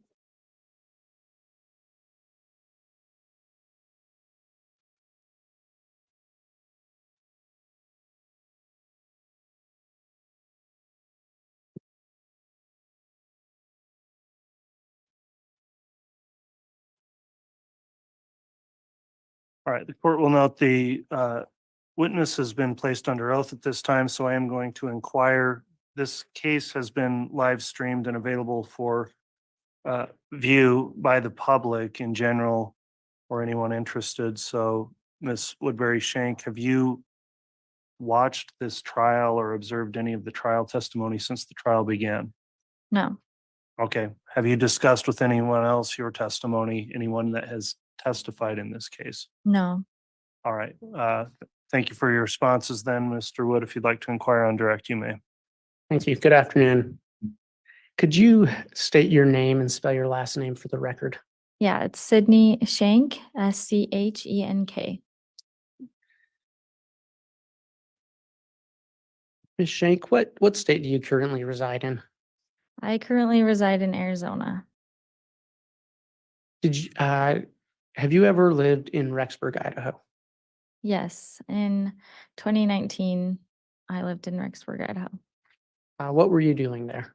All right, the court will note the witness has been placed under oath at this time, so I am going to inquire. This case has been live streamed and available for view by the public in general or anyone interested. So Ms. Woodbury Shank, have you watched this trial or observed any of the trial testimony since the trial began? No, Okay. Have you discussed with anyone else your testimony, anyone that has testified in this case? no. All right. Thank you for your responses then, Mr. Wood. If you'd like to inquire on direct, you may. Thank you. Good afternoon. Could you state your name and spell your last name for the record? Yeah, it's Sydney Shank, Schenk. Ms. Shank, what state do you currently reside in? I currently reside in Arizona. Did you, have you ever lived in Rexburg, Idaho? Yes, in 2019, I lived in Rexburg, Idaho. What were you doing there?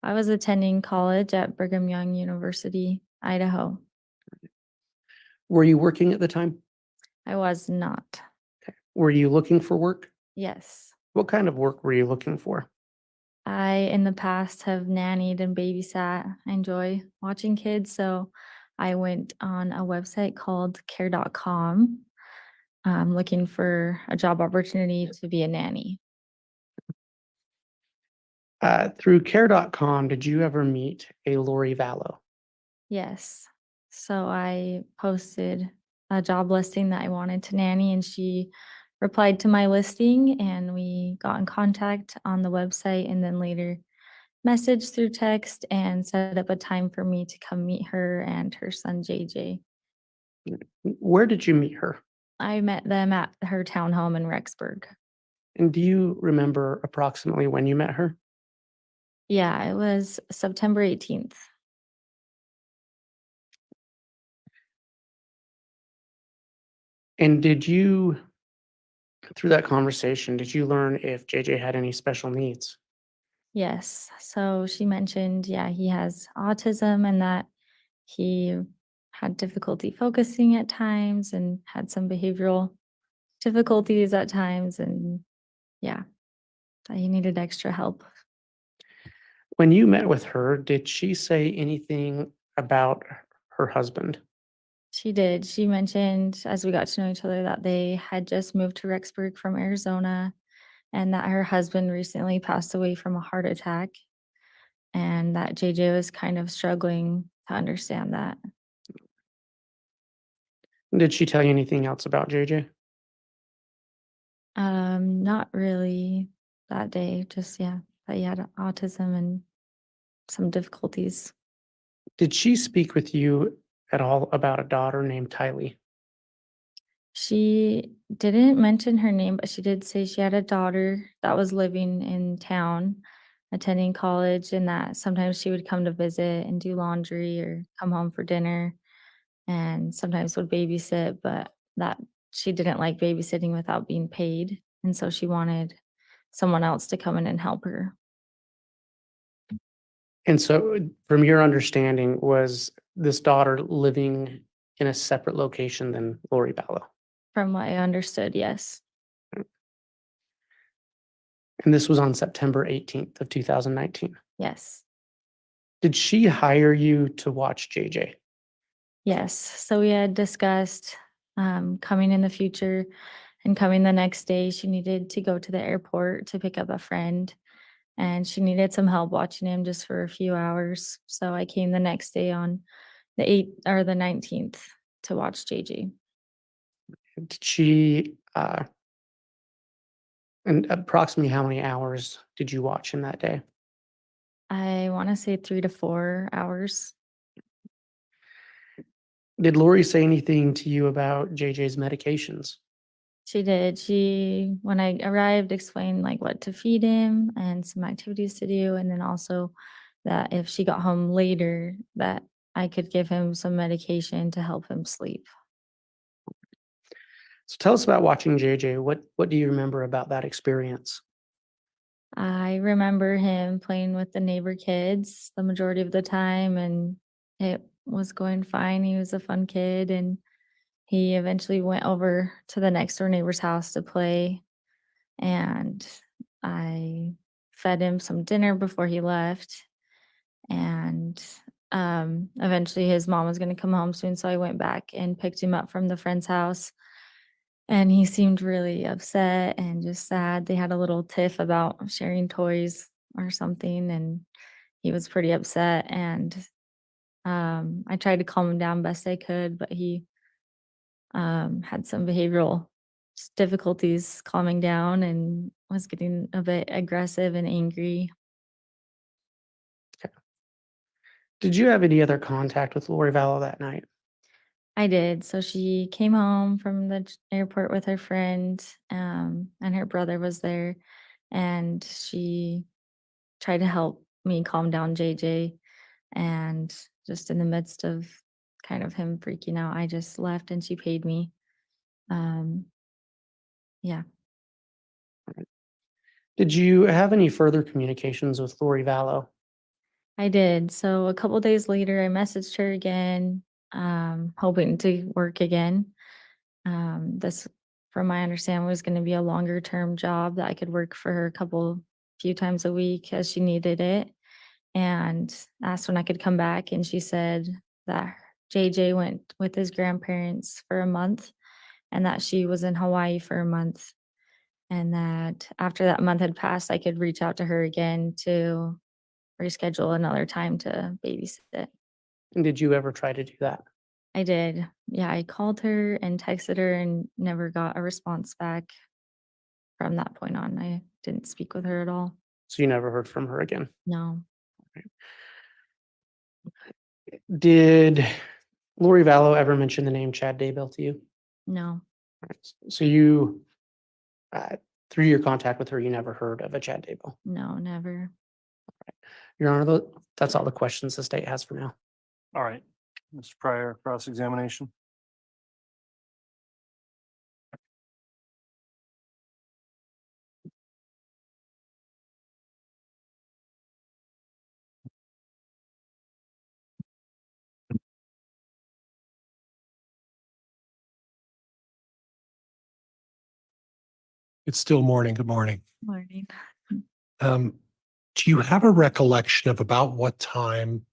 I was attending college at Brigham Young University, Idaho. Were you working at the time? I was not. Were you looking for work? Yes, What kind of work were you looking for? I in the past have nannied and babysat. I enjoy watching kids, so I went on a website called care.com. Looking for a job opportunity to be a nanny. Through care.com, did you ever meet a Lori Vallow? Yes. So I posted a job listing that I wanted to nanny, and she replied to my listing, and we got in contact on the website, and then later messaged through text and set up a time for me to come meet her and her son JJ. Where did you meet her? I met them at her townhome in Rexburg. And do you remember approximately when you met her? Yeah, it was September 18th. And did you, through that conversation, did you learn if JJ had any special needs? Yes. So she mentioned, yeah, he has autism and that he had difficulty focusing at times and had some behavioral difficulties at times. And yeah, that he needed extra help. When you met with her, did she say anything about her husband? She did. She mentioned as we got to know each other that they had just moved to Rexburg from Arizona and that her husband recently passed away from a heart attack, and that JJ was kind of struggling to understand that. Did she tell you anything else about JJ? Not really that day, just yeah, that he had autism and some difficulties. Did she speak with you at all about a daughter named Tylee? She didn't mention her name, but she did say she had a daughter that was living in town, attending college, and that sometimes she would come to visit and do laundry or come home for dinner, and sometimes would babysit, but that she didn't like babysitting without being paid. And so she wanted someone else to come in and help her. And so, from your understanding, was this daughter living in a separate location than Lori Vallow? From what I understood, yes. And this was on September 18th of 2019. Yes. Did she hire you to watch JJ? Yes. So we had discussed coming in the future and coming the next day. She needed to go to the airport to pick up a friend and she needed some help watching him just for a few hours. So I came the next day on the 8th or the 19th to watch JJ. Did she, and approximately how many hours did you watch him that day? I want to say 3 to 4 hours. Did Lori say anything to you about JJ's medications? She did. She, when I arrived, explained like what to feed him and some activities to do. And then also that if she got home later, that I could give him some medication to help him sleep. So tell us about watching JJ. What do you remember about that experience? I remember him playing with the neighbor kids the majority of the time, and it was going fine. He was a fun kid, and he eventually went over to the next door neighbor's house to play. And I fed him some dinner before he left. And eventually his mom was going to come home soon. So I went back and picked him up from the friend's house. And he seemed really upset and just sad. They had a little tiff about sharing toys or something. And he was pretty upset. And I tried to calm him down best I could, but he had some behavioral difficulties calming down and was getting a bit aggressive and angry. Did you have any other contact with Lori Vallow that night? I did. So she came home from the airport with her friend, and her brother was there, and she tried to help me calm down JJ. And just in the midst of kind of him freaking out, I just left and she paid me. Um, yeah. Did you have any further communications with Lori Vallow? I did. So a couple days later, I messaged her again, hoping to work again. This, from my understanding, was going to be a longer term job that I could work for her few times a week as she needed it. And asked when I could come back. And she said that JJ went with his grandparents for a month and that she was in Hawaii for a month. And that after that month had passed, I could reach out to her again to reschedule another time to babysit. And did you ever try to do that? I did. Yeah, I called her and texted her and never got a response back from that point on. I didn't speak with her at all. So you never heard from her again? No, Did Lori Vallow ever mention the name Chad Daybell to you? no, So you, through your contact with her, you never heard of a Chad Daybell? no, never. Your Honor, that's all the questions the state has for now. All right, Mr. Pryor, cross-examination. It's still morning. Good morning. Morning. Do you have a recollection of about what time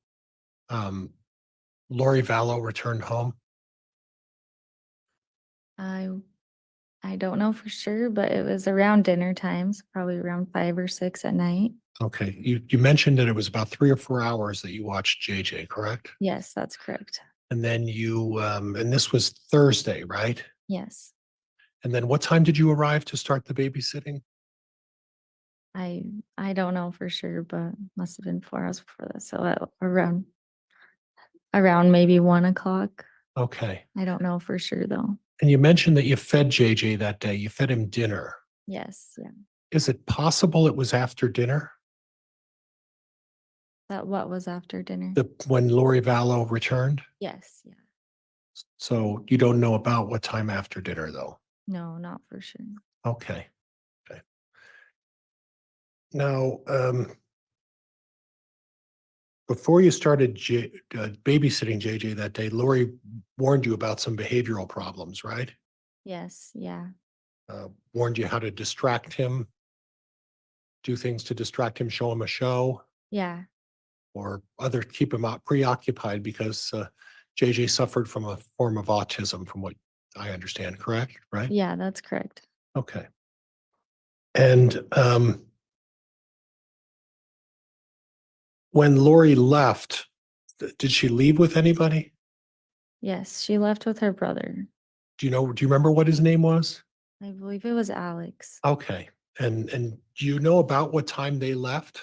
Lori Vallow returned home? I I don't know for sure, but it was around dinner times, probably around 5 or 6 at night. Okay, you mentioned that it was about 3 or 4 hours that you watched JJ, correct? Yes, that's correct. And then and this was Thursday, right? Yes. And then what time did you arrive to start the babysitting? I I don't know for sure, but must have been 4 hours before that. So around maybe 1 o'clock. Okay. I don't know for sure though. And you mentioned that you fed JJ that day. You fed him dinner. Yes, yeah. Is it possible it was after dinner? That what was after dinner? When Lori Vallow returned? Yes, yeah. So you don't know about what time after dinner, though? No, not for sure. Okay. Okay. Now, before you started babysitting JJ that day, Lori warned you about some behavioral problems, right? Yes, yeah. Warned you how to distract him, do things to distract him, show him a show, Yeah, or keep him out preoccupied because JJ suffered from a form of autism, from what I understand, correct? Right? yeah, that's correct. Okay. And when Lori left, did she leave with anybody? Yes, she left with her brother. Do you remember what his name was? I believe it was Alex. Okay. And do you know about what time they left?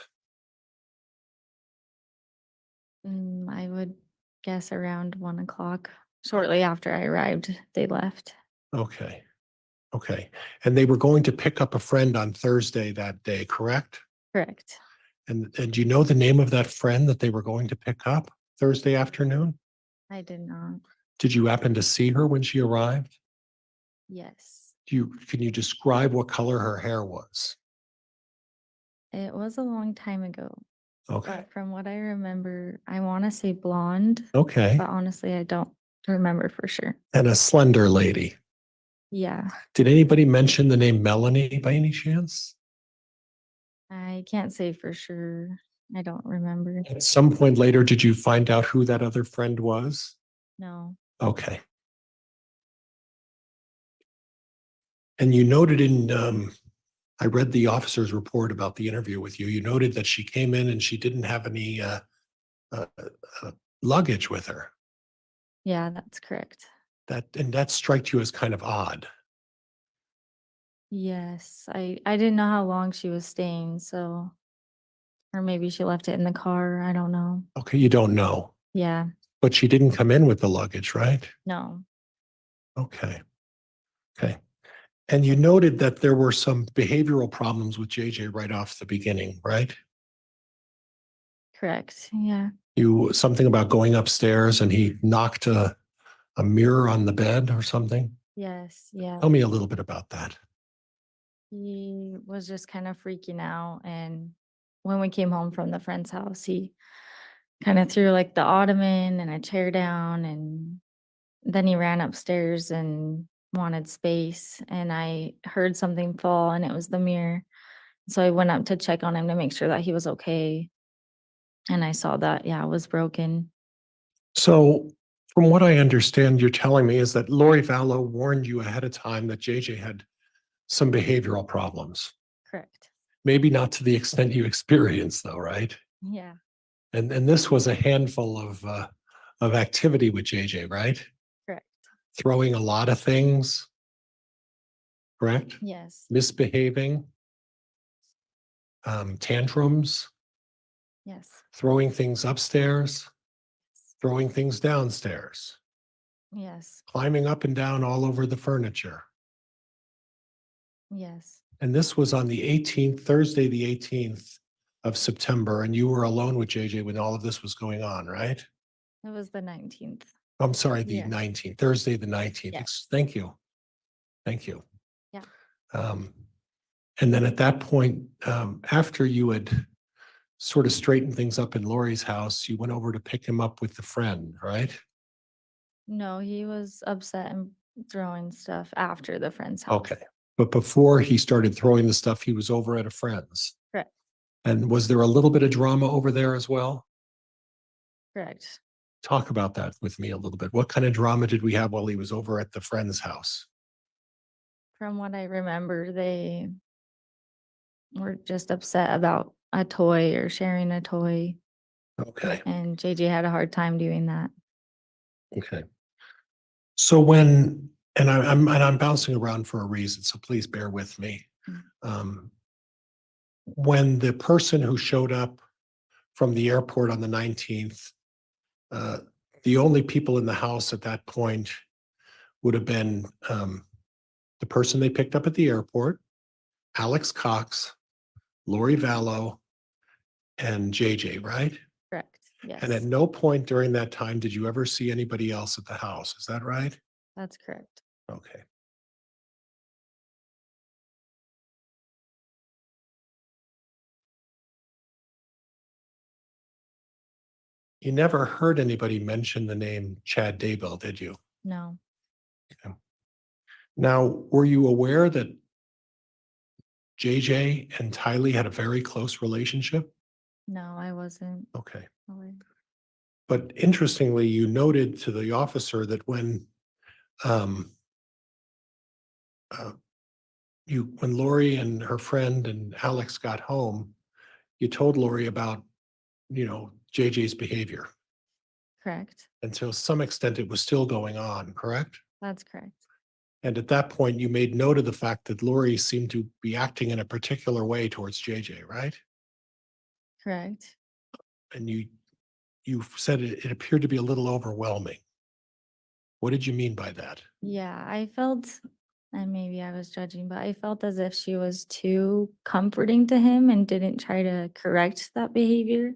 I would guess around 1 o'clock. Shortly after I arrived, they left. Okay. Okay. And they were going to pick up a friend on Thursday that day, correct? Correct. And do you know the name of that friend that they were going to pick up Thursday afternoon? I did not. Did you happen to see her when she arrived? Yes. Can you describe what color her hair was? It was a long time ago. Okay. But from what I remember, I want to say blonde, Okay. but honestly, I don't remember for sure. And a slender lady. Yeah. Did anybody mention the name Melanie by any chance? I can't say for sure. I don't remember. At some point later, did you find out who that other friend was? No. Okay. And you noted I read the officer's report about the interview with you. You noted that she came in and she didn't have any uh, luggage with her. Yeah, that's correct. That struck you as kind of odd. Yes. I didn't know how long she was staying, so or maybe she left it in the car. I don't know. Okay, you don't know, Yeah. but she didn't come in with the luggage, right? No. Okay. Okay. And you noted that there were some behavioral problems with JJ right off the beginning, right? Correct. Yeah. Something about going upstairs and he knocked a mirror on the bed or something. Yes. Yeah. Tell me a little bit about that. He was just kind of freaking out. And when we came home from the friend's house, he kind of threw like the ottoman and a chair down. And then he ran upstairs and wanted space. And I heard something fall and it was the mirror. So I went up to check on him to make sure that he was okay. And I saw that, yeah, it was broken. So, from what I understand, you're telling me is that Lori Vallow warned you ahead of time that JJ had some behavioral problems. Correct. Maybe not to the extent you experienced, though, right? Yeah. And this was a handful of activity with JJ, right? Correct. Throwing a lot of things, correct? Yes. Misbehaving, tantrums, Yes. throwing things upstairs, throwing things downstairs, Yes. climbing up and down all over the furniture. Yes. And this was on the 18th, Thursday, the 18th of September, and you were alone with JJ when all of this was going on, right? It was the 19th. I'm sorry, the Yeah. 19th, Thursday, the 19th. Yes. Thank you. Thank you. Yeah. And then at that point, after you had sort of straightened things up in Lori's house, you went over to pick him up with the friend, right? No, he was upset and throwing stuff after the friend's house. Okay. But before he started throwing the stuff, he was over at a friend's. Correct. And was there a little bit of drama over there as well? Correct. Talk about that with me a little bit. What kind of drama did we have while he was over at the friend's house? From what I remember, they were just upset about a toy or sharing a toy, Okay, and JJ had a hard time doing that. okay. So when, and I'm bouncing around for a reason, so please bear with me. Mm. When the person who showed up from the airport on the 19th, the only people in the house at that point would have been the person they picked up at the airport, Alex Cox, Lori Vallow, and JJ, right? Correct. Yes, And at no point during that time did you ever see anybody else at the house. Is that right? that's correct. Okay. You never heard anybody mention the name Chad Daybell, did you? No, Now, were you aware that JJ and Tylee had a very close relationship? no, I wasn't Okay. aware. But interestingly, you noted to the officer that when um, uh, when Lori and her friend and Alex got home, you told Lori about, JJ's behavior. Correct. And to some extent, it was still going on, correct? That's correct. And at that point, you made note of the fact that Lori seemed to be acting in a particular way towards JJ, right? Correct. And you said it appeared to be a little overwhelming. What did you mean by that? Yeah, I felt, and maybe I was judging, but I felt as if she was too comforting to him and didn't try to correct that behavior.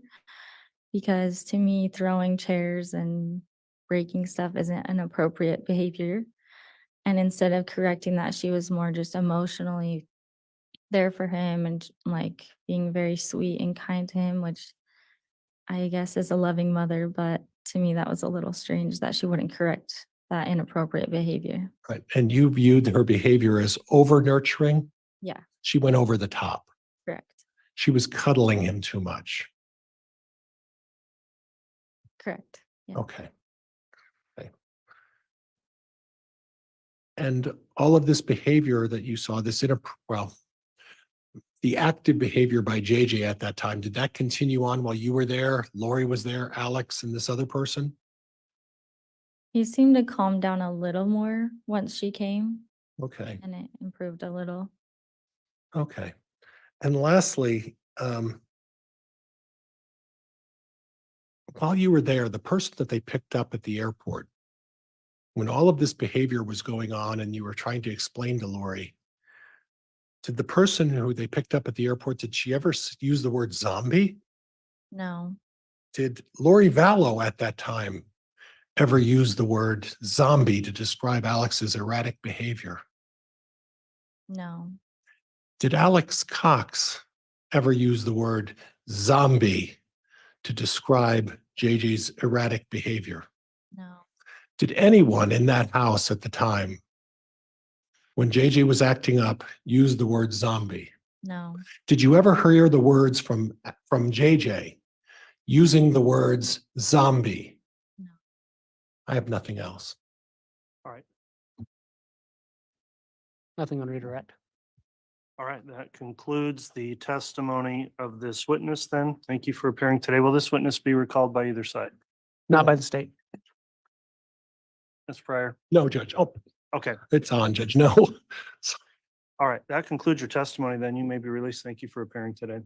Because to me, throwing chairs and breaking stuff isn't an appropriate behavior. And instead of correcting that, she was more just emotionally there for him and like being very sweet and kind to him, which I guess is a loving mother. But to me, that was a little strange that she wouldn't correct that inappropriate behavior. Right. And you viewed her behavior as over nurturing. Yeah, She went over the top. correct. She was cuddling him too much. Correct. Yeah. Okay. Okay. And all of this behavior that you saw, the active behavior by JJ at that time, did that continue on while you were there? Lori was there, Alex, and this other person? He seemed to calm down a little more once she came, Okay. and it improved a little. Okay. And lastly, while you were there, the person that they picked up at the airport, when all of this behavior was going on and you were trying to explain to Lori, did the person who they picked up at the airport, did she ever use the word zombie? No, Did Lori Vallow at that time ever use the word zombie to describe Alex's erratic behavior? no, Did Alex Cox ever use the word zombie to describe JJ's erratic behavior? no, Did anyone in that house at the time, when JJ was acting up, use the word zombie? no, Did you ever hear the words from JJ using the words zombie? No. I have nothing else. All right. Nothing on redirect. All right, that concludes the testimony of this witness then. Thank you for appearing today. Will this witness be recalled by either side? Not by the state. Ms. Pryor? No, Judge. Oh, Okay, it's on, Judge. No. all right, that concludes your testimony then. You may be released. Thank you for appearing today.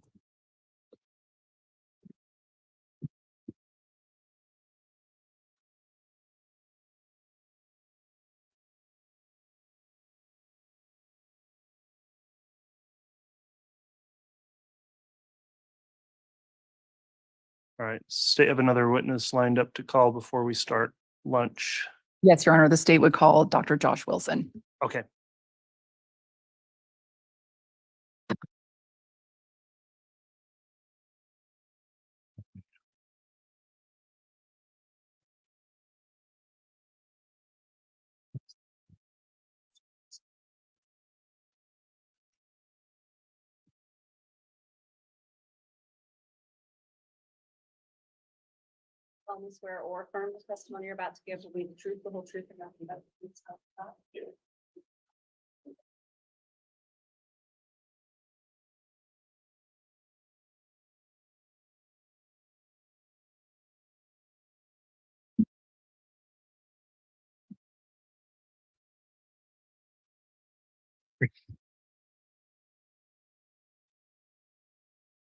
All right, state have another witness lined up to call before we start lunch. Yes, Your Honor, the state would call Dr. Josh Wilson. Okay. solemnly swear or affirm the testimony you're about to give will be the truth, the whole truth, and nothing but the truth. So help you God.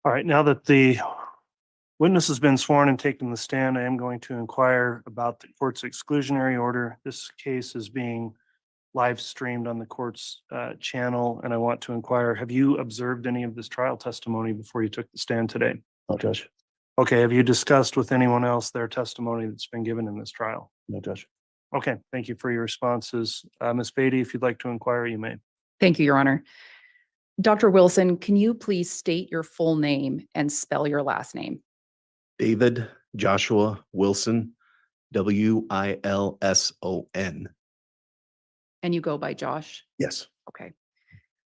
All right, now that the witness has been sworn and taken the stand, I am going to inquire about the court's exclusionary order. This case is being live streamed on the court's channel, and I want to inquire, have you observed any of this trial testimony before you took the stand today? No, Judge. Okay, have you discussed with anyone else their testimony that's been given in this trial? No, Judge. Okay, thank you for your responses. Ms. Beatty, if you'd like to inquire, you may. Thank you, Your Honor. Dr. Wilson, can you please state your full name and spell your last name? David Joshua Wilson, Wilson. And you go by Josh? Yes. Okay.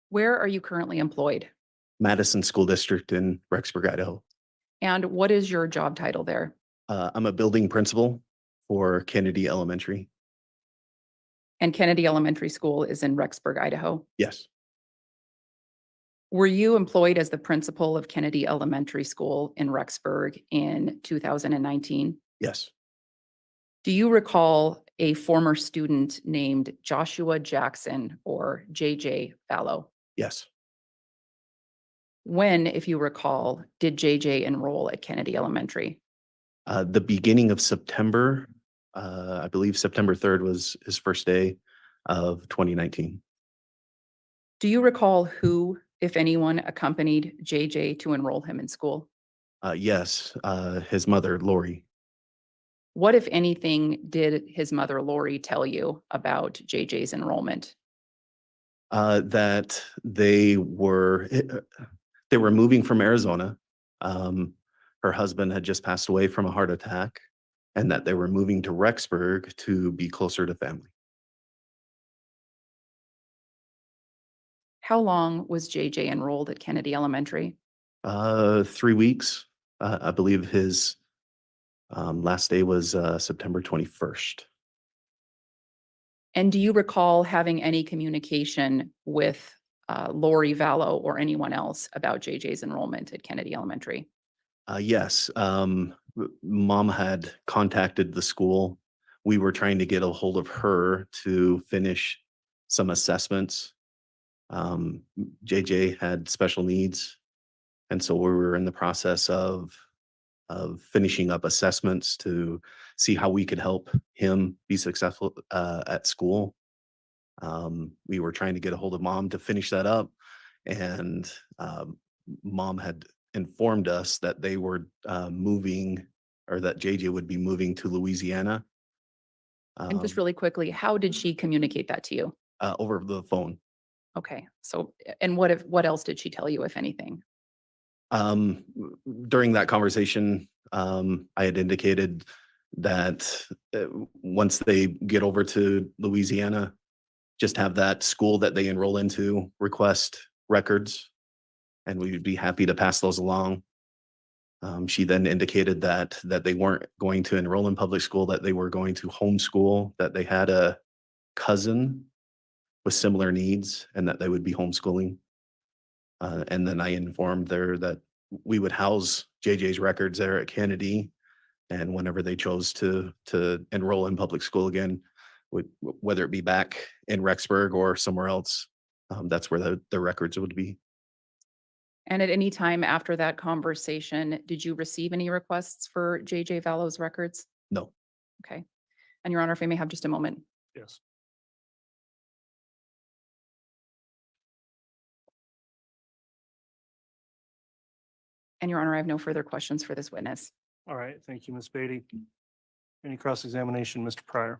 Where are you currently employed? Madison School District in Rexburg, Idaho. And what is your job title there? I'm a building principal for Kennedy Elementary. And Kennedy Elementary School is in Rexburg, Idaho. Yes. Were you employed as the principal of Kennedy Elementary School in Rexburg in 2019? Yes. Do you recall a former student named Joshua Jackson or JJ Fallow? Yes. When, if you recall, did JJ enroll at Kennedy Elementary? The beginning of September, I believe September 3rd was his first day of 2019. Do you recall who, if anyone, accompanied JJ to enroll him in school? Yes, his mother, Lori. What, if anything, did his mother Lori tell you about JJ's enrollment? That they were moving from Arizona. Her husband had just passed away from a heart attack, and that they were moving to Rexburg to be closer to family. How long was JJ enrolled at Kennedy Elementary? 3 weeks. I believe his last day was September 21st. And do you recall having any communication with Lori Vallow or anyone else about JJ's enrollment at Kennedy Elementary? Yes, mom had contacted the school. We were trying to get a hold of her to finish some assessments. JJ had special needs, and so we were in the process of finishing up assessments to see how we could help him be successful at school. We were trying to get a hold of mom to finish that up, and mom had informed us that they were moving, or that JJ would be moving to Louisiana. And just really quickly, how did she communicate that to you? Over the phone. Okay, so, and what else did she tell you, if anything? During that conversation, I had indicated that once they get over to Louisiana, just have that school that they enroll into request records, and we would be happy to pass those along. She then indicated that they weren't going to enroll in public school, that they were going to homeschool, that they had a cousin with similar needs, and that they would be homeschooling. And then I informed her that we would house JJ's records there at Kennedy, and whenever they chose to enroll in public school again, whether it be back in Rexburg or somewhere else, that's where the records would be. And at any time after that conversation, did you receive any requests for JJ Vallow's records? No. Okay. And Your Honor, if I may have just a moment. Yes. And Your Honor, I have no further questions for this witness. All right, thank you, Ms. Beatty. Any cross-examination, Mr. Pryor?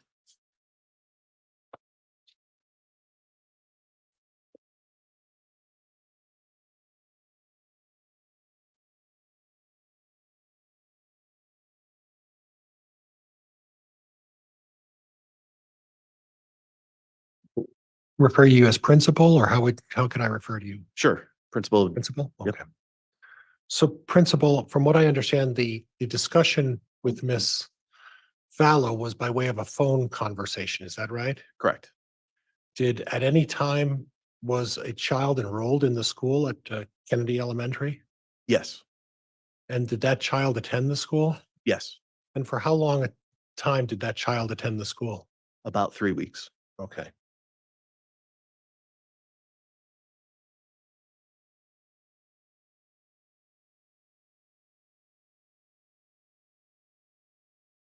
Refer you as principal, or how can I refer to you? Sure. Principal. Principal? Yep. Okay. So principal, from what I understand, the discussion with Miss Fallow was by way of a phone conversation. Is that right? Correct. Did at any time was a child enrolled in the school at Kennedy Elementary? Yes. And did that child attend the school? Yes. And for how long a time did that child attend the school? About 3 weeks. Okay.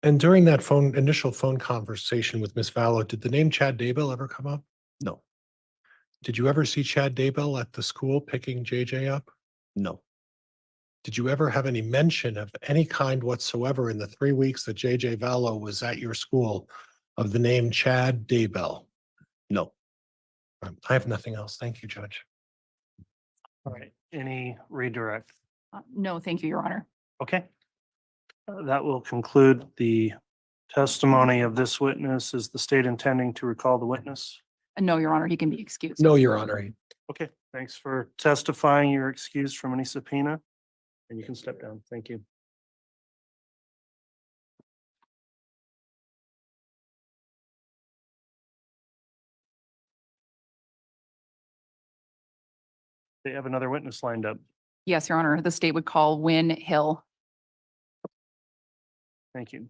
And during that initial phone conversation with Ms. Vallow, did the name Chad Daybell ever come up? No, Did you ever see Chad Daybell at the school picking JJ up? no, Did you ever have any mention of any kind whatsoever in the 3 weeks that JJ Vallow was at your school of the name Chad Daybell? no. I have nothing else. Thank you, Judge. All right, any redirect? No, thank you, Your Honor. Okay. That will conclude the testimony of this witness. Is the state intending to recall the witness? No, Your Honor, he can be excused. No, Your Honor. Okay, thanks for testifying. You're excused from any subpoena. And you can step down. Thank you. They have another witness lined up. Yes, Your Honor, the state would call Wynn Hill. Thank you.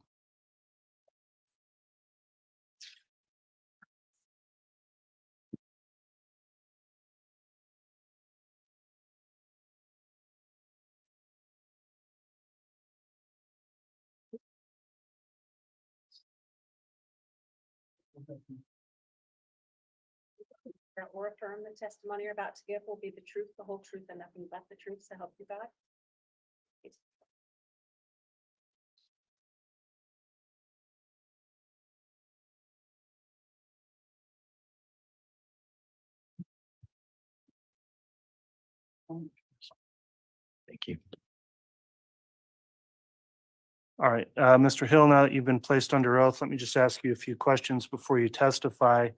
That or affirm the testimony you're about to give will be the truth, the whole truth, and nothing but the truth, so help you God. Thank you. All right, Mr. Hill, now that you've been placed under oath, let me just ask you a few questions before you testify.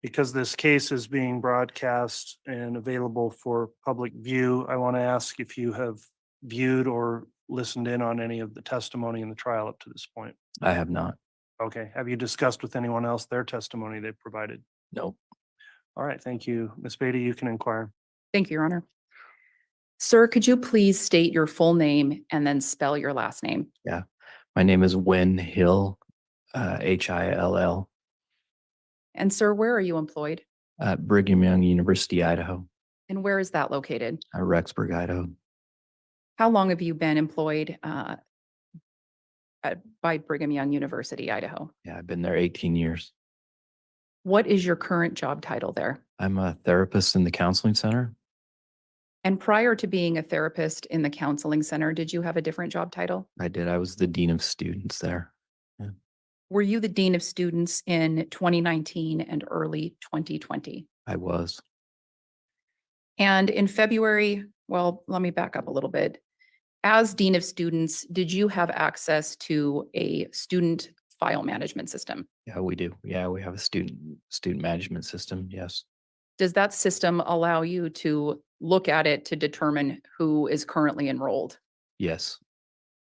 Because this case is being broadcast and available for public view, I want to ask if you have viewed or listened in on any of the testimony in the trial up to this point. I have not. Okay, have you discussed with anyone else their testimony they provided? Nope. All right, thank you. Ms. Beatty, you can inquire. Thank you, Your Honor. Sir, could you please state your full name and then spell your last name? My name is Wynn Hill, Hill, And sir, where are you employed? at Brigham Young University, Idaho, And where is that located? Rexburg, Idaho. How long have you been employed by Brigham Young University, Idaho? Yeah, I've been there 18 years. What is your current job title there? I'm a therapist in the counseling center. And prior to being a therapist in the counseling center, did you have a different job title? I did. I was the dean of students there. Were you the dean of students in 2019 and early 2020? I was. And in February, well, let me back up a little bit. As dean of students, did you have access to a student file management system? Yeah, we do. Yeah, we have a student management system. Yes. Does that system allow you to look at it to determine who is currently enrolled? Yes.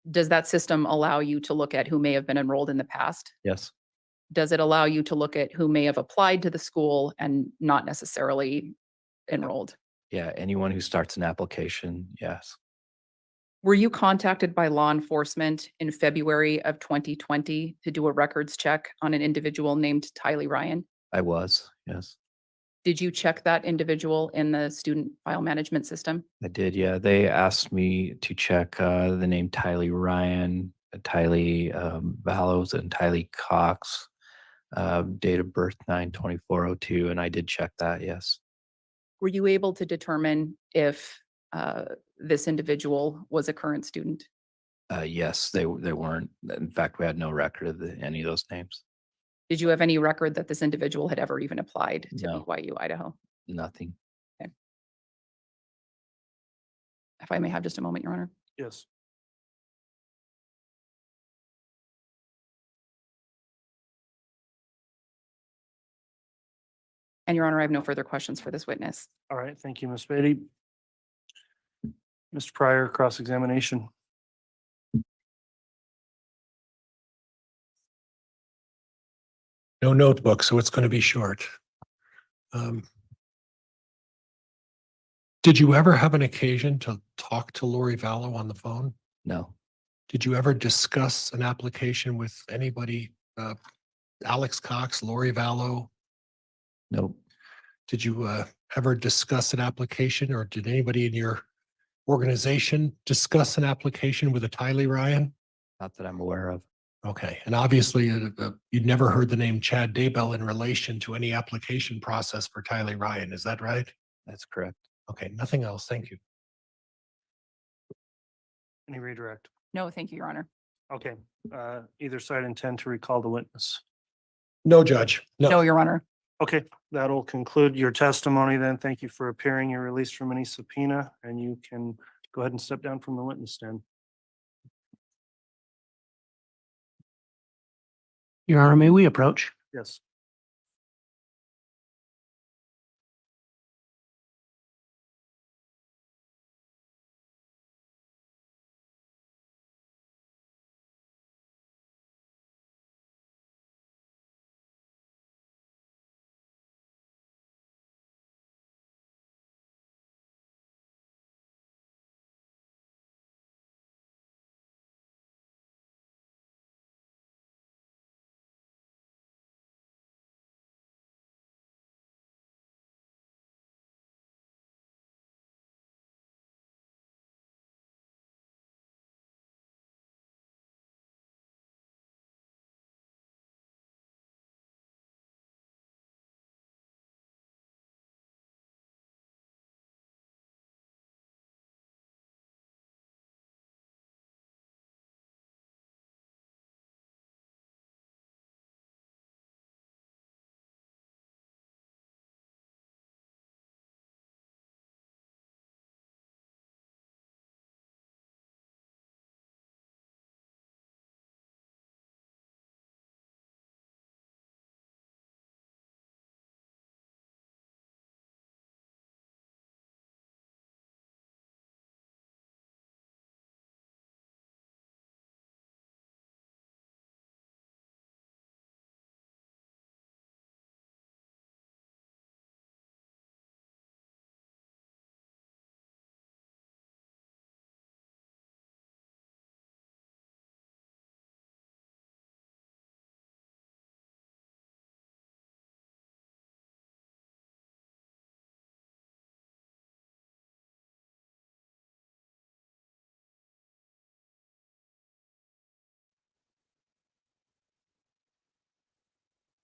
Does that system allow you to look at who may have been enrolled in the past? Yes. Does it allow you to look at who may have applied to the school and not necessarily enrolled? Yeah. Anyone who starts an application. Yes. Were you contacted by law enforcement in February of 2020 to do a records check on an individual named Tylee Ryan? I was. Yes. Did you check that individual in the student file management system? I did. Yeah. They asked me to check the name Tylee Ryan, Tylee Vallows, and Tylee Cox, date of birth 9/24/02, and I did check that. Yes. Were you able to determine if this individual was a current student? Yes, they weren't. In fact, we had no record of any of those names. Did you have any record that this individual had ever even applied to No. BYU, Idaho? Nothing. If I may have just a moment, Your Honor. Yes. And Your Honor, I have no further questions for this witness. All right, thank you, Ms. Beatty. Mr. Pryor, cross-examination. No notebook, so it's going to be short. Did you ever have an occasion to talk to Lori Vallow on the phone? No. Did you ever discuss an application with anybody, Alex Cox, Lori Vallow? Nope. Did you ever discuss an application, or did anybody in your organization discuss an application with a Tylee Ryan? Not that I'm aware of. Okay, and obviously, you'd never heard the name Chad Daybell in relation to any application process for Tyler Ryan, is that right? That's correct. Okay, nothing else, thank you. Any redirect? No, thank you, Your Honor. Okay, either side intend to recall the witness. No, Judge, No, no. Your Honor. Okay, that'll conclude your testimony then. Thank you for appearing. You're released from any subpoena and you can go ahead and step down from the witness stand. Your Honor, may we approach? Yes.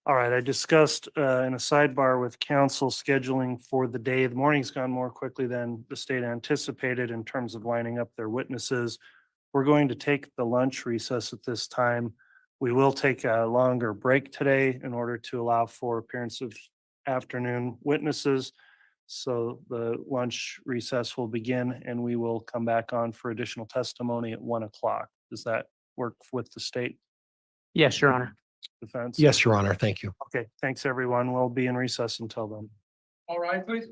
All right, I discussed in a sidebar with council scheduling for the day. The morning's gone more quickly than the state anticipated in terms of lining up their witnesses. We're going to take the lunch recess at this time. We will take a longer break today in order to allow for appearance of afternoon witnesses. So the lunch recess will begin and we will come back on for additional testimony at 1 o'clock. Does that work with the state Yes, Your Honor. defense? Yes, Your Honor, thank you. Okay, thanks, everyone. We'll be in recess until then. All right, please.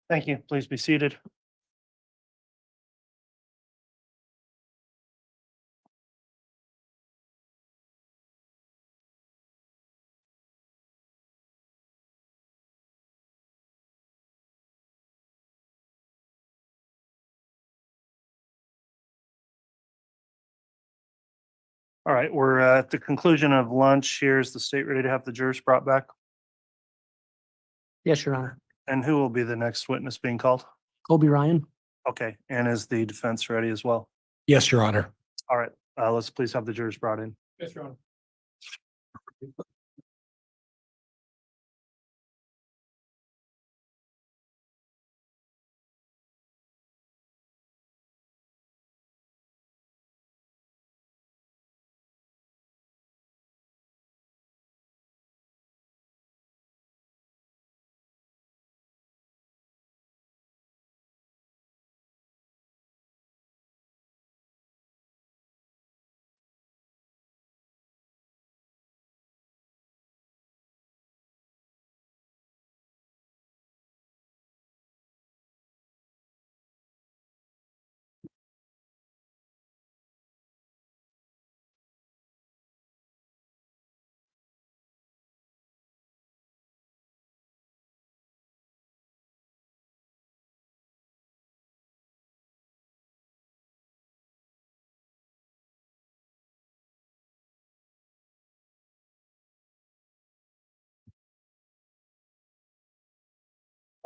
Thank you. Please be seated. All right, we're at the conclusion of lunch. Here's the state ready to have the jurors brought back. Yes, Your Honor. And who will be the next witness being called? Colby Ryan. Okay, and is the defense ready as well? Yes, Your Honor. All right, let's please have the jurors brought in. Yes, Your Honor.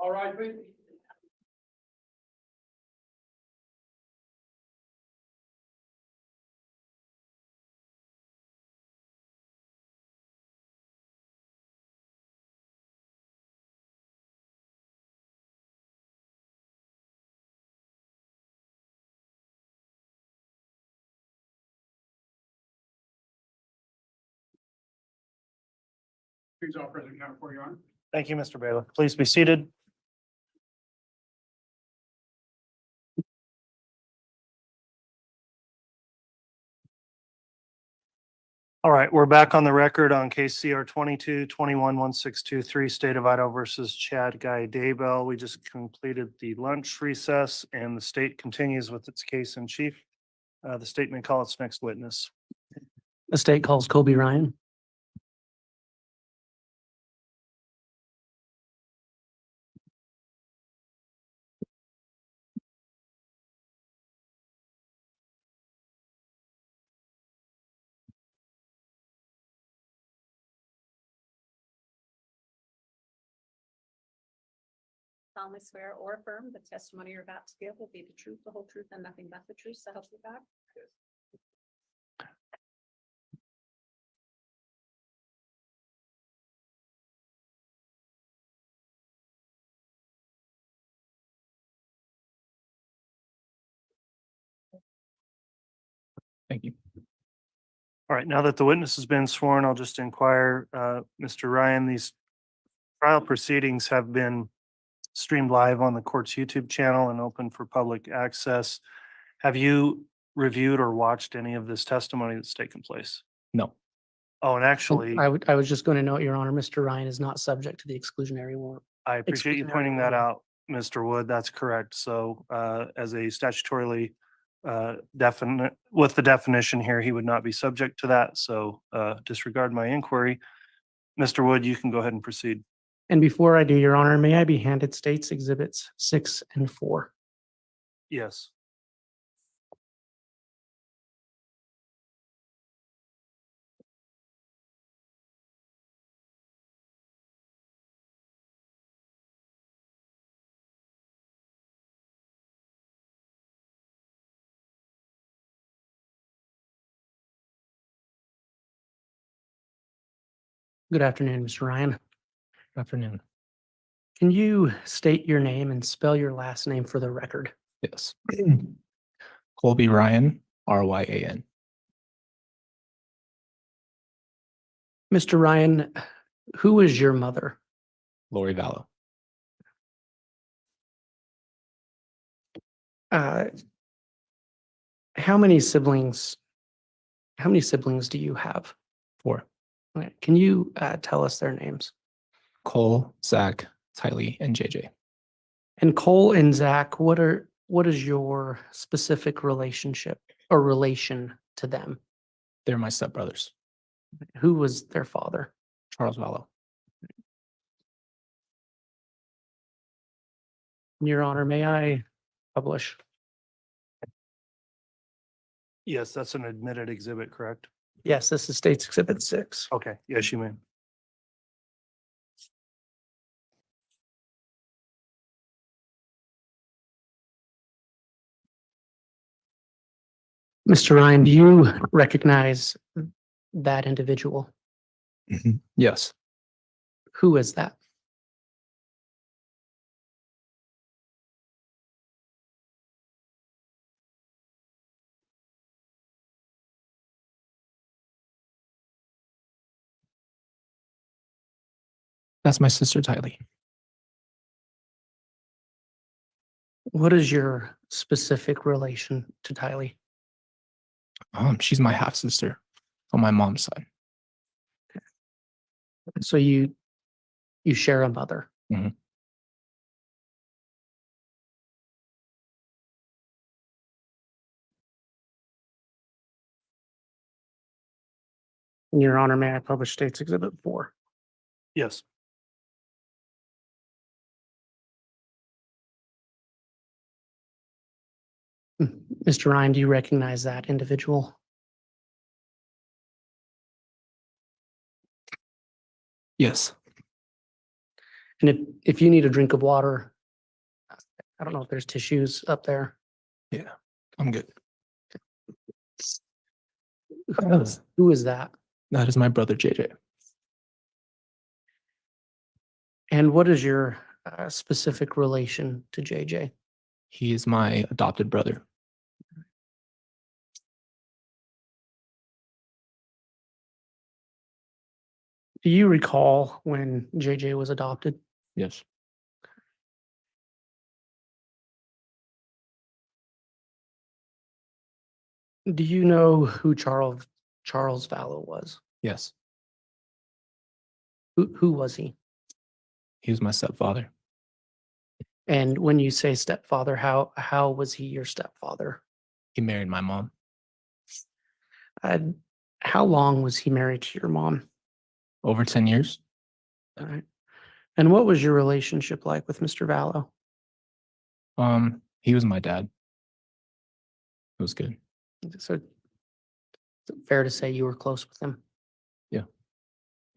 All right, please. Please all present account for Your Honor. Thank you, Mr. Bailiff. Please be seated. All right, we're back on the record on case CR 22-21-1623, State of Idaho versus Chad Guy Daybell. We just completed the lunch recess and the state continues with its case in chief. The state may call its next witness. The state calls Colby Ryan. Solemnly swear or affirm the testimony you're about to give will be the truth, the whole truth, and nothing but the truth, so help you God. Thank you. All right, now that the witness has been sworn, I'll just inquire, Mr. Ryan, these trial proceedings have been streamed live on the court's YouTube channel and open for public access. Have you reviewed or watched any of this testimony that's taken place? No. Oh, and actually, I was just going to note, Your Honor, Mr. Ryan is not subject to the exclusionary warrant. I appreciate you exclusionary pointing that order. out, Mr. Wood. That's correct. So as a statutorily definite, with the definition here, he would not be subject to that. So disregard my inquiry. Mr. Wood, you can go ahead and proceed. And before I do, Your Honor, may I be handed States Exhibits 6 and 4? Yes. Good afternoon, Mr. Ryan. Afternoon. Can you state your name and spell your last name for the record? Yes. Colby Ryan, Ryan. Mr. Ryan, who is your mother? Lori Vallow. How many siblings do you have? 4. Okay, can you tell us their names? Cole, Zach, Tylee, and JJ. And Cole and Zach, what is your specific relationship or relation to them? They're my stepbrothers, Who was their father? Charles Vallow. Your Honor, may I publish? Yes, that's an admitted exhibit, correct? Yes, this is State's Exhibit 6. Okay, yes, you may. Mr. Ryan, do you recognize that individual? Yes. Who is that? That's my sister, Tylee. What is your specific relation to Tylee? She's my half sister on my mom's side. So you share a mother. Mhm. Your Honor, may I publish State's Exhibit 4? Yes, Mr. Ryan, do you recognize that individual? Yes. And if you need a drink of water, I don't know if there's tissues up there. Yeah, I'm good. Who is that? That is my brother, JJ. And what is your specific relation to JJ? He is my adopted brother. Do you recall when JJ was adopted? Yes. Do you know who Charles Vallow was? Yes. Who was he? He was my stepfather. And when you say stepfather, how was he your stepfather? He married my mom. How long was he married to your mom? Over 10 years. All right. And what was your relationship like with Mr. Vallow? He was my dad. It was good. So is it fair to say you were close with him? Yeah.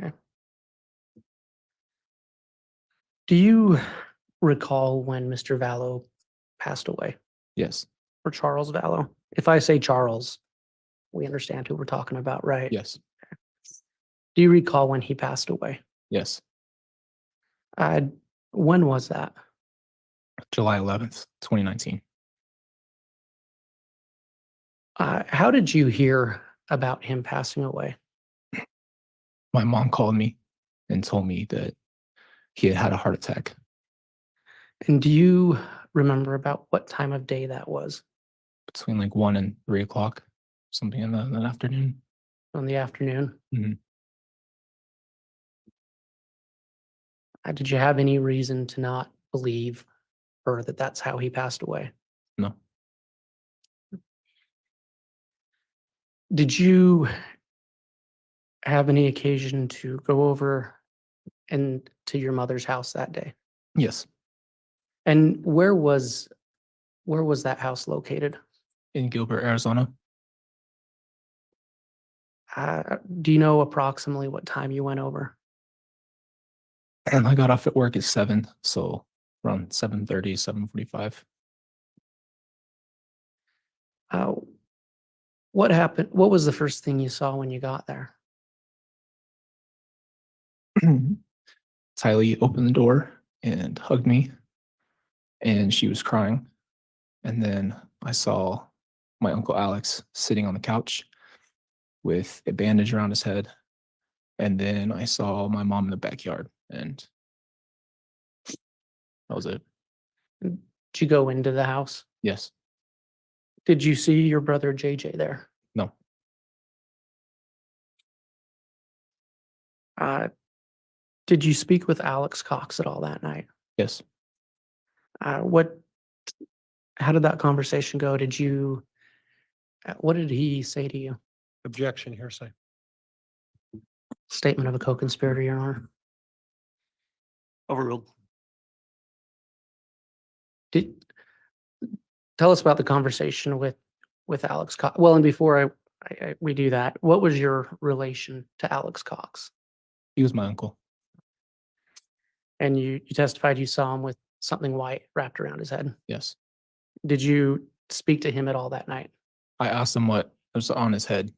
Okay. Do you recall when Mr. Vallow passed away, Yes. or Charles Vallow? If I say Charles, we understand who we're talking about, right? Yes. Do you recall when he passed away? Yes. When was that? July 11th, 2019. How did you hear about him passing away? My mom called me and told me that he had had a heart attack. And do you remember about what time of day that was? Between like 1 and 3 o'clock, something in the afternoon. On the afternoon? Mhm. Did you have any reason to not believe her that that's how he passed away? No. Did you have any occasion to go over and to your mother's house that day? Yes. And where was that house located? In Gilbert, Arizona. Do you know approximately what time you went over? And I got off at work at 7, so around 7:30, 7:45. What happened? What was the first thing you saw when you got there? Tylee opened the door and hugged me, and she was crying. And then I saw my uncle Alex sitting on the couch with a bandage around his head. And then I saw my mom in the backyard, and that was it. Did you go into the house? Yes. Did you see your brother JJ there? No. Did you speak with Alex Cox at all that night? Yes. How did that conversation go? What did he say to you? Objection, hearsay. Statement of a co-conspirator, Your Honor. Overruled. Did, tell us about the conversation with Alex Cox. Well, and before we do that, what was your relation to Alex Cox? He was my uncle. And you testified you saw him with something white wrapped around his head. Yes. Did you speak to him at all that night? I asked him what was on his head,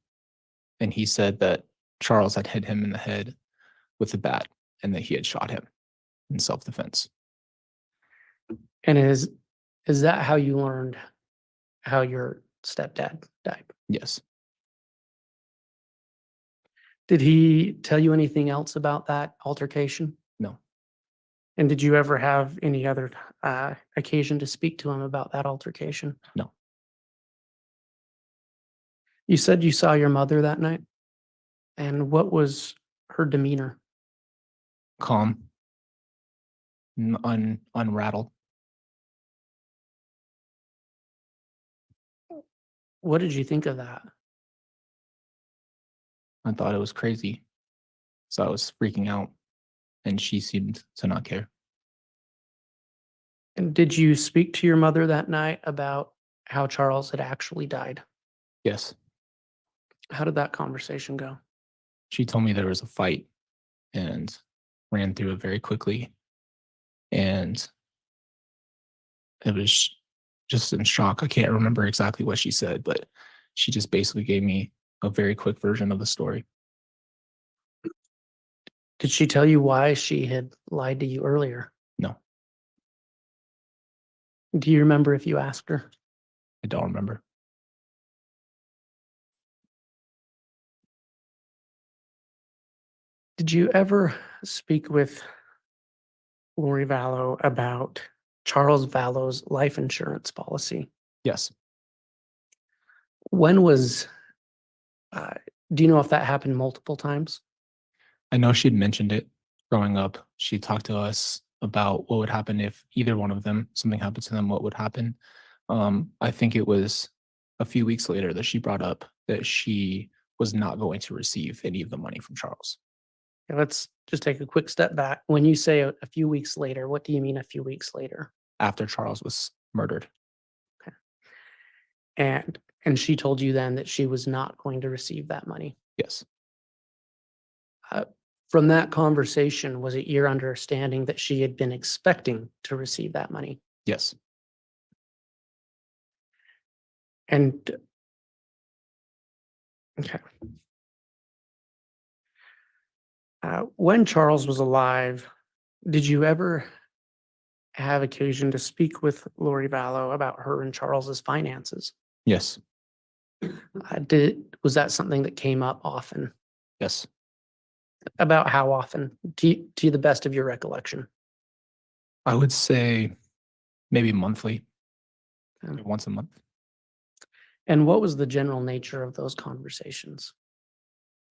and he said that Charles had hit him in the head with a bat and that he had shot him in self-defense. And is that how you learned how your stepdad died? Yes. Did he tell you anything else about that altercation? No. And did you ever have any other occasion to speak to him about that altercation? No. You said you saw your mother that night. And what was her demeanor? Calm. Unrattled. What did you think of that? I thought it was crazy. So I was freaking out, and she seemed to not care. And did you speak to your mother that night about how Charles had actually died? Yes. How did that conversation go? She told me there was a fight and ran through it very quickly. And it was just in shock. I can't remember exactly what she said, but she just basically gave me a very quick version of the story. Did she tell you why she had lied to you earlier? No, Do you remember if you asked her? I don't remember. Did you ever speak with Lori Vallow about Charles Vallow's life insurance policy? Yes. When was, do you know if that happened multiple times? I know she'd mentioned it growing up. She talked to us about what would happen if either one of them, something happened to them, what would happen. I think it was a few weeks later that she brought up that she was not going to receive any of the money from Charles. Okay, let's just take a quick step back. When you say a few weeks later, what do you mean a few weeks later? After Charles was murdered. And she told you then that she was not going to receive that money. Yes. From that conversation, was it your understanding that she had been expecting to receive that money? Yes. And okay. When Charles was alive, did you ever have occasion to speak with Lori Vallow about her and Charles's finances? Yes. Was that something that came up often? Yes. About how often, to the best of your recollection? I would say maybe monthly, Okay. once a month. And what was the general nature of those conversations?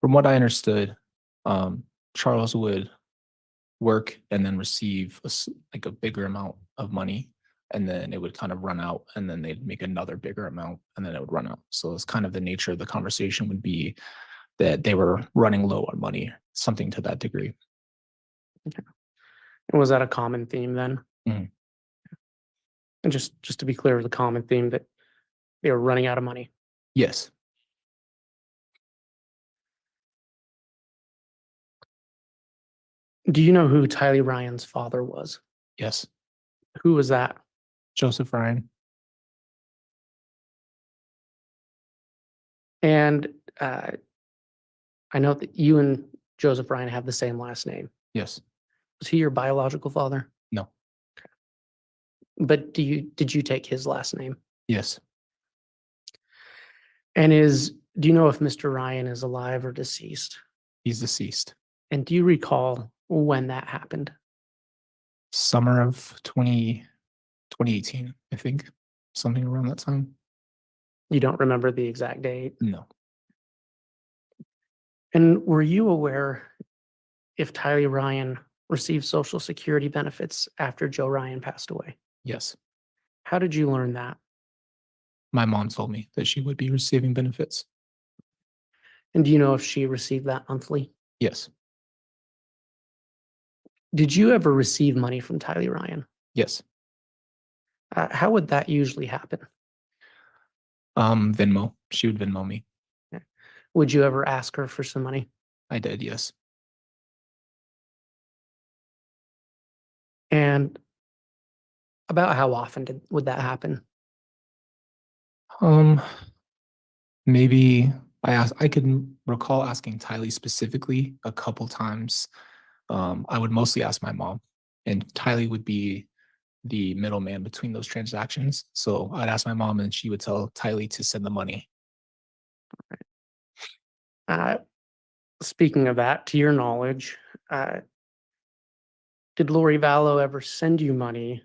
From what I understood, Charles would work and then receive like a bigger amount of money, and then it would kind of run out, and then they'd make another bigger amount, and then it would run out. So it's kind of the nature of the conversation would be that they were running low on money, something to that degree. Okay. And was that a common theme then? Mhm. And just to be clear, the common theme that they were running out of money. Yes. Do you know who Tylee Ryan's father was? Yes. Who was that? Joseph Ryan. And I know that you and Joseph Ryan have the same last name. Yes. Was he your biological father? No. But did you take his last name? Yes. And do you know if Mr. Ryan is alive or deceased? He's deceased. And do you recall when that happened? Summer of 2018, I think. Something around that time. You don't remember the exact date? No. And were you aware if Tylee Ryan received Social Security benefits after Joe Ryan passed away? Yes. How did you learn that? My mom told me that she would be receiving benefits. And do you know if she received that monthly? Yes. Did you ever receive money from Tylee Ryan? Yes. How would that usually happen? Venmo. She would Venmo me. Would you ever ask her for some money? I did, yes. And about how often would that happen? Um, maybe I could recall asking Tylee specifically a couple times. I would mostly ask my mom, and Tylee would be the middleman between those transactions. So I'd ask my mom, and she would tell Tylee to send the money. Uh, Speaking of that, to your knowledge, did Lori Vallow ever send you money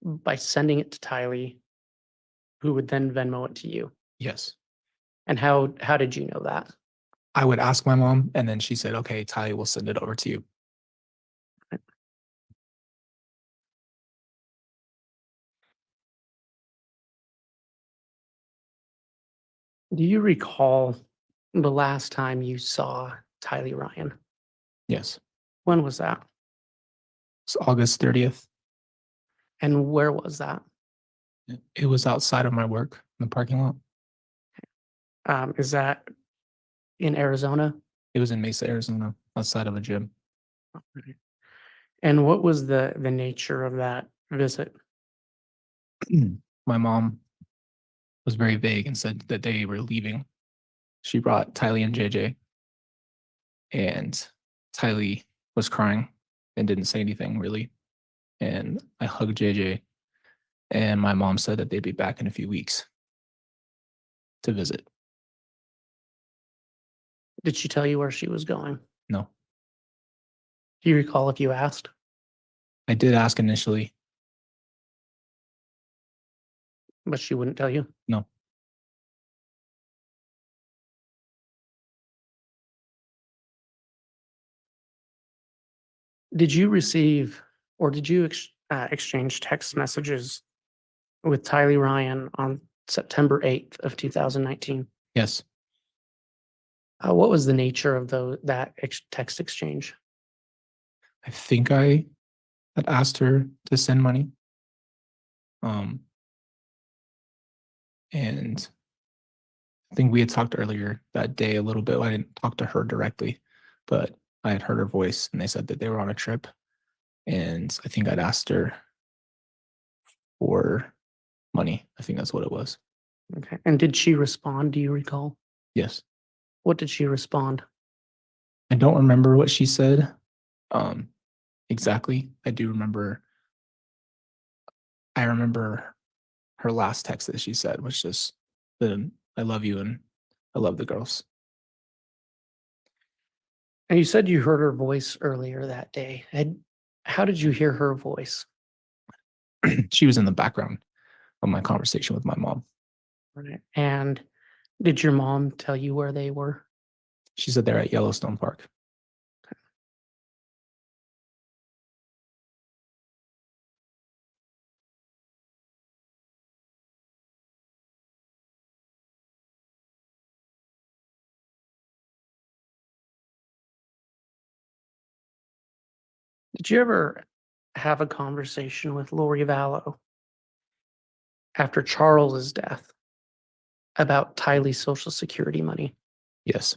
by sending it to Tylee, who would then Venmo it to you? Yes. And how did you know that? I would ask my mom, and then she said, "Okay, Tylee will send it over to you." Do you recall the last time you saw Tylee Ryan? Yes. When was that? It's August 30th. And where was that? It was outside of my work in the parking lot. Is that in Arizona? It was in Mesa, Arizona, outside of a gym. And what was the nature of that visit? My mom was very vague and said that they were leaving. She brought Tylee and JJ, and Tylee was crying and didn't say anything really. And I hugged JJ, and my mom said that they'd be back in a few weeks to visit. Did she tell you where she was going? No, Do you recall if you asked? I did ask initially. But she wouldn't tell you? No, Did you receive or did you exchange text messages with Tylee Ryan on September 8th of 2019? yes, What was the nature of that text exchange? I think I had asked her to send money. And I think we had talked earlier that day a little bit. I didn't talk to her directly, but I had heard her voice and they said that they were on a trip. And I think I'd asked her for money. I think that's what it was. Okay. And did she respond? Do you recall? Yes. What did she respond? I don't remember what she said exactly. I remember her last text that she said was just I love you and I love the girls. And you said you heard her voice earlier that day. How did you hear her voice? She was in the background of my conversation with my mom. Right. And did your mom tell you where they were? She said they're at Yellowstone Park. Did you ever have a conversation with Lori Vallow after Charles's death about Tylee's Social Security money? Yes.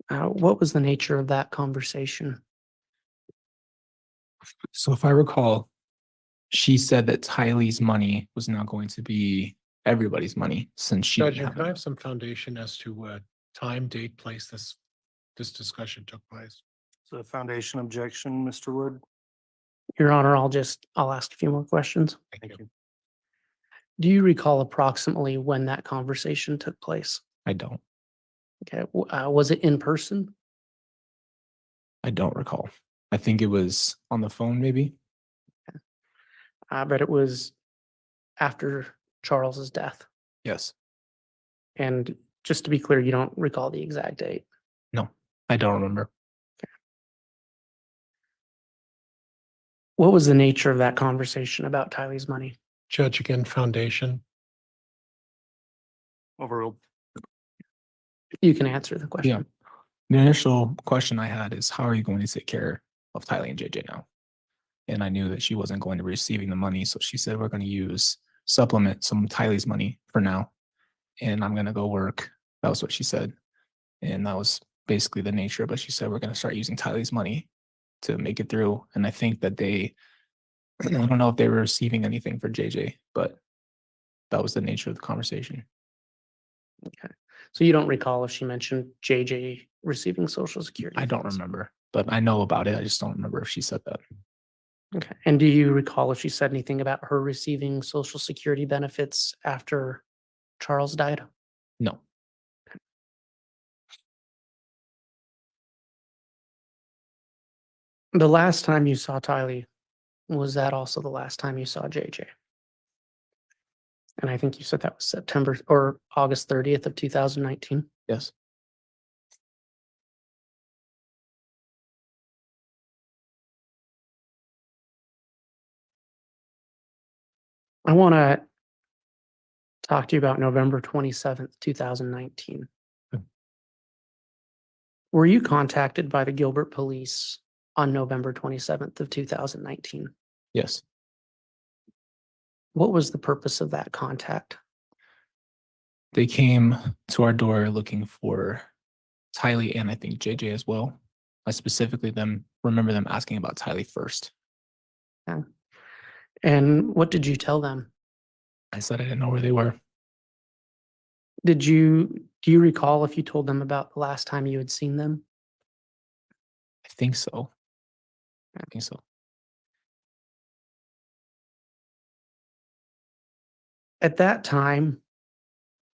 What was the nature of that conversation? So if I recall, she said that Tylee's money was not going to be everybody's money since she Judge, didn't can I have have some foundation as to what time, date, place this discussion took place? So the foundation objection, Mr. Wood? Your Honor, I'll ask a few more questions. Thank you. Do you recall approximately when that conversation took place? I don't. Okay. Was it in person? I don't recall. I think it was on the phone, maybe. But it was after Charles's death. Yes. And just to be clear, you don't recall the exact date. No, I don't remember. What was the nature of that conversation about Tylee's money? Judge, again, foundation. Overruled. You can answer the Yeah. question. The initial question I had is, how are you going to take care of Tylee and JJ now? And I knew that she wasn't going to be receiving the money. So she said, we're going to supplement some of Tylee's money for now. And I'm going to go work. That was what she said. And that was basically the nature of it. She said, we're going to start using Tylee's money to make it through. And I think that I don't know if they were receiving anything for JJ, but that was the nature of the conversation. Okay. So you don't recall if she mentioned JJ receiving Social Security? I don't funds? remember, but I know about it. I just don't remember if she said that. Okay. And do you recall if she said anything about her receiving Social Security benefits after Charles died? No. The last time you saw Tylee, was that also the last time you saw JJ? And I think you said that was September or August 30th of 2019. Yes. I want to talk to you about November 27th, 2019. Okay. Were you contacted by the Gilbert Police on November 27th of 2019? Yes. What was the purpose of that contact? They came to our door looking for Tylee and I think JJ as well. I specifically remember them asking about Tylee first. Yeah. And what did you tell them? I said I didn't know where they were. Do you recall if you told them about the last time you had seen them? I think so. I think so. At that time,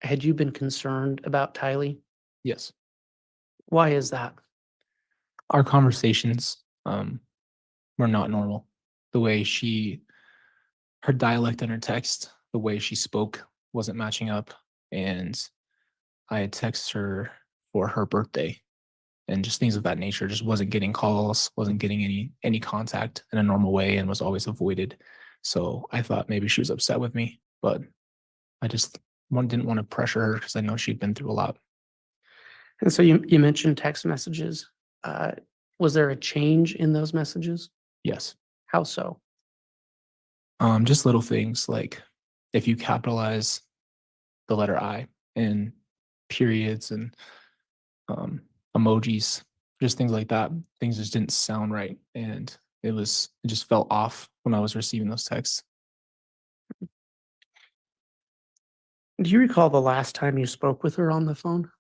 had you been concerned about Tylee? Yes. Why is that? Our conversations were not normal. The way her dialect and her text, the way she spoke wasn't matching up. And I had texted her for her birthday and just things of that nature. Just wasn't getting calls, wasn't getting any contact in a normal way, and was always avoided. So I thought maybe she was upset with me, but I just didn't want to pressure her because I know she'd been through a lot. And so you mentioned text messages. Was there a change in those messages? Yes. How so? Just little things like if you capitalize the letter I in periods and emojis, just things like that. Things just didn't sound right. And it just felt off when I was receiving those texts. Do you recall the last time you spoke with her on the phone?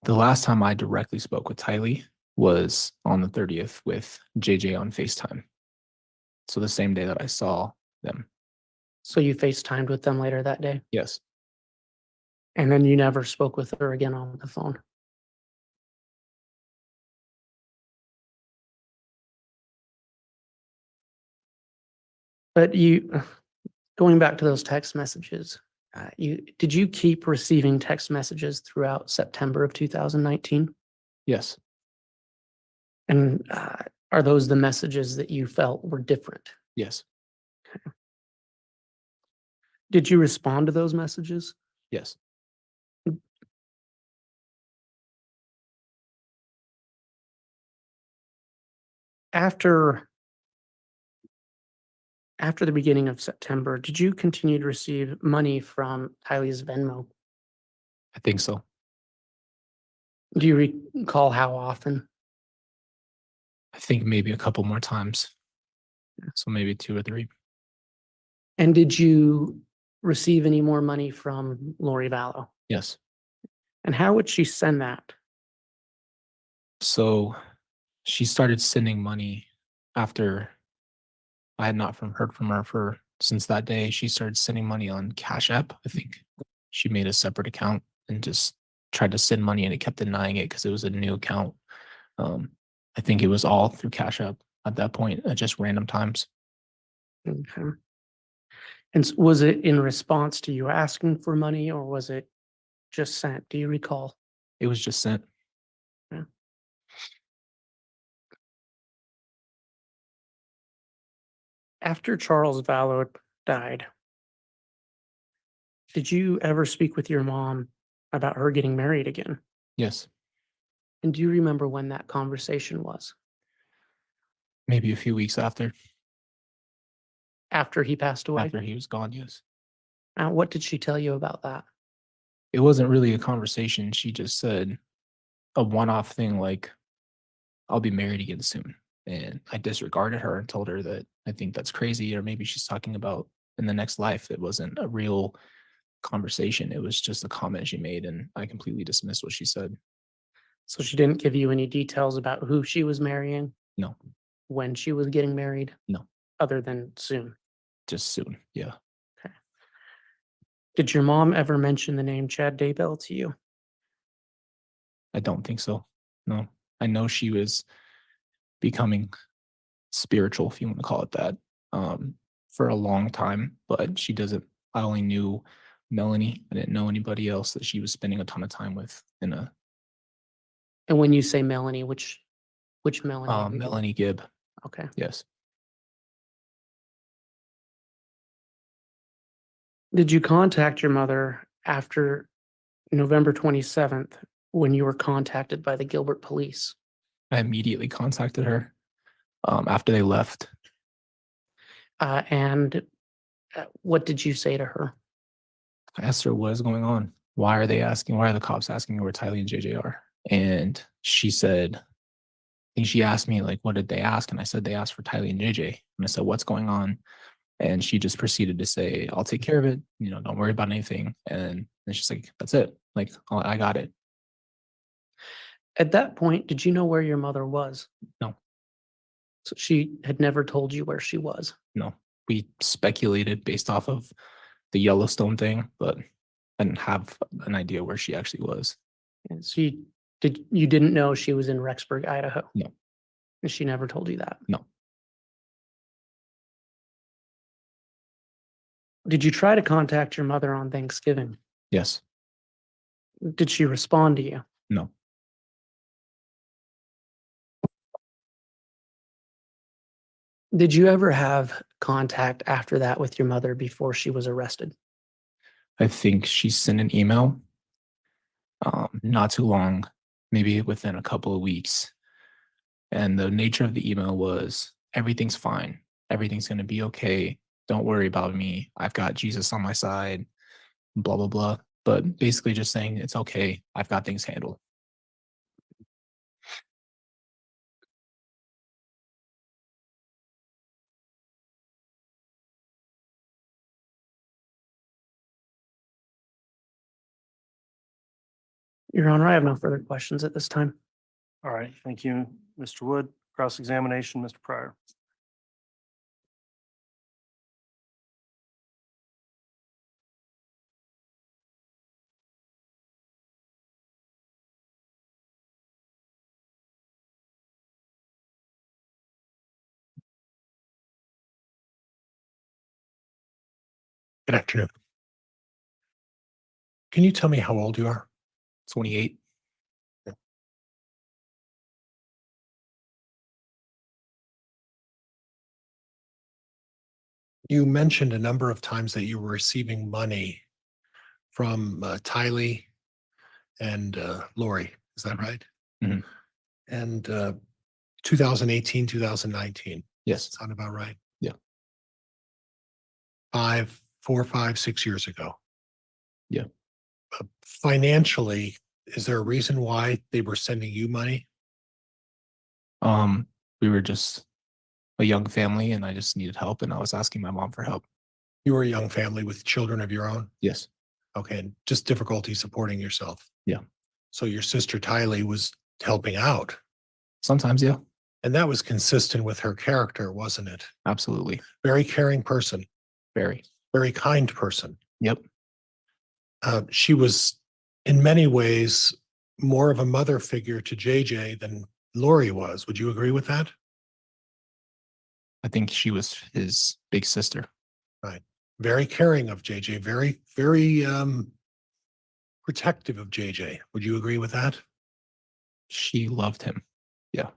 The last time I directly spoke with Tylee was on the 30th with JJ on FaceTime. So the same day that I saw them. So you FaceTimed with them later that day? Yes. And then you never spoke with her again on the phone? But going back to those text messages, did you keep receiving text messages throughout September of 2019? Yes. And are those the messages that you felt were different? Yes. Did you respond to those messages? Yes. After the beginning of September, did you continue to receive money from Tylee's Venmo? I think so. Do you recall how often? I think maybe a couple more times. So maybe 2 or 3. And did you receive any more money from Lori Vallow? Yes. And how would she send that? So she started sending money after I had not heard from her since that day. She started sending money on Cash App. I think she made a separate account and just tried to send money, and it kept denying it because it was a new account. I think it was all through Cash App at that point, at just random times. Okay. And was it in response to you asking for money, or was it just sent? Do you recall? It was just sent. Yeah. After Charles Vallow died, did you ever speak with your mom about her getting married again? Yes, And do you remember when that conversation was? maybe a few weeks After he passed away? after he was gone. Yes, What did she tell you about that? it wasn't really a conversation. She just said a one-off thing like, "I'll be married again soon," and I disregarded her and told her that I think that's crazy, or maybe she's talking about in the next life. It wasn't a real conversation. It was just a comment she made, and I completely dismissed what she said. So she didn't give you any details about who she was marrying, No, when she was getting married, no, other than soon? just soon. Yeah. Did your mom ever mention the name Chad Daybell to you? I don't think so. No, I know she was becoming spiritual, if you want to call it that, for a long time, but she doesn't. I only knew Melanie. I didn't know anybody else that she was spending a ton of time with in a And when you say Melanie, which Melanie? are you- Melanie Gibb. Okay. Yes. Did you contact your mother after November 27th when you were contacted by the Gilbert police? I immediately contacted her after they left. And what did you say to her? I asked her what is going on. Why are the cops asking me where Tylee and JJ are? And she said, I think she asked me, like, what did they ask? And I said, they asked for Tylee and JJ. And I said, what's going on? And she just proceeded to say, I'll take care of it. Don't worry about anything. And then she's like, that's it. Like, I got it. At that point, did you know where your mother was? No. So she had never told you where she was. No, we speculated based off of the Yellowstone thing, but I didn't have an idea where she actually was. And so you didn't know she was in Rexburg, Idaho? No. And she never told you that? No. Did you try to contact your mother on Thanksgiving? Yes. Did she respond to you? No. Did you ever have contact after that with your mother before she was arrested? I think she sent an email not too long, maybe within a couple of weeks. And the nature of the email was, everything's fine. Everything's going to be okay. Don't worry about me. I've got Jesus on my side, blah, blah, blah. But basically just saying, it's okay. I've got things handled. Your Honor, I have no further questions at this time. All right, thank you, Mr. Wood. Cross-examination, Mr. Pryor. Good afternoon. Can you tell me how old you are? 28. You mentioned a number of times that you were receiving money from Tylee and Lori. Is that right? Mhm. And 2018, 2019. Yes. Sound about right? Yeah. 4, 5, 6 years ago. Yeah. Financially, is there a reason why they were sending you money? We were just a young family and I just needed help and I was asking my mom for help. You were a young family with children of your own? Yes. Okay, and just difficulty supporting yourself. Yeah. So your sister Tylee was helping out, Sometimes, yeah. and that was consistent with her character, wasn't it? Absolutely. Very caring person, Very. very kind person. Yep. She was in many ways more of a mother figure to JJ than Lori was. Would you agree with that? I think she was his big sister. Right. Very caring of JJ, very, very protective of JJ. Would you agree with that? She loved him. Yeah.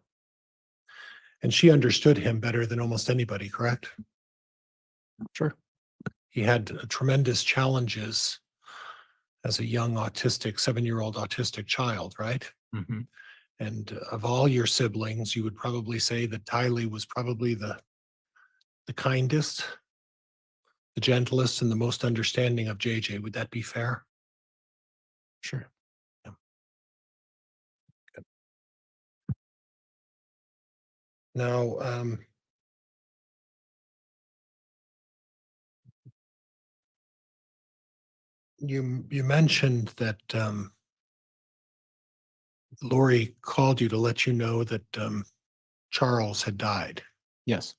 And she understood him better than almost anybody, correct? Sure. He had tremendous challenges as a young autistic, 7-year-old autistic child, right? Mhm. And of all your siblings, you would probably say that Tylee was probably the kindest, the gentlest, and the most understanding of JJ. Would that be fair? Sure. Now, you mentioned that Lori called you to let you know that Charles had died. Yes.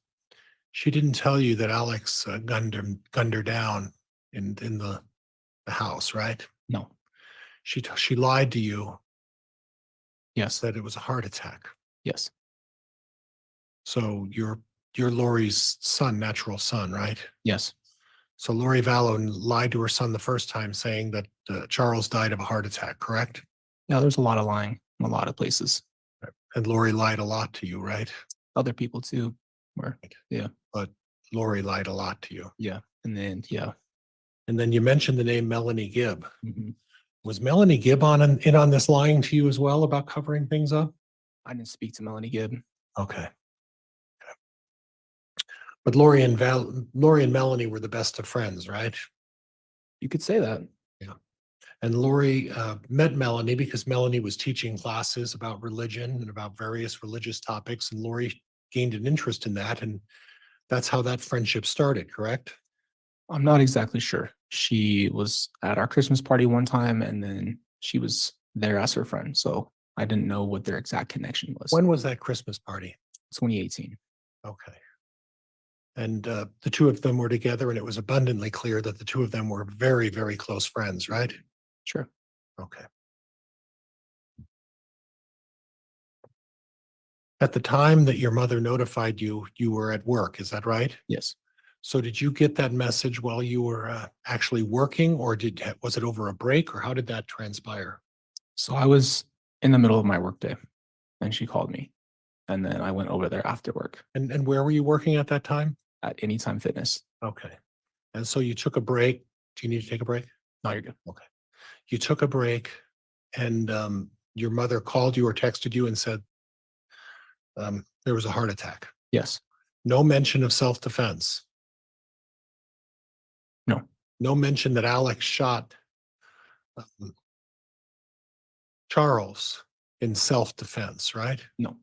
She didn't tell you that Alex gunned her down in the house, right? No. She lied to you, Yes. said it was a heart attack. Yes. So you're Lori's son, natural son, right? Yes. So Lori Vallow lied to her son the first time, saying that Charles died of a heart attack, correct? Yeah, there's a lot of lying in a lot of places. And Lori lied a lot to you, right? Other people too. Where, yeah. But Lori lied a lot to you. Yeah. And then, yeah. And then you mentioned the name Melanie Gibb. Mhm. Was Melanie Gibb in on this lying to you as well about covering things up? I didn't speak to Melanie Gibb. Okay. But Lori and Melanie were the best of friends, right? You could say that. Yeah. And Lori met Melanie because Melanie was teaching classes about religion and about various religious topics, and Lori gained an interest in that, and that's how that friendship started, correct? I'm not exactly sure. She was at our Christmas party one time and then she was there as her friend. So I didn't know what their exact connection was. When was that Christmas party? 2018. Okay. And the two of them were together, and it was abundantly clear that the two of them were very, very close friends, right? Sure. Okay. At the time that your mother notified you, you were at work, is that right? Yes. So did you get that message while you were actually working, or was it over a break, or how did that transpire? So I was in the middle of my workday and she called me and then I went over there after work And where were you working at that time? at Anytime Fitness. Okay. And so you took a break. Do you need to take a break? No, you're good. Okay. You took a break, and your mother called you or texted you and said there was a heart attack. Yes. No mention of self-defense. No. No mention that Alex shot Charles in self-defense, right? No.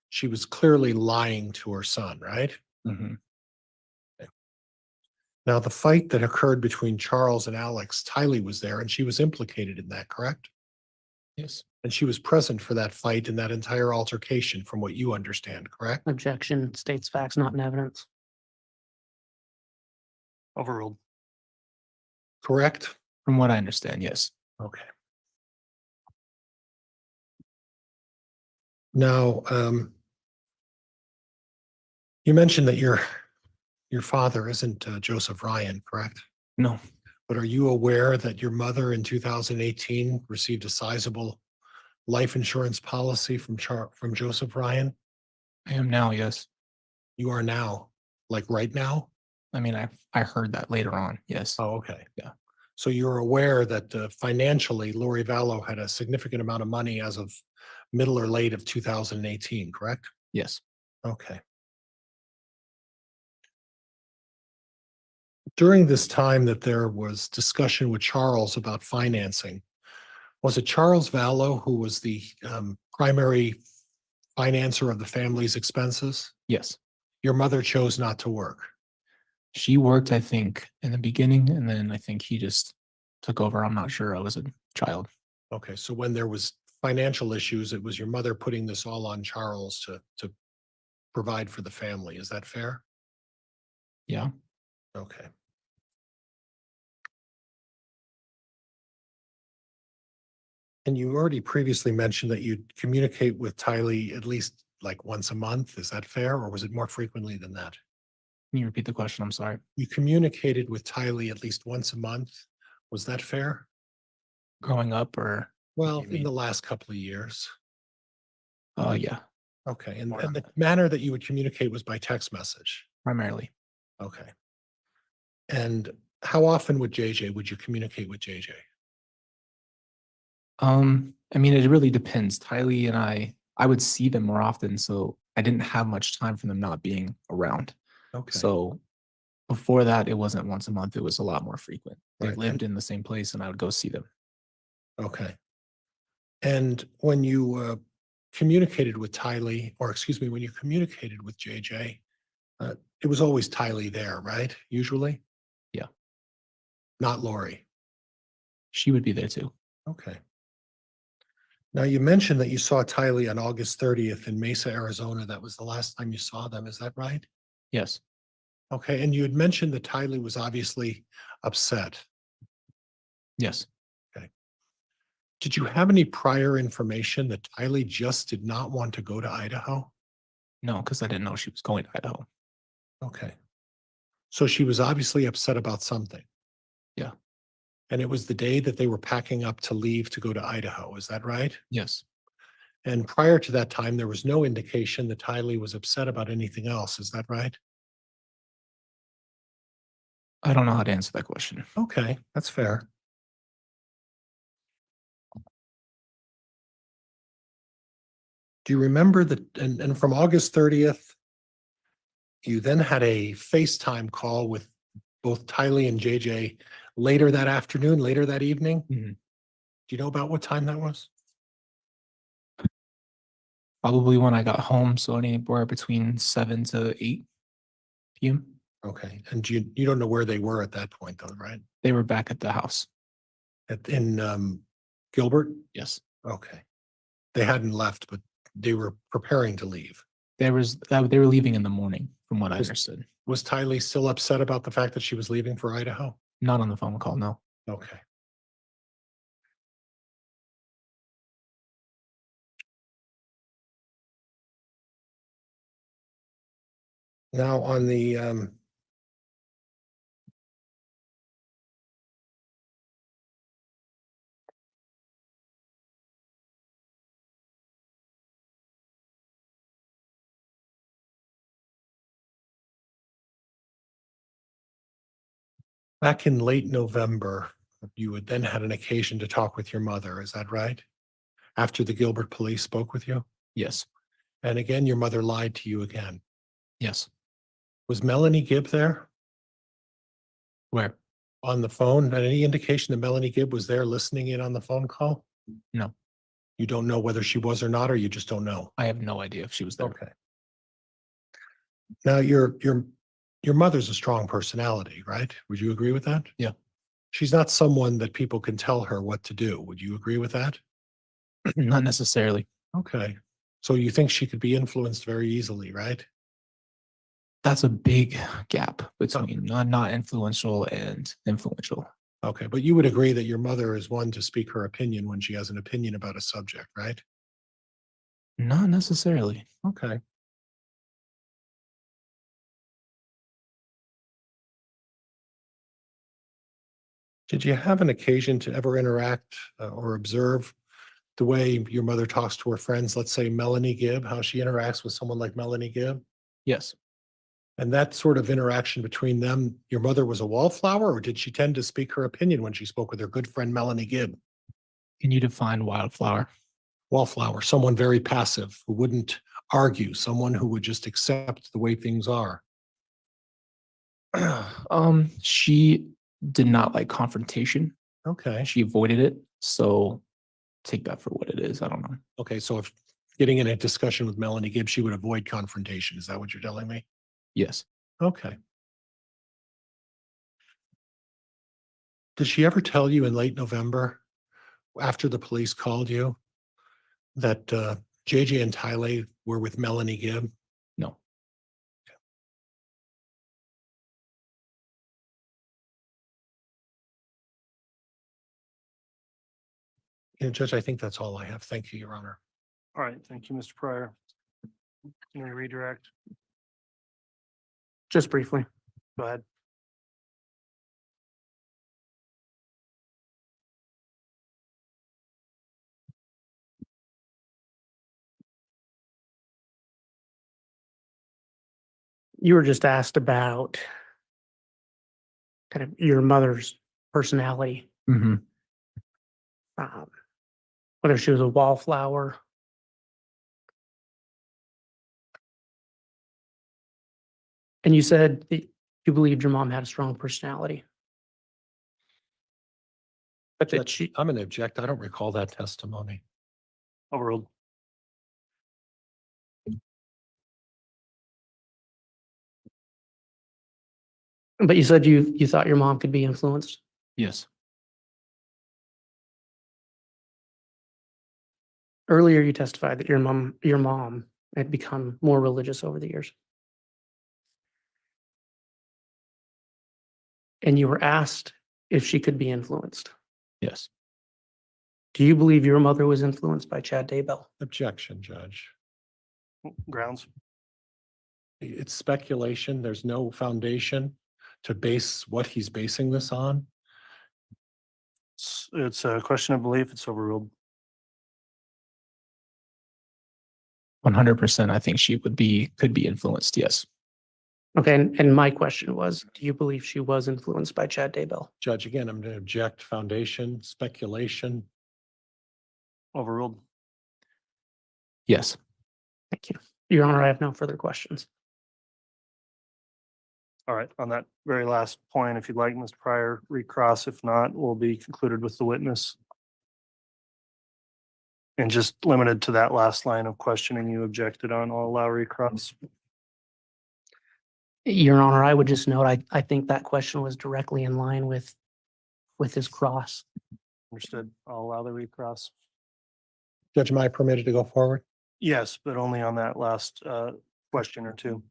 She was clearly lying to her son, right? Hmm. Now, the fight that occurred between Charles and Alex, Tylee was there, and she was implicated in that, correct? Yes. And she was present for that fight and that entire altercation, from what you understand, correct? Objection, states facts not in evidence. Overruled. Correct? From what I understand, yes. Okay. Now, you mentioned that your father isn't Joseph Ryan, correct? No. But are you aware that your mother in 2018 received a sizable life insurance policy from Joseph Ryan? I am now, yes. You are now, like right now? I mean, I heard that later on. Yes. Oh, okay. Yeah. So you're aware that financially, Lori Vallow had a significant amount of money as of middle or late of 2018, correct? Yes. Okay. During this time that there was discussion with Charles about financing, was it Charles Vallow who was the primary financer of the family's expenses? Yes. Your mother chose not to work. She worked, I think, in the beginning, and then I think he just took over. I'm not sure. I was a child. Okay, so when there was financial issues, it was your mother putting this all on Charles to provide for the family. Is that fair? Yeah. Okay. And you already previously mentioned that you communicate with Tylee at least like once a month. Is that fair, or was it more frequently than that? Can you repeat the question? I'm sorry. You communicated with Tylee at least once a month. Was that fair? Growing up or? Well, you in mean? the last couple of years. Yeah, Okay, More and than the manner that you would communicate was by text message. primarily. Okay. And how often would you communicate with JJ? I mean, it really depends. Tylee and I would see them more often, so I didn't have much time for them not being around. Okay. So before that, it wasn't once a month. It was a lot more frequent. They Right, lived in the same place and I would go see them. Okay. And when you communicated with Tylee, or excuse me, when you communicated with JJ, it was always Tylee there, right? Usually? Yeah. Not Lori. She would be there too. Okay. Now, you mentioned that you saw Tylee on August 30th in Mesa, Arizona. That was the last time you saw them. Is that right? Yes. Okay. And you had mentioned that Tylee was obviously upset. Yes. Did you have any prior information that Tylee just did not want to go to Idaho? No, because I didn't know she was going to Idaho. Okay. So she was obviously upset about something. Yeah. And it was the day that they were packing up to leave to go to Idaho. Is that right? Yes. And prior to that time, there was no indication that Tylee was upset about anything else. Is that right? I don't know how to answer that question. Okay, that's fair. Do you remember that? And from August 30th, you then had a FaceTime call with both Tylee and JJ later that afternoon, later that evening. Mhm. Do you know about what time that was? Probably when I got home, so anywhere between 7 to 8 p.m. Okay, and you don't know where they were at that point, though, right? They were back at the house. In Gilbert? Yes. Okay. They hadn't left, but they were preparing to leave. They were leaving in the morning, from what I Was- understood. Was Tylee still upset about the fact that she was leaving for Idaho? Not on the phone call, no. Okay. Now on the back in late November, you had then had an occasion to talk with your mother, is that right? After the Gilbert police spoke with you? Yes. And again, your mother lied to you again. Yes. Was Melanie Gibb there Where? on the phone? Any indication that Melanie Gibb was there listening in on the phone call? No. You don't know whether she was or not, or you just don't know? I have no idea if she was there. Okay. Now, your mother's a strong personality, right? Would you agree with that? Yeah. She's not someone that people can tell her what to do. Would you agree with that? Not necessarily. Okay. So you think she could be influenced very easily, right? That's a big gap between not influential and influential. Okay, but you would agree that your mother is one to speak her opinion when she has an opinion about a subject, right? Not necessarily. Okay. Did you have an occasion to ever interact or observe the way your mother talks to her friends, let's say Melanie Gibb, how she interacts with someone like Melanie Gibb? Yes. And that sort of interaction between them, your mother was a wallflower, or did she tend to speak her opinion when she spoke with her good friend Melanie Gibb? Can you define wildflower? Wallflower, someone very passive who wouldn't argue, someone who would just accept the way things are. She did not like confrontation. Okay. She avoided it. So take that for what it is. I don't know. Okay, so if getting in a discussion with Melanie Gibb, she would avoid confrontation. Is that what you're telling me? Yes. Okay. Did she ever tell you in late November, after the police called you, that JJ and Tylee were with Melanie Gibb? No. Judge, I think that's all I have. Thank you, Your Honor. All right, thank you, Mr. Pryor. Can we redirect? Just briefly. Go ahead. You were just asked about kind of your mother's personality, Hmm. um, whether she was a wallflower. And you said that you believed your mom had a strong personality. But that Judge, she, I'm going to object. I don't recall that testimony. Overruled. but you said you thought your mom could be influenced. Yes. Earlier, you testified that your mom had become more religious over the years. And you were asked if she could be influenced. Yes. Do you believe your mother was influenced by Chad Daybell? Objection, Judge. Grounds. It's speculation. There's no foundation to base what he's basing this on. It's a question of belief. It's overruled. 100%. I think she could be influenced. Yes. Okay, and my question was, do you believe she was influenced by Chad Daybell? Judge, again, I'm going to object. Foundation, speculation. Overruled. Yes. Thank you. Your Honor, I have no further questions. All right, on that very last point, if you'd like, Mr. Pryor, recross. If not, we'll be concluded with the witness. And just limited to that last line of questioning you objected on, I'll allow recross. Your Honor, I would just note, I think that question was directly in line with his cross. Understood. I'll allow the recross. Judge, am I permitted to go forward? Yes, but only on that last question or two.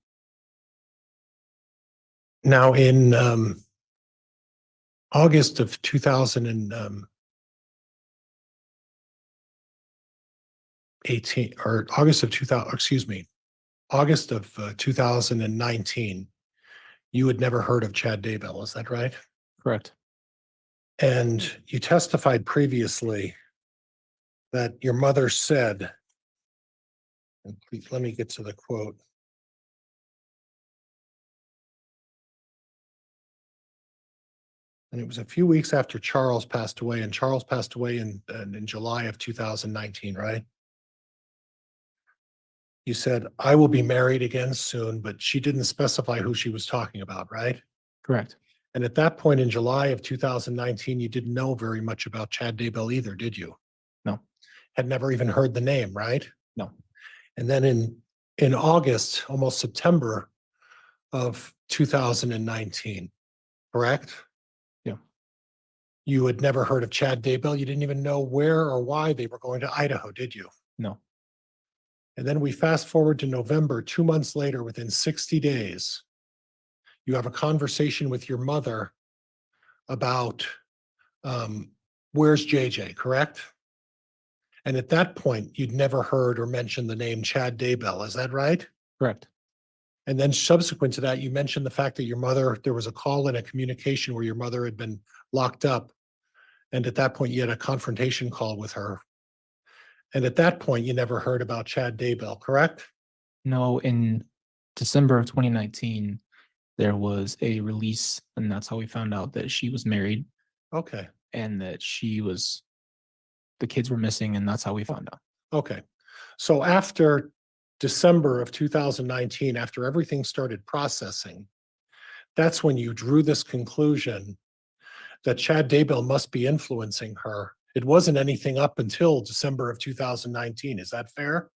Now, in August of 2018, or August of 2000, excuse me, August of 2019, you had never heard of Chad Daybell, is that right? Correct. And you testified previously that your mother said, and please let me get to the quote. And it was a few weeks after Charles passed away, and Charles passed away in July of 2019, right? You said, I will be married again soon, but she didn't specify who she was talking about, right? Correct. And at that point in July of 2019, you didn't know very much about Chad Daybell either, did you? No. Had never even heard the name, right? No. And then in August, almost September of 2019, correct? Yeah. You had never heard of Chad Daybell. You didn't even know where or why they were going to Idaho, did you? No. And then we fast forward to November, 2 months later, within 60 days, you have a conversation with your mother about where's JJ, correct? And at that point, you'd never heard or mentioned the name Chad Daybell, is that right? Correct. And then subsequent to that, you mentioned the fact that your mother, there was a call and a communication where your mother had been locked up. And at that point, you had a confrontation call with her. And at that point, you never heard about Chad Daybell, correct? No, in December of 2019, there was a release, and that's how we found out that she was married Okay, and that the kids were missing, and that's how we found out. okay. So after December of 2019, after everything started processing, that's when you drew this conclusion that Chad Daybell must be influencing her. It wasn't anything up until December of 2019. Is that fair?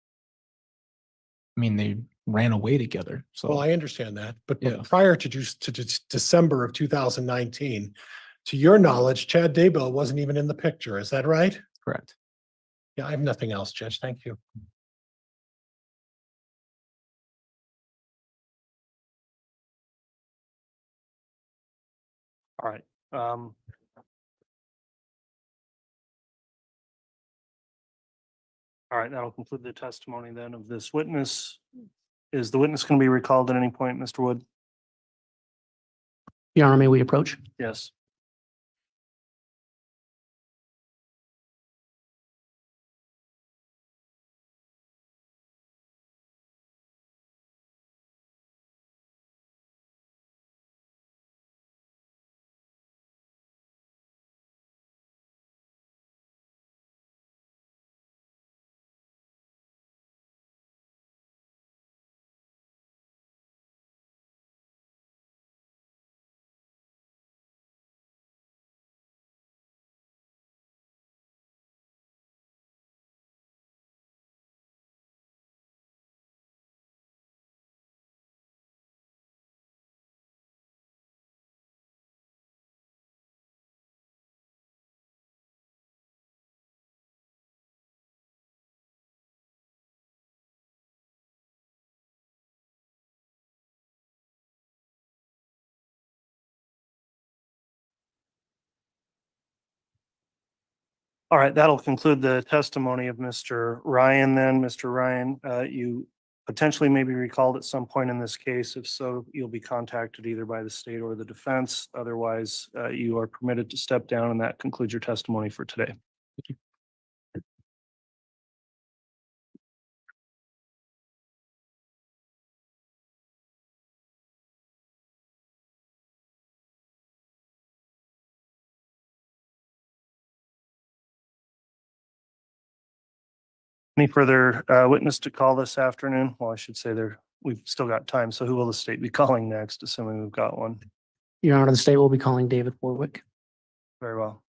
I mean, they ran away together. Well, So I understand that, but Yeah. prior to December of 2019, to your knowledge, Chad Daybell wasn't even in the picture. Is that right? correct. Yeah, I have nothing else, Judge. Thank you. All right. All right, that'll conclude the testimony then of this witness. Is the witness going to be recalled at any point, Mr. Wood? Your Honor, may we approach? Yes. All right, that'll conclude the testimony of Mr. Ryan then. Mr. Ryan, you potentially may be recalled at some point in this case. If so, you'll be contacted either by the state or the defense. Otherwise, you are permitted to step down, and that concludes your testimony for today. Any further witness to call this afternoon? Well, I should say we've still got time. So who will the state be calling next, assuming we've got one? Your Honor, the state will be calling David Warwick. Very well.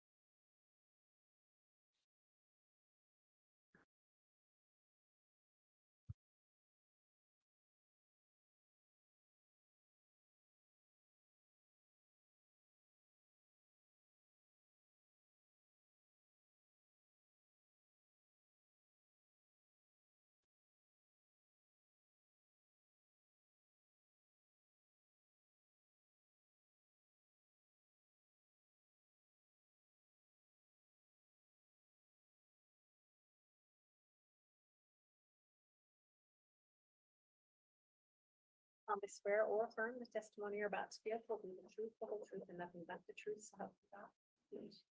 I swear or affirm the testimony you're about to give will be the truth, the whole truth, and nothing but the truth, so help you God. Please.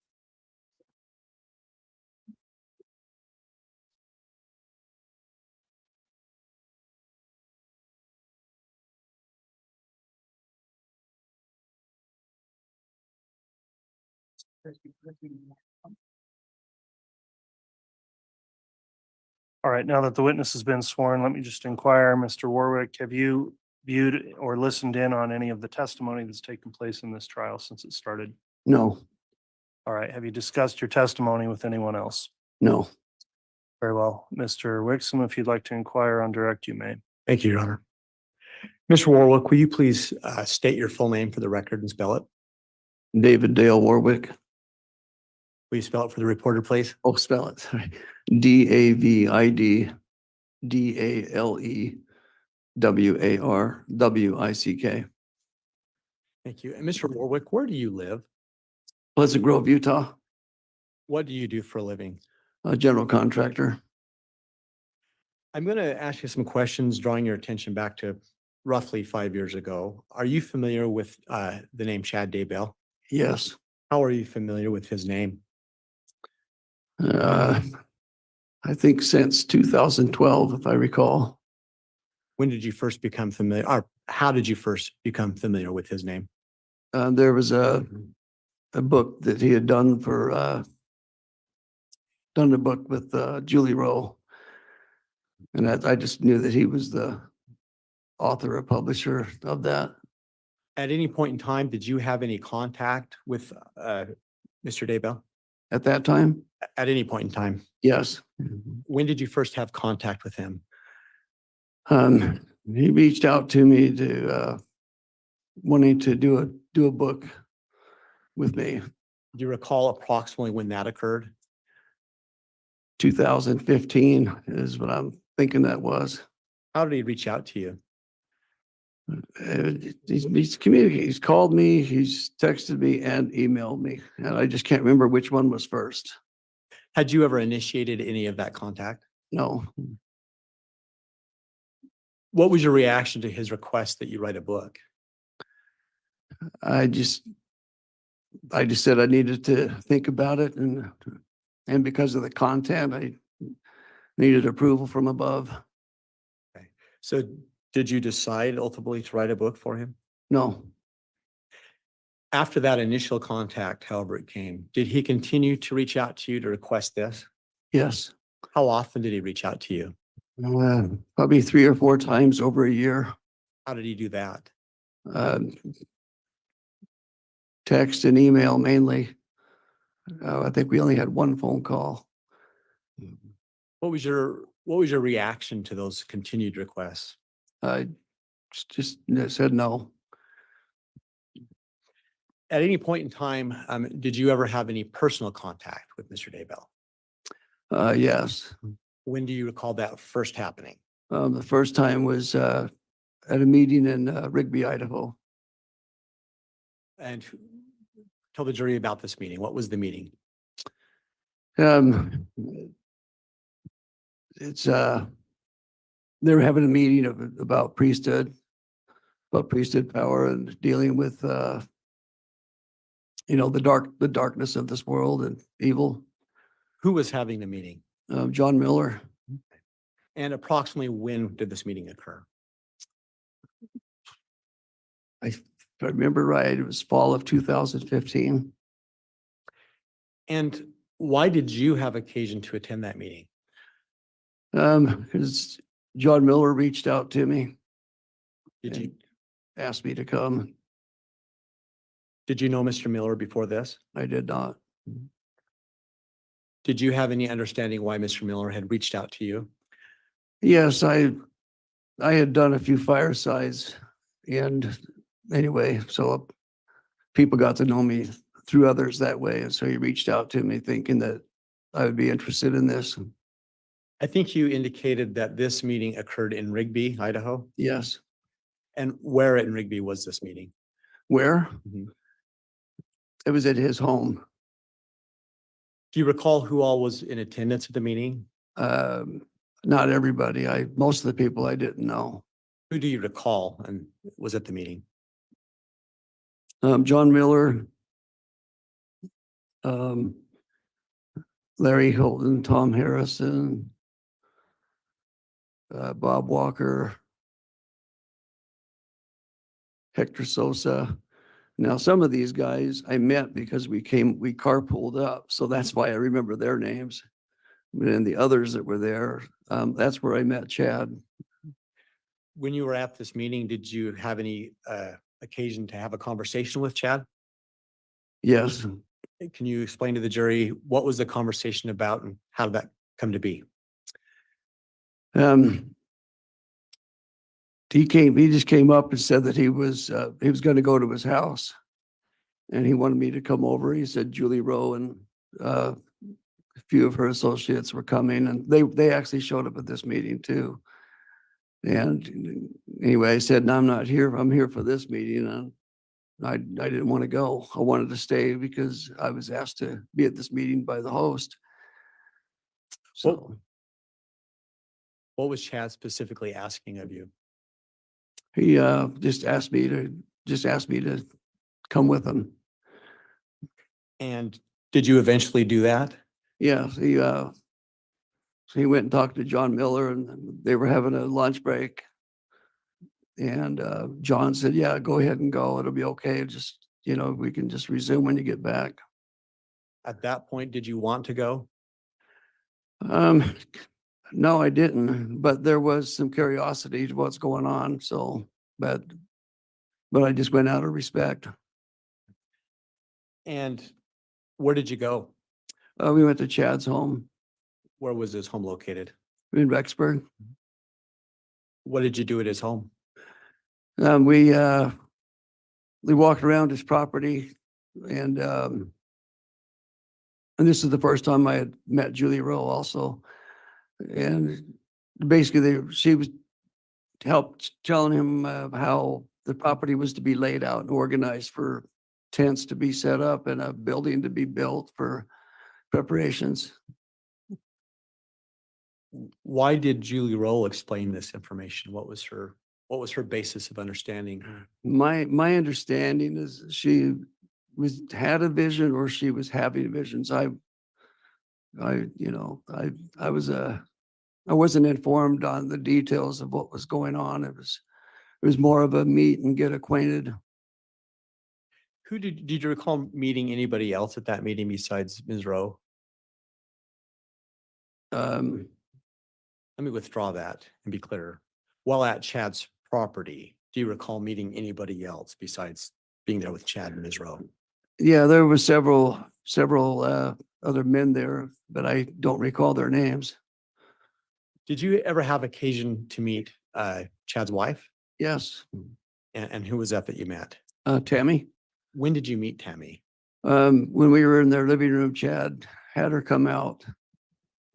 All right, now that the witness has been sworn, let me just inquire, Mr. Warwick, have you viewed or listened in on any of the testimony that's taken place in this trial since it started? No, All right, have you discussed your testimony with anyone else? no. Very well. Mr. Wixom, if you'd like to inquire on direct, you may. Thank you, Your Honor. Mr. Warwick, will you please state your full name for the record and spell it? David Dale Warwick. Will you spell it for the reporter, please? Oh, spell it. Sorry. DAVID DALEWARWICK. Thank you. And Mr. Warwick, where do you live? Pleasant Grove, Utah. What do you do for a living? A general contractor. I'm going to ask you some questions, drawing your attention back to roughly 5 years ago. Are you familiar with the name Chad Daybell? Yes. How are you familiar with his name? I think since 2012, if I recall. When did you first become familiar, or how did you first become familiar with his name? There was a book that he had done done a book with Julie Rowe. And I just knew that he was the author or publisher of that. At any point in time, did you have any contact with Mr. Daybell? At that time, At any point in time? yes. When did you first have contact with him? He reached out to me to wanting to do a book with me. Do you recall approximately when that occurred? 2015 is what I'm thinking that was. How did he reach out to you? He's communicated. He's called me, he's texted me and emailed me, and I just can't remember which one was first. Had you ever initiated any of that contact? No, What was your reaction to his request that you write a book? I just said I needed to think about it, and because of the content, I needed approval from above. So did you decide ultimately to write a book for him? No, After that initial contact, however it came, did he continue to reach out to you to request this? yes, How often did he reach out to you? probably 3 or 4 times over a year. How did he do that? Text and email mainly. I think we only had 1 phone call. What was your reaction to those continued requests? I just said no. At any point in time, did you ever have any personal contact with Mr. Daybell? Yes. When do you recall that first happening? The first time was at a meeting in Rigby, Idaho. And tell the jury about this meeting. What was the meeting? Um, it's, they're having a meeting about priesthood power and dealing with, the darkness of this world and evil. Who was having the meeting? John Miller, And approximately when did this meeting occur? if I remember right, it was fall of 2015. And why did you have occasion to attend that meeting? Because John Miller reached out to me, Did you, asked me to come. did you know Mr. Miller before this? I did not. Did you have any understanding why Mr. Miller had reached out to you? Yes, I had done a few firesides, and anyway, so people got to know me through others that way. And so he reached out to me thinking that I would be interested in this. I think you indicated that this meeting occurred in Rigby, Idaho. Yes. And where in Rigby was this meeting? Where? Mhm. It was at his home. Do you recall who all was in attendance at the meeting? Not everybody. Most of the people I didn't know. Who do you recall and was at the meeting? John Miller, Larry Hilton, Tom Harrison, Bob Walker, Hector Sosa. Now, some of these guys I met because we carpooled up. So that's why I remember their names. And the others that were there, that's where I met Chad. When you were at this meeting, did you have any occasion to have a conversation with Chad? Yes. Can you explain to the jury what was the conversation about and how did that come to be? He just came up and said that he was going to go to his house and he wanted me to come over. He said Julie Rowe and a few of her associates were coming, and they actually showed up at this meeting too. And anyway, I said, "No, I'm not here. I'm here for this meeting." And I didn't want to go. I wanted to stay because I was asked to be at this meeting by the host. So What was Chad specifically asking of you? he just asked me to come with him. And did you eventually do that? Yeah, he went and talked to John Miller, and they were having a lunch break. And John said, "Yeah, go ahead and go. It'll be okay. Just, we can just resume when you get back." At that point, did you want to go? No, I didn't, but there was some curiosity to what's going on. So, but I just went out of respect. And where did you go? We went to Chad's home Where was his home located? in Rexburg. What did you do at his home? We walked around his property, and this is the first time I had met Julie Rowe also. And basically she was helped telling him how the property was to be laid out and organized for tents to be set up and a building to be built for preparations. Why did Julie Roll explain this information? What was her basis of understanding? My understanding is she had a vision, or she was having visions. I wasn't informed on the details of what was going on. It was more of a meet and get acquainted. Did you recall meeting anybody else at that meeting besides Ms. Rowe? Let me withdraw that and be clear. While at Chad's property, do you recall meeting anybody else besides being there with Chad and Ms. Rowe? Yeah, there were several other men there, but I don't recall their names. Did you ever have occasion to meet Chad's wife? Yes. And who was that you met? Tammy. When did you meet Tammy? When we were in their living room, Chad had her come out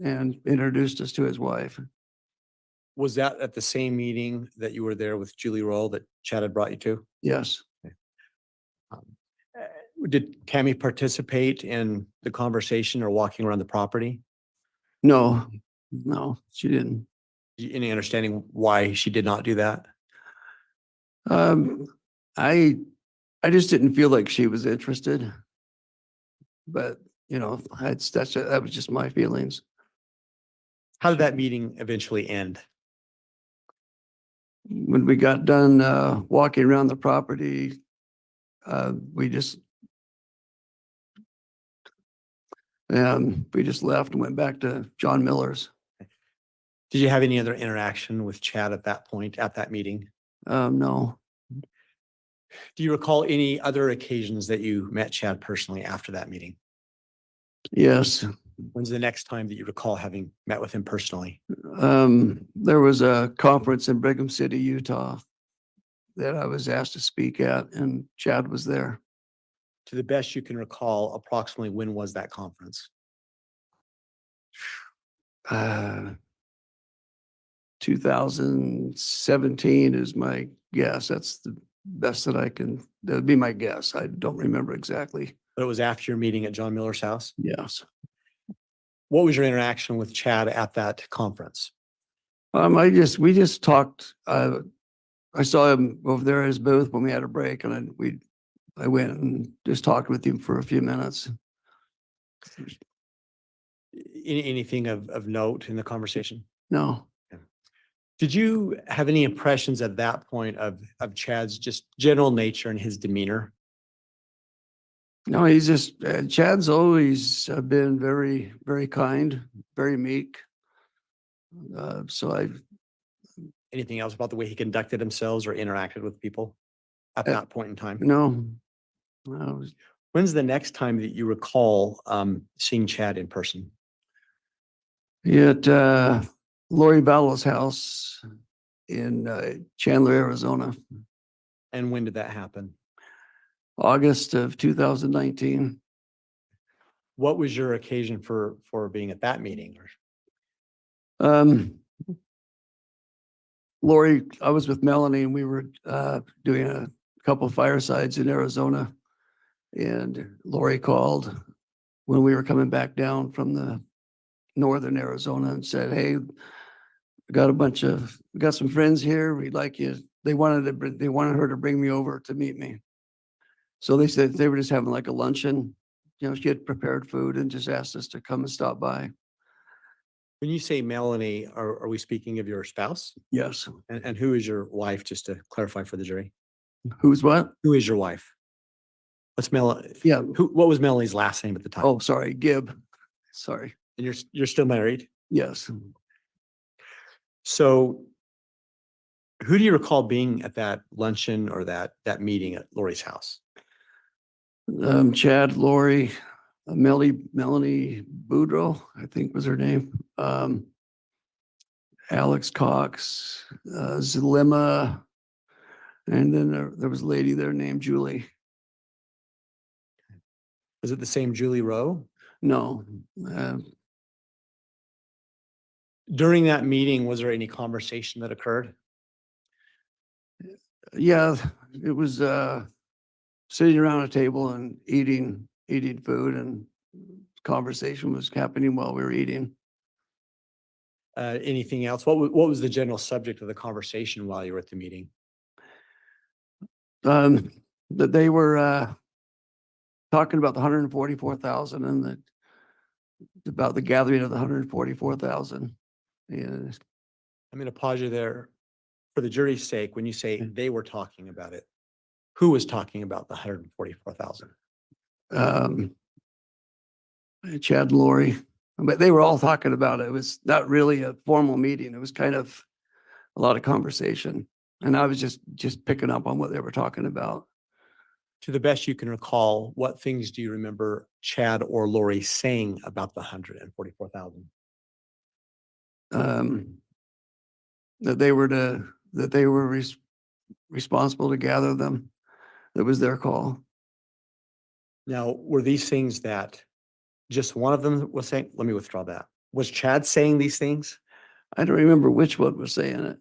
and introduced us to his wife. Was that at the same meeting that you were there with Julie Roll that Chad had brought you to? Yes. Did Tammy participate in the conversation or walking around the property? No, no, she didn't. Any understanding why she did not do that? Um, I, I just didn't feel like she was interested. But, you know, that was just my feelings. How did that meeting eventually end? When we got done, walking around the property, we just left and went back to John Miller's. Did you have any other interaction with Chad at that point, at that meeting? No, Do you recall any other occasions that you met Chad personally after that meeting? yes. When's the next time that you recall having met with him personally? There was a conference in Brigham City, Utah that I was asked to speak at, and Chad was there. To the best you can recall, approximately when was that conference? 2017 is my guess. That's the best that would be my guess. I don't remember exactly. But it was after your meeting at John Miller's house? Yes. What was your interaction with Chad at that conference? We just talked. I saw him over there at his booth when we had a break, and I went and just talked with him for a few minutes. Anything of note in the conversation? No, Did you have any impressions at that point of Chad's just general nature and his demeanor? no, he's just, Chad's always been very, very kind, very meek. Anything else about the way he conducted himself or interacted with people at that point in time? No. When's the next time that you recall seeing Chad in person? At Lori Vallow's house in Chandler, Arizona, And when did that happen? August of 2019. What was your occasion for being at that meeting? Lori, I was with Melanie and we were doing a couple of firesides in Arizona. And Lori called when we were coming back down from the northern Arizona and said, "Hey, we got some friends here. We'd like you." They wanted her to bring me over to meet me. So they said they were just having like a luncheon. You know, she had prepared food and just asked us to come and stop by. When you say Melanie, are we speaking of your spouse? Yes. And who is your wife, just to clarify for the jury? Who's what? Who is your wife? What's Melanie? Yeah. What was Melanie's last name at the time? Oh, sorry, Gibb. Sorry. And you're still married? Yes. So who do you recall being at that luncheon or that meeting at Lori's house? Chad, Lori, Melanie Boudreaux, I think was her name. Alex Cox, Zalima, and then there was a lady there named Julie. Was it the same Julie Rowe? No. During that meeting, was there any conversation that occurred? Yeah, it was sitting around a table and eating food, and conversation was happening while we were eating. Anything else? What was the general subject of the conversation while you were at the meeting? That they were talking about the 144,000 and about the gathering of the 144,000. And I'm going to pause you there for the jury's sake. When you say they were talking about it, who was talking about the 144,000? Chad and Lori, but they were all talking about it. It was not really a formal meeting. It was kind of a lot of conversation. And I was just picking up on what they were talking about. To the best you can recall, what things do you remember Chad or Lori saying about the 144,000? That they were responsible to gather them. That was their call. Now, were these things that just one of them was saying? Let me withdraw that. Was Chad saying these things? I don't remember which one was saying it.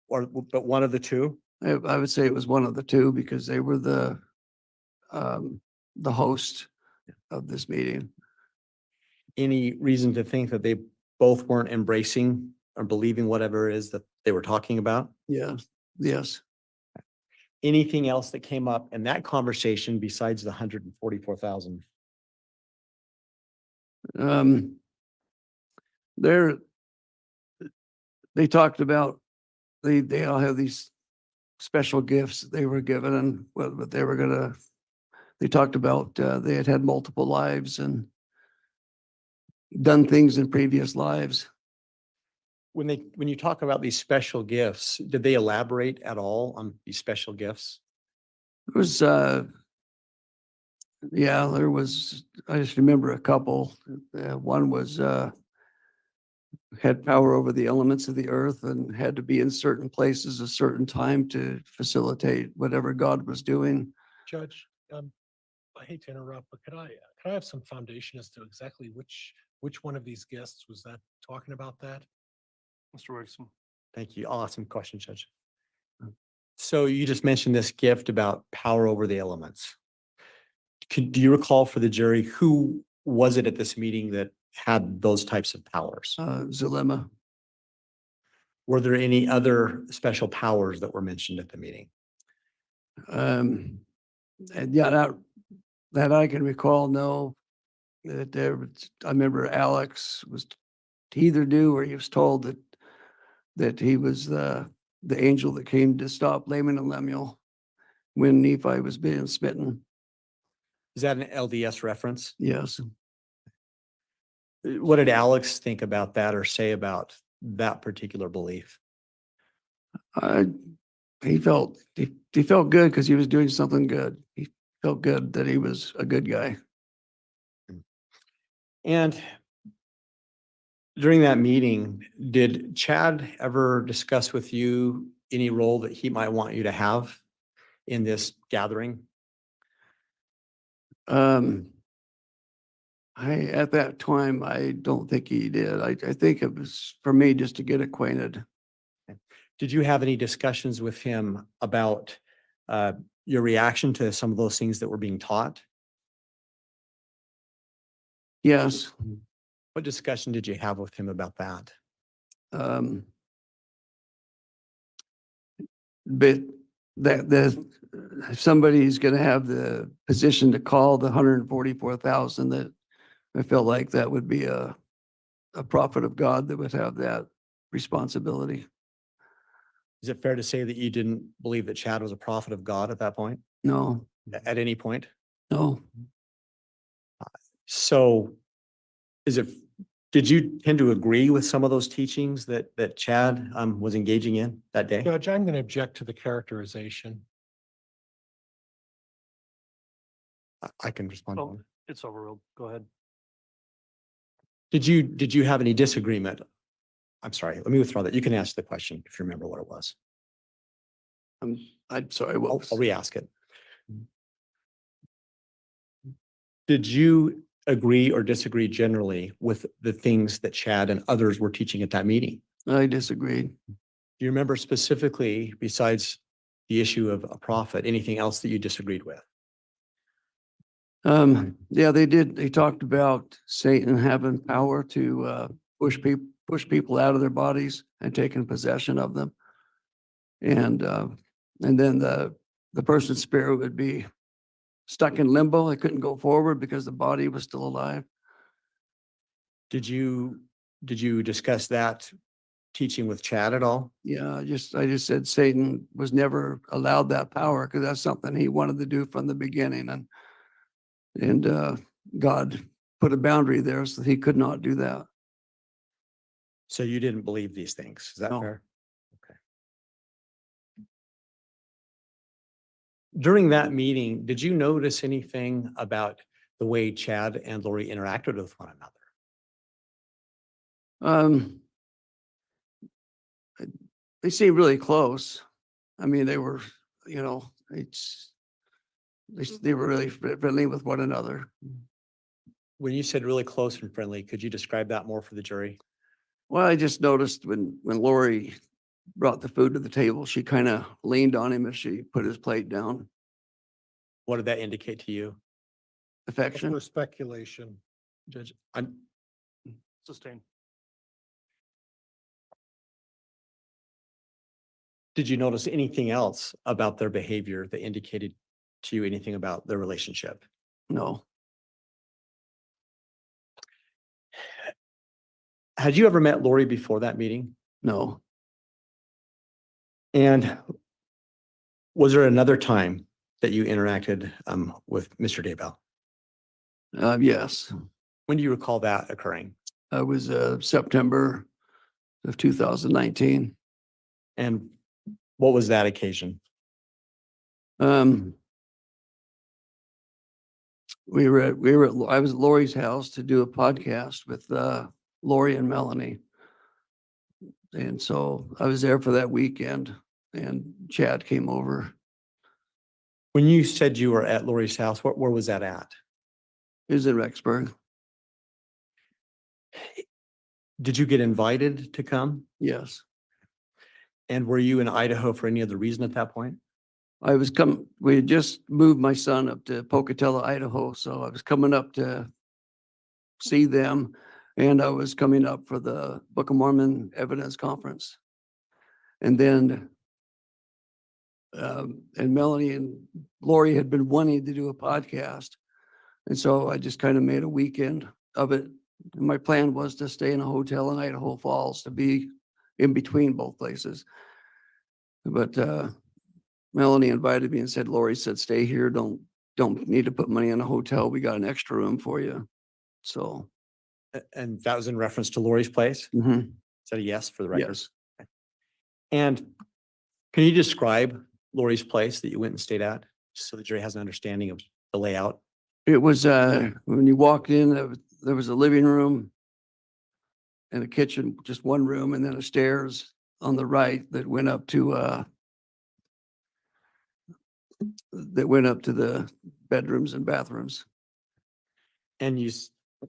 But one of the two? I would say it was one of the two because they were the host of this meeting. Any reason to think that they both weren't embracing or believing whatever it is that they were talking about? Yeah, yes. Anything else that came up in that conversation besides the 144,000? They're, they talked about, they all have these special gifts that they were given and what they were gonna, they talked about, they had multiple lives and done things in previous lives. When you talk about these special gifts, did they elaborate at all on these special gifts? It was, yeah, there was, I just remember a couple. One was, had power over the elements of the earth and had to be in certain places a certain time to facilitate whatever God was doing. Judge, I hate to interrupt, but could I have some foundation as to exactly which one of these guests was that talking about that? Mr. Wixom. Thank you. I'll ask some questions, Judge. So you just mentioned this gift about power over the elements. Do you recall for the jury, who was it at this meeting that had those types of powers? Zulema. Were there any other special powers that were mentioned at the meeting? And yeah, that I can recall, no. That there, I remember Alex was, he either knew or he was told that he was the angel that came to stop Laman and Lemuel when Nephi was being smitten. Is that an LDS reference? Yes. What did Alex think about that or say about that particular belief? He felt good because he was doing something good. He felt good that he was a good guy. And during that meeting, did Chad ever discuss with you any role that he might want you to have in this gathering? At that time, I don't think he did. I think it was for me just to get acquainted. Did you have any discussions with him about your reaction to some of those things that were being taught? Yes. What discussion did you have with him about that? But that if somebody's going to have the position to call the 144,000, that I felt like that would be a prophet of God that would have that responsibility. Is it fair to say that you didn't believe that Chad was a prophet of God at that point? No, At any point? no. So did you tend to agree with some of those teachings that Chad was engaging in that day? Judge, I'm going to object to the characterization. I can respond. Oh, it's overruled. Go ahead. Did you have any disagreement? I'm sorry, let me withdraw that. You can ask the question if you remember what it was. I'm sorry. What I'll re-ask it. Did you agree or disagree generally with the things that Chad and others were teaching at that meeting? I disagreed. Do you remember specifically, besides the issue of a prophet, anything else that you disagreed with? Yeah, they did. They talked about Satan having power to push people out of their bodies and taking possession of them. And then the person's spirit would be stuck in limbo. They couldn't go forward because the body was still alive. Did you discuss that teaching with Chad at all? Yeah, I just said Satan was never allowed that power because that's something he wanted to do from the beginning. And God put a boundary there so he could not do that. So you didn't believe these things, is that No. fair? Okay. During that meeting, did you notice anything about the way Chad and Lori interacted with one another? They seemed really close. I mean, they were, they were really friendly with one another. When you said really close and friendly, could you describe that more for the jury? Well, I just noticed when Lori brought the food to the table, she kind of leaned on him as she put his plate down. What did that indicate to you? affection. For speculation. Judge, Sustained. did you notice anything else about their behavior that indicated to you anything about their relationship? No, Had you ever met Lori before that meeting? no, And was there another time that you interacted with Mr. Daybell? yes. When do you recall that occurring? It was September of 2019. And what was that occasion? I was at Lori's house to do a podcast with Lori and Melanie. And so I was there for that weekend and Chad came over. When you said you were at Lori's house, where was that at? He was in Rexburg. Did you get invited to come? Yes. And were you in Idaho for any other reason at that point? We had just moved my son up to Pocatello, Idaho. So I was coming up to see them and I was coming up for the Book of Mormon Evidence Conference. And then and Melanie and Lori had been wanting to do a podcast. And so I just kind of made a weekend of it. And my plan was to stay in a hotel in Idaho Falls to be in between both places. But Melanie invited me and said, Lori said, stay here. Don't need to put money in a hotel. We got an extra room for you. So. And that was in reference to Lori's place? Mhm. Is that a yes for the record? Yes. Okay. And can you describe Lori's place that you went and stayed at, just so the jury has an understanding of the layout? It was, when you walked in, there was a living room and a kitchen, just one room, and then a stairs on the right that went up to the bedrooms and bathrooms. And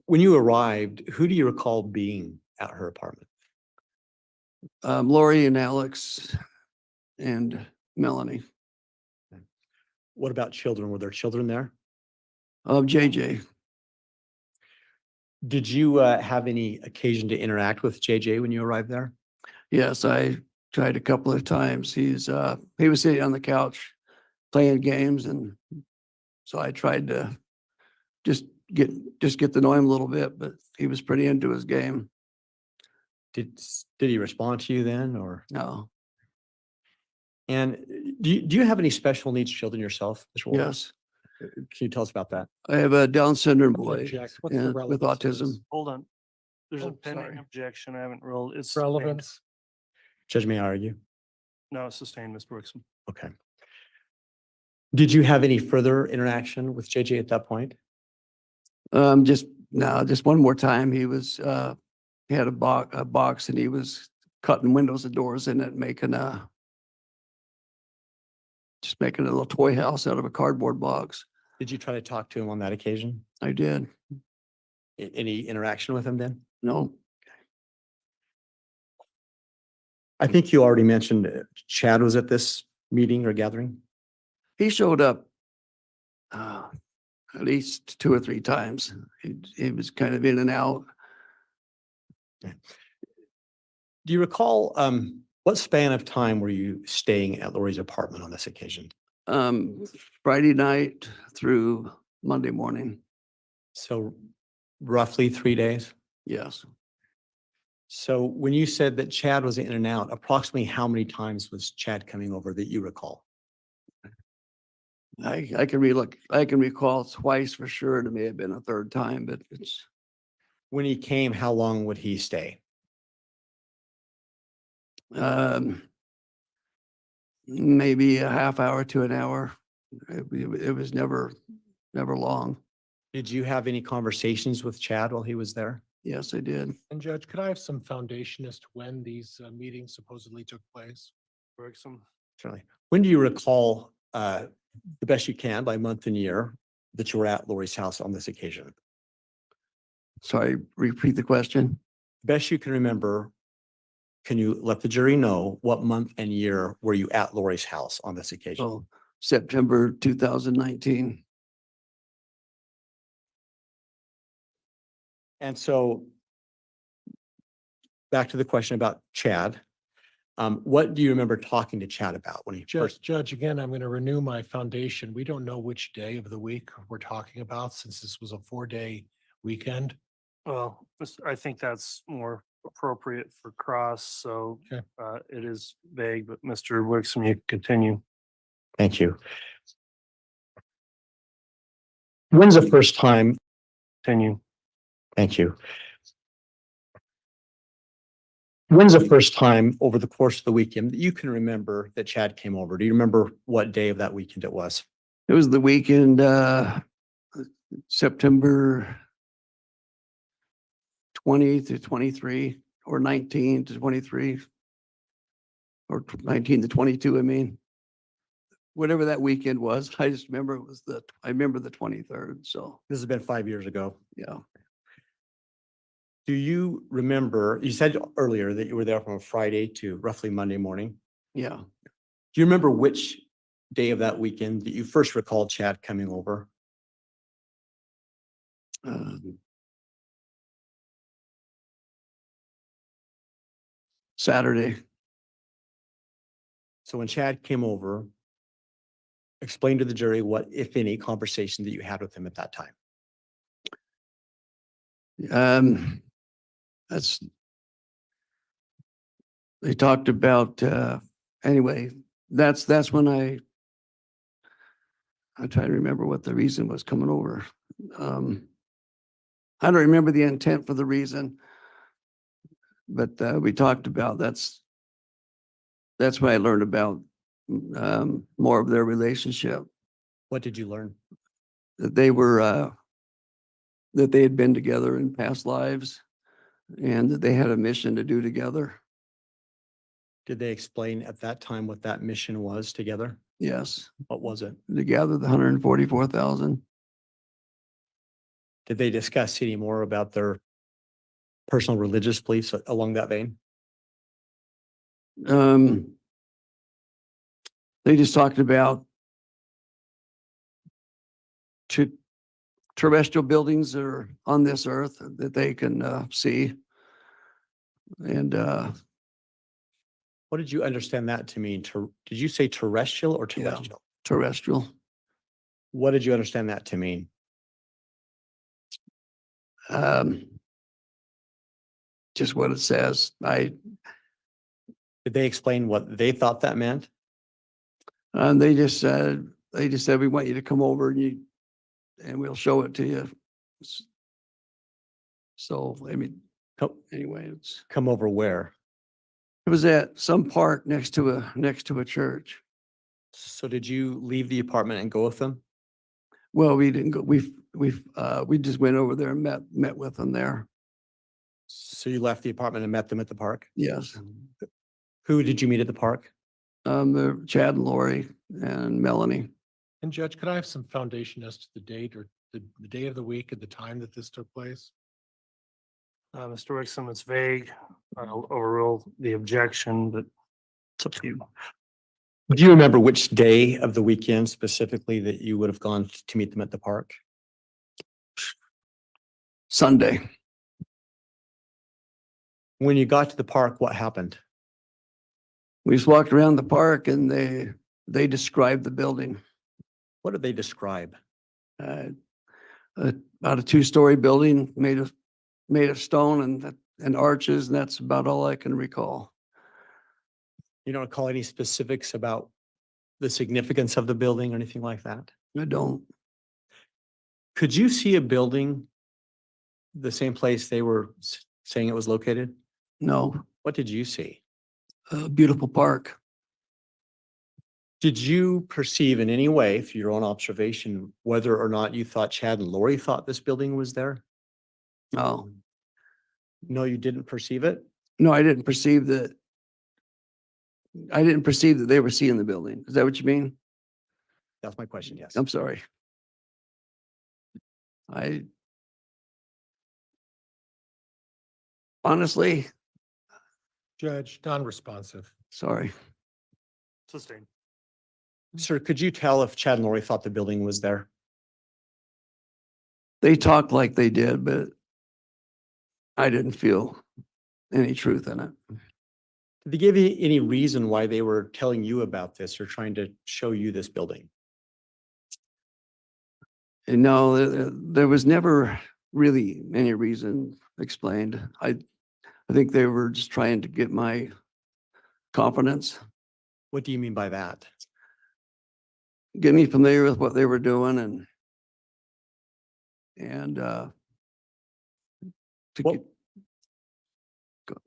when you arrived, who do you recall being at her apartment? Lori and Alex and Melanie. What about children? Were there children there? JJ. Did you have any occasion to interact with JJ when you arrived there? Yes, I tried a couple of times. He was sitting on the couch playing games, and so I tried to just get to know him a little bit, but he was pretty into his game. Did he respond to you then, or? No. And do you have any special needs children yourself, Mr. Wolf? Yes, Can you tell us about that? I have a Down syndrome I'm gonna boy object. What's the with relevance of autism. this? Hold on. There's a Oh, pending sorry. objection. I haven't ruled. It's sustained. Relevance. Judge, may I argue? No, it's sustained, Mr. Brooksman. Okay. Did you have any further interaction with JJ at that point? Just one more time. He had a box and he was cutting windows and doors in it, making a little toy house out of a cardboard box. Did you try to talk to him on that occasion? I did. Any interaction with him then? No, I think you already mentioned Chad was at this meeting or gathering. he showed up at least 2 or 3 times. He was kind of in and out. Do you recall what span of time were you staying at Lori's apartment on this occasion? Friday night through Monday morning. So roughly 3 days? Yes. So when you said that Chad was in and out, approximately how many times was Chad coming over that you recall? I can recall twice for sure. It may have been a third time, but it's When he came, how long would he stay? maybe a half hour to an hour. It was never long. Did you have any conversations with Chad while he was there? Yes, I did. And Judge, could I have some foundation as to when these meetings supposedly took place? Brooksman. Certainly. When do you recall, the best you can by month and year, that you were at Lori's house on this occasion? Sorry, repeat the question. Best you can remember, can you let the jury know what month and year were you at Lori's house on this occasion? So September 2019. And so back to the question about Chad. What do you remember talking to Chad about when he first? Judge, again, I'm going to renew my foundation. We don't know which day of the week we're talking about since this was a 4-day weekend. Well, I think that's more appropriate for Cross, so Okay. it is vague, but Mr. Wixom, you can continue. Thank you. When's the first time? Continue. Thank you. When's the first time over the course of the weekend that you can remember that Chad came over? Do you remember what day of that weekend it was? It was the weekend, September 20 to 23, or 19 to 23, or 19 to 22, I mean. Whatever that weekend was, I just remember it was I remember the 23rd, so, This has been 5 years ago. yeah. Do you remember, you said earlier that you were there from a Friday to roughly Monday morning. Yeah. Do you remember which day of that weekend that you first recalled Chad coming over? Saturday. So when Chad came over, explain to the jury what, if any, conversation that you had with him at that time. That's, they talked about, anyway, that's when I'm trying to remember what the reason was coming over. I don't remember the intent for the reason, but, we talked about, that's when I learned about, more of their relationship, What did you learn? that they were, that they had been together in past lives and that they had a mission to do together. Did they explain at that time what that mission was together? Yes, What was it? to gather the 144,000. Did they discuss any more about their personal religious beliefs along that vein? They just talked about terrestrial buildings that are on this earth that they can see. And What did you understand that to mean? Did you say terrestrial or Yeah. terrestrial? terrestrial. What did you understand that to mean? Just what it says. Did they explain what they thought that meant? They just said, we want you to come over and we'll show it to you. So, I mean, anyway, Come over where? it was at some park next to a church. So did you leave the apartment and go with them? Well, we didn't go, we just went over there and met with them there. So you left the apartment and met them at the park? Yes. Who did you meet at the park? Chad and Lori and Melanie. And Judge, could I have some foundation as to the date or the day of the week and the time that this took place? Mr. Wixom, it's vague. I'll overrule the objection, but it's up to you. Do you remember which day of the weekend specifically that you would have gone to meet them at the park? Sunday. When you got to the park, what happened? We just walked around the park and they described the building. What did they describe? About a 2-story building made of stone and arches, and that's about all I can recall. You don't recall any specifics about the significance of the building or anything like that? I don't. Could you see a building the same place they were saying it was located? No. What did you see? A beautiful park. Did you perceive in any way, through your own observation, whether or not you thought Chad and Lori thought this building was there? No. No, you didn't perceive it? No, I didn't perceive that. I didn't perceive that they were seeing the building. Is that what you mean? That's my question, yes. I'm sorry. Honestly, Judge, non-responsive. sorry. Sustained. Sir, could you tell if Chad and Lori thought the building was there? They talked like they did, but I didn't feel any truth in it. Did they give you any reason why they were telling you about this or trying to show you this building? And no, there was never really any reason explained. I think they were just trying to get my confidence, What do you mean by that? get me familiar with what they were doing and to What, get,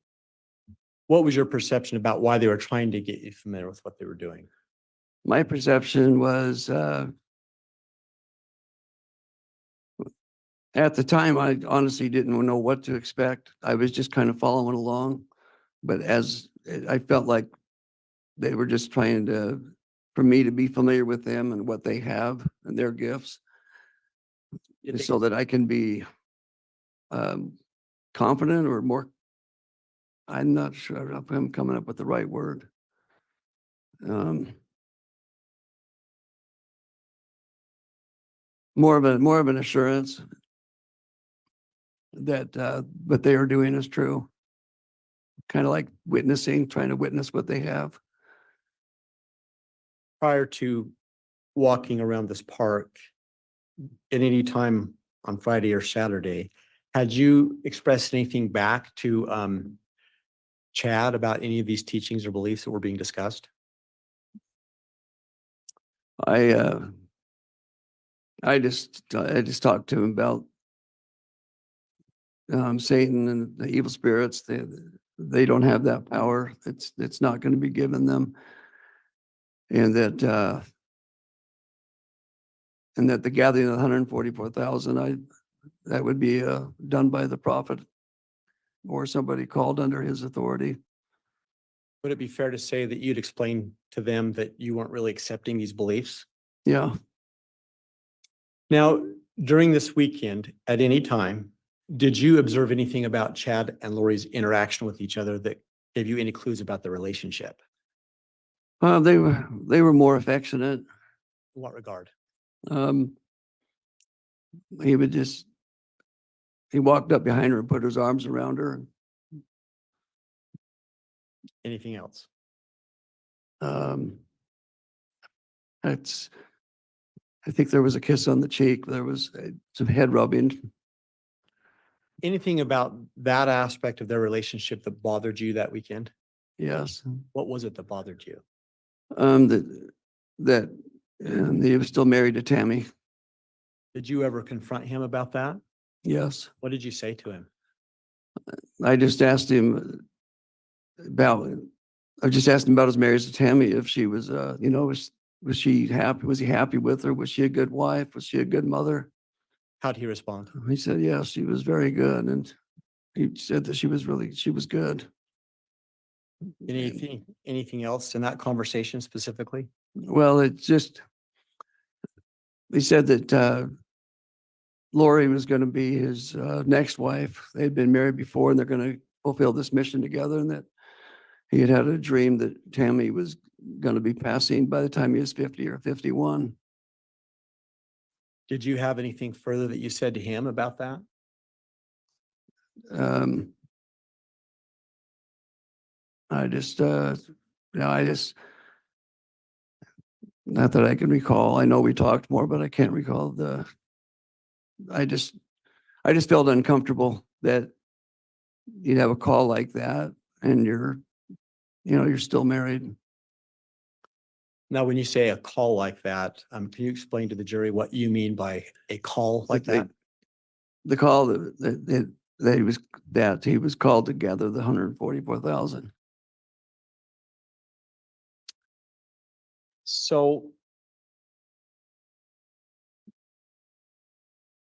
what was your perception about why they were trying to get you familiar with what they were doing? my perception was at the time, I honestly didn't know what to expect. I was just kind of following along. But as I felt like they were just trying for me to be familiar with them and what they have and their gifts so that I can be confident or more, I'm not sure if I'm coming up with the right word. More of an assurance that what they are doing is true. Kind of like witnessing, trying to witness what they have. Prior to walking around this park at any time on Friday or Saturday, had you expressed anything back to Chad about any of these teachings or beliefs that were being discussed? I just talked to him about Satan and the evil spirits. They don't have that power. It's not going to be given them, and that the gathering of 144,000, that would be done by the prophet or somebody called under his authority. Would it be fair to say that you'd explain to them that you weren't really accepting these beliefs? Yeah. Now, during this weekend, at any time, did you observe anything about Chad and Lori's interaction with each other that gave you any clues about the relationship? They were more affectionate. In what regard? He walked up behind her and put his arms around her. Anything else? I think there was a kiss on the cheek. There was some head rubbing. Anything about that aspect of their relationship that bothered you that weekend? Yes. What was it that bothered you? That he was still married to Tammy. Did you ever confront him about that? Yes. What did you say to him? I just asked him about his marriage to Tammy, if she was, was she happy? Was he happy with her? Was she a good wife? Was she a good mother? How'd he respond? He said, yes, she was very good. And he said that she was good. Anything else in that conversation specifically? Well, he said that Lori was going to be his next wife. They'd been married before and they're going to fulfill this mission together, and that he had a dream that Tammy was going to be passing by the time he was 50 or 51. Did you have anything further that you said to him about that? Not that I can recall. I know we talked more, but I can't recall I just felt uncomfortable that you'd have a call like that and you're still married. Now, when you say a call like that, can you explain to the jury what you mean by a call like that? The call that he was called to gather the 144,000. So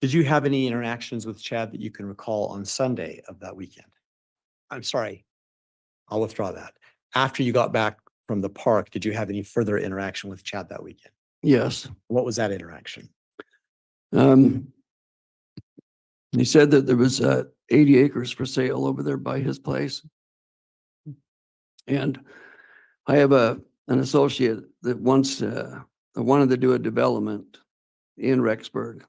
did you have any interactions with Chad that you can recall on Sunday of that weekend? I'm sorry, I'll withdraw that. After you got back from the park, did you have any further interaction with Chad that weekend? Yes. What was that interaction? He said that there was 80 acres for sale over there by his place. And I have an associate that wanted to do a development in Rexburg.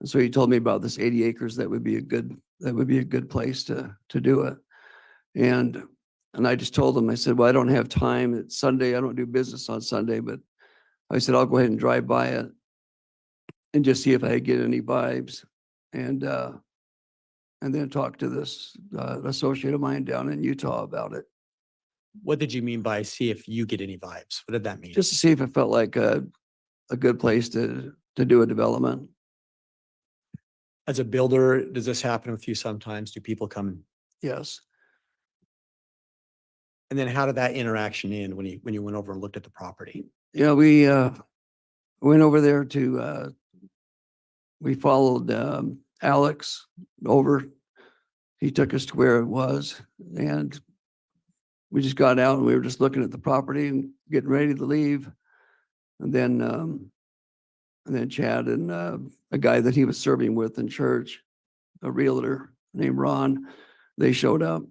And so he told me about this 80 acres that would be a good place to do it. And I just told him, I said, well, I don't have time. It's Sunday. I don't do business on Sunday, but I said, I'll go ahead and drive by it and just see if I get any vibes. And then talk to this associate of mine down in Utah about it, What did you mean by see if you get any vibes? What did that mean? just to see if it felt like a good place to do a development. As a builder, does this happen with you sometimes? Do people come? Yes. And then how did that interaction end when you went over and looked at the property? Yeah, we went over there to we followed Alex over. He took us to where it was, and we just got out and we were just looking at the property and getting ready to leave. And then Chad and a guy that he was serving with in church, a realtor named Ron, they showed up.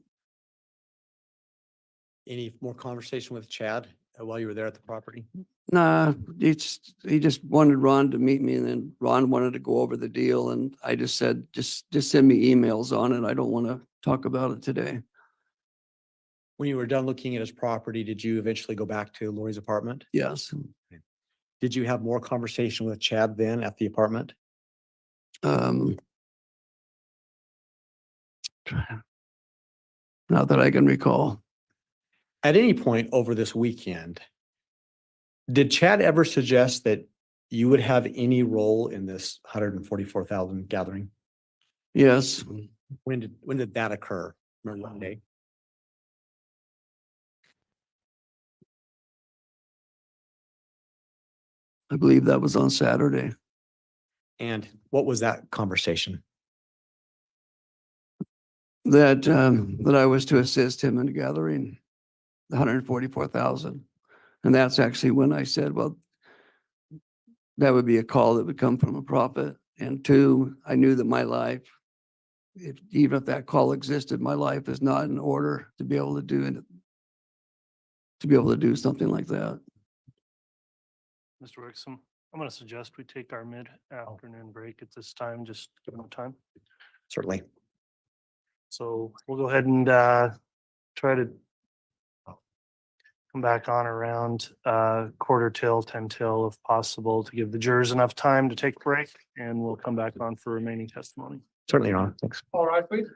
Any more conversation with Chad while you were there at the property? Nah, he just wanted Ron to meet me, and then Ron wanted to go over the deal, and I just said, just send me emails on it. I don't want to talk about it today. When you were done looking at his property, did you eventually go back to Lori's apartment? Yes. Did you have more conversation with Chad then at the apartment? Not that I can recall. At any point over this weekend, did Chad ever suggest that you would have any role in this 144,000 gathering? Yes. When did that occur? Remember what day? I believe that was on Saturday. And what was that conversation? That I was to assist him in gathering the 144,000. And that's actually when I said, well, that would be a call that would come from a prophet. And two, I knew that my life, even if that call existed, my life is not in order to be able to do it, to be able to do something like that. Mr. Wixom, I'm going to suggest we take our mid-afternoon break at this time, just give them time. Certainly. So we'll go ahead and try to come back on around 10 till if possible, to give the jurors enough time to take a break, and we'll come back on for remaining testimony. Certainly, Your Honor. Thanks. All right, please.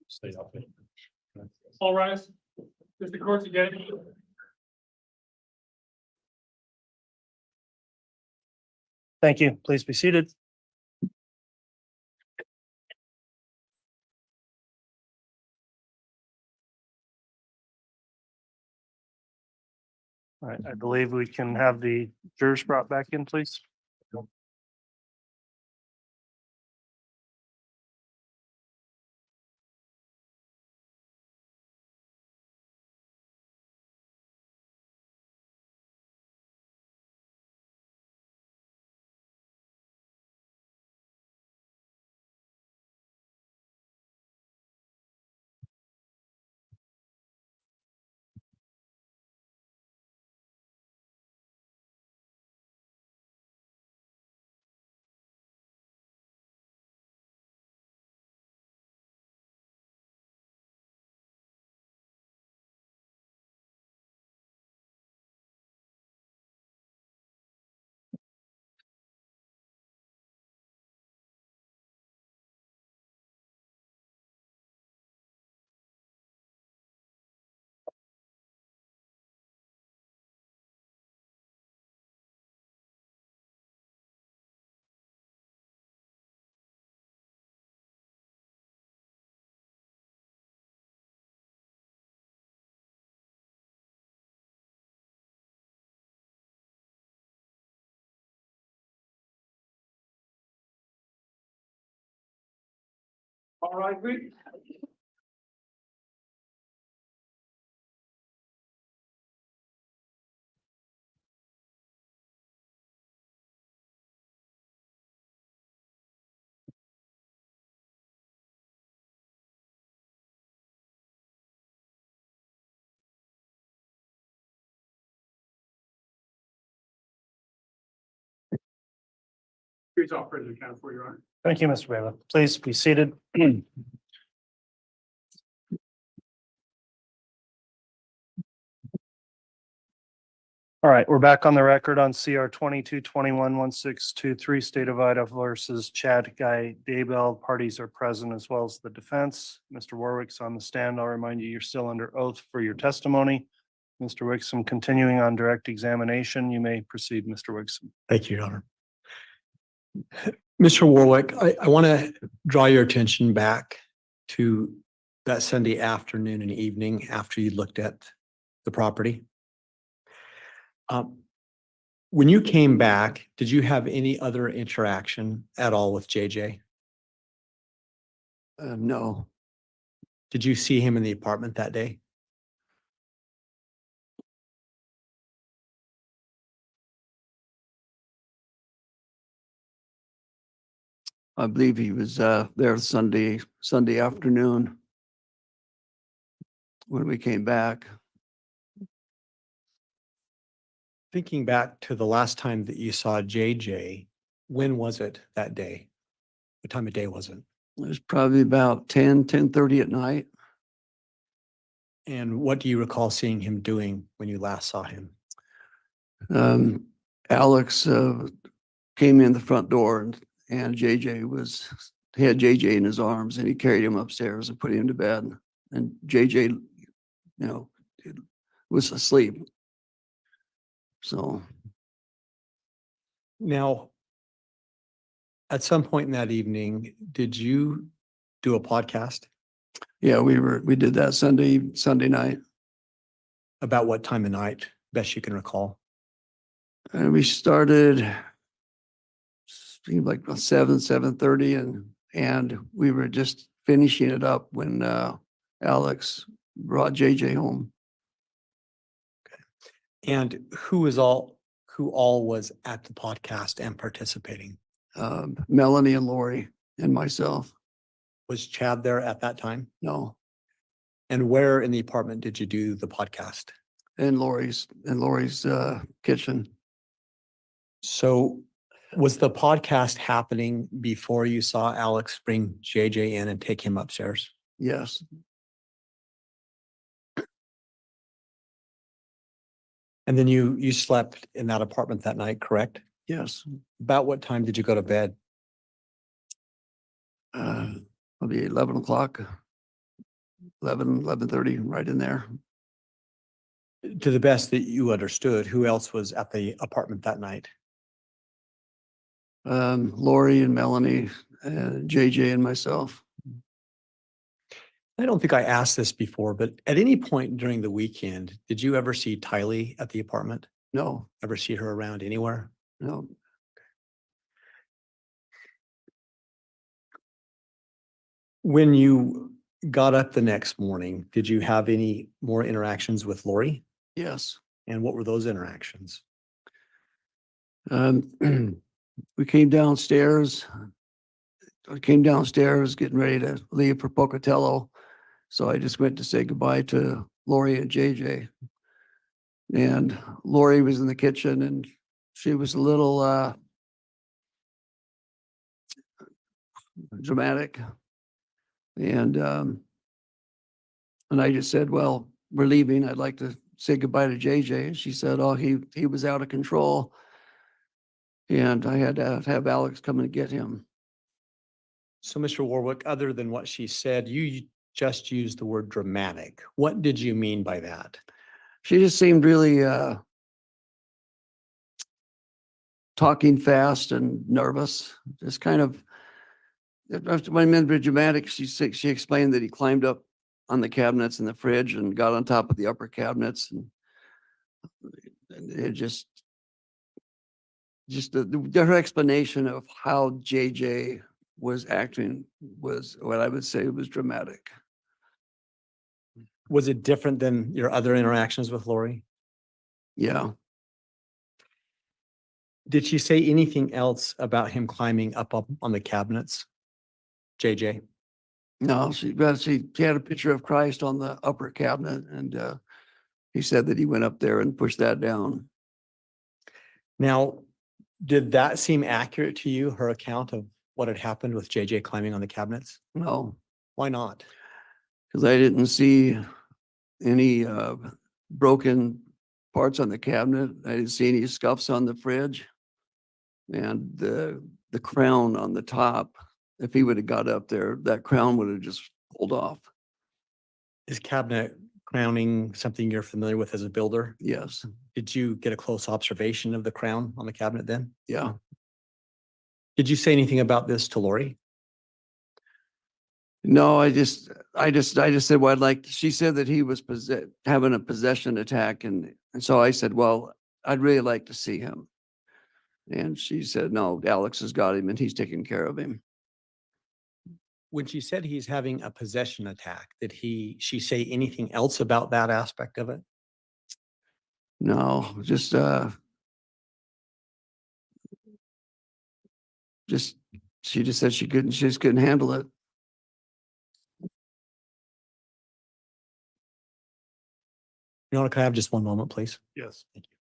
Stay up. All rise. Mr. Courts again. Thank you. Please be seated. All right, I believe we can have the jurors brought back in, please. All right, great. Here's all for the account for your honor. Thank you, Mr. Bailiff. Please be seated. All right, we're back on the record on CR 2221-1623, State of Idaho versus Chad Guy Daybell. Parties are present as well as the defense. Mr. Warwick's on the stand. I'll remind you, you're still under oath for your testimony. Mr. Wixom, continuing on direct examination, you may proceed, Mr. Wixom. Thank you, Your Honor. Mr. Warwick, I want to draw your attention back to that Sunday afternoon and evening after you looked at the property. When you came back, did you have any other interaction at all with JJ? No, Did you see him in the apartment that day? I believe he was there Sunday afternoon when we came back. Thinking back to the last time that you saw JJ, when was it that day? What time of day was it? It was probably about 10:30 at night. And what do you recall seeing him doing when you last saw him? Alex came in the front door and he had JJ in his arms and he carried him upstairs and put him to bed. And JJ, was asleep. So Now, at some point in that evening, did you do a podcast? yeah, we did that Sunday night. About what time of night, best you can recall? And we started seemed like about 7:30 and we were just finishing it up when Alex brought JJ home. And who all was at the podcast and participating? Melanie and Lori and myself. Was Chad there at that time? No, And where in the apartment did you do the podcast? in Lori's kitchen. So was the podcast happening before you saw Alex bring JJ in and take him upstairs? Yes, And then you slept in that apartment that night, correct? yes. About what time did you go to bed? Probably 11 o'clock. 11:30, right in there. To the best that you understood, who else was at the apartment that night? Lori and Melanie, JJ and myself. I don't think I asked this before, but at any point during the weekend, did you ever see Tylee at the apartment? No, Ever see her around anywhere? no, When you got up the next morning, did you have any more interactions with Lori? yes. And what were those interactions? We came downstairs. I came downstairs getting ready to leave for Pocatello. So I just went to say goodbye to Lori and JJ. And Lori was in the kitchen and she was a little dramatic. And I just said, well, we're leaving. I'd like to say goodbye to JJ. And she said, oh, he was out of control. And I had to have Alex come and get him. So, Mr. Warwick, other than what she said, you just used the word dramatic. What did you mean by that? She just seemed really talking fast and nervous, just kind of. When I meant by dramatic, she explained that he climbed up on the cabinets in the fridge and got on top of the upper cabinets, and it just her explanation of how JJ was acting was what I would say was dramatic. Was it different than your other interactions with Lori? Yeah. Did she say anything else about him climbing up on the cabinets? JJ? No, she had a picture of Christ on the upper cabinet, and he said that he went up there and pushed that down. Now, did that seem accurate to you, her account of what had happened with JJ climbing on the cabinets? No, Why not? because I didn't see any broken parts on the cabinet. I didn't see any scuffs on the fridge, and the crown on the top. If he would have got up there, that crown would have just pulled off. Is cabinet crowning something you're familiar with as a builder? Yes. Did you get a close observation of the crown on the cabinet then? Yeah. Did you say anything about this to Lori? No, I just said, well, I'd like, she said that he was having a possession attack. And so I said, well, I'd really like to see him. And she said, no, Alex has got him and he's taking care of him. When she said he's having a possession attack, did she say anything else about that aspect of it? No, just she just said she just couldn't handle it. Your Honor, can I have just one moment, please? Yes. Thank you.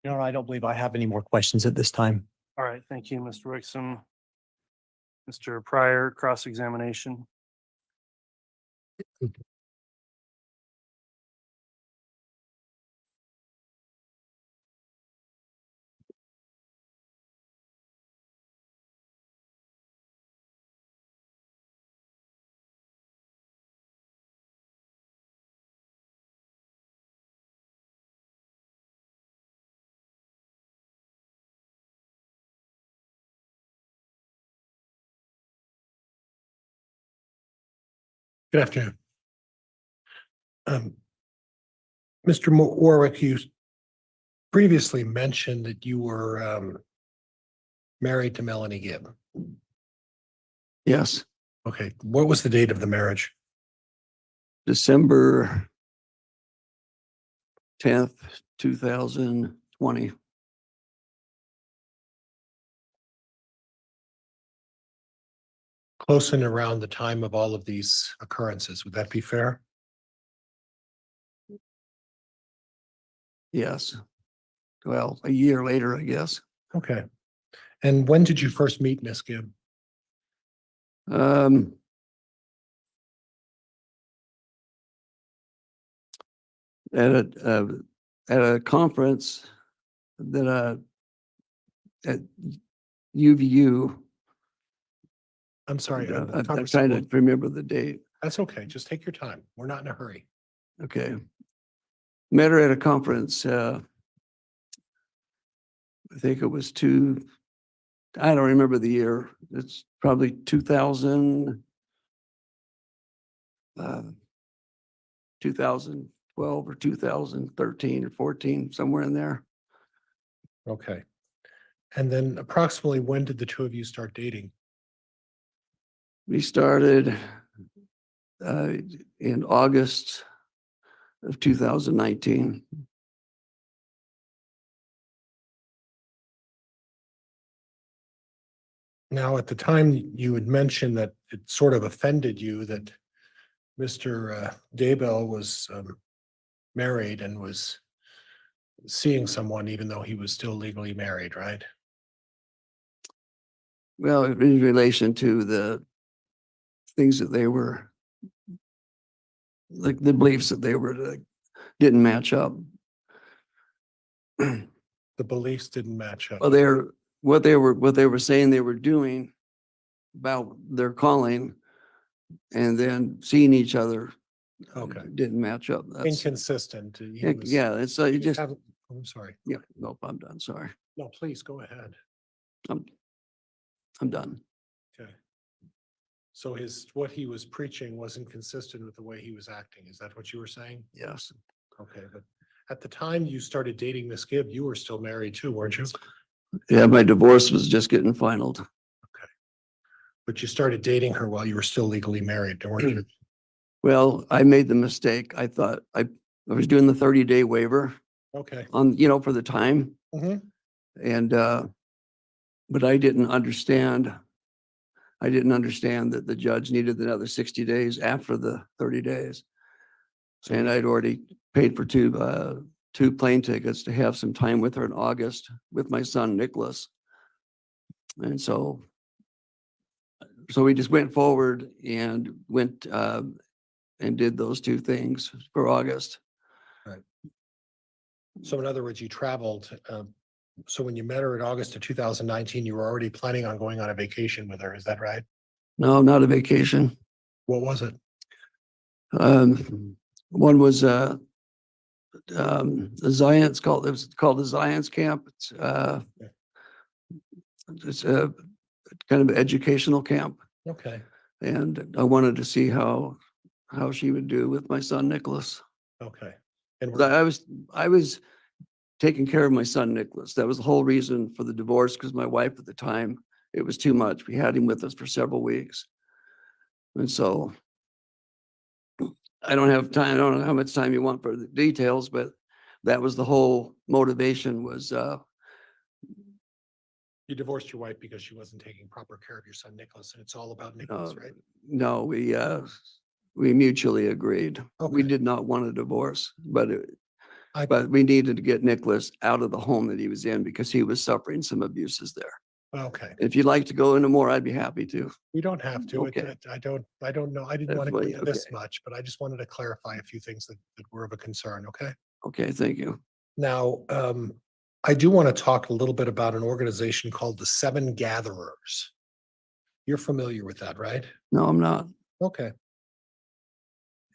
Your Honor, I don't believe I have any more questions at this time. All right, thank you, Mr. Wixom. Mr. Pryor, cross-examination. Good afternoon. Mr. Warwick, you previously mentioned that you were married to Melanie Gibb. Yes. Okay, what was the date of the marriage? December 10th, 2020. Close and around the time of all of these occurrences, would that be fair? Yes. Well, a year later, I guess. Okay. And when did you first meet Miss Gibb? Um, at a conference that, at UVU. I'm sorry. I'm conference trying call- to remember the date. That's okay. Just take your time. We're not in a hurry. Okay. Met her at a conference, I think it was I don't remember the year. It's probably 2012 or 2013 or 14, somewhere in there. Okay. And then approximately when did the two of you start dating? We started in August of 2019. Now, at the time, you had mentioned that it sort of offended you that Mr. Daybell was married and was seeing someone even though he was still legally married, right? Well, in relation to the things that they were, like the beliefs that they were, didn't match up. The beliefs didn't match up. Well, what they were saying they were doing about their calling and then seeing each other Okay. didn't match up. That's, Inconsistent. yeah, it's he you was just, having- I'm sorry. yeah, nope, I'm done. Sorry. No, please go ahead. I'm done. Okay. So what he was preaching wasn't consistent with the way he was acting. Is that what you were saying? Yes. Okay, but at the time you started dating Miss Gibb, you were still married too, weren't you? Yeah, my divorce was just getting finalized. But you started dating her while you were still legally married, weren't you? Well, I made the mistake. I thought I was doing the 30-day waiver Okay. on, for the time. Mhm. And, but I didn't understand that the judge needed another 60 days after the 30 days. And I'd already paid for two plane tickets to have some time with her in August with my son, Nicholas. And so we just went forward and went, and did those two things for August. So in other words, you traveled, so when you met her in August of 2019, you were already planning on going on a vacation with her, is that right? No, not a vacation. What was it? One was, the Zions it was called the Zions Camp. It's a kind of educational camp. Okay, And I wanted to see how she would do with my son, Nicholas. okay. And 'Cause I was taking care of my son, Nicholas. That was the whole reason for the divorce, because my wife at the time, it was too much. We had him with us for several weeks. And so I don't have time. I don't know how much time you want for the details, but that was the whole motivation was, you divorced your wife because she wasn't taking proper care of your son, Nicholas, and it's all about Nicholas, right? no, we mutually agreed. We Okay. did not want a divorce, but I- but we needed to get Nicholas out of the home that he was in because he was suffering some abuses there. Okay, If you'd like to go into more, I'd be happy to. we don't have to. Okay. I don't know. I didn't That's want to go fine, into this okay. much, but I just wanted to clarify a few things that were of a concern, okay? Okay, thank you. Now, I do want to talk a little bit about an organization called the Seven Gatherers. You're familiar with that, right? No, I'm not. Okay.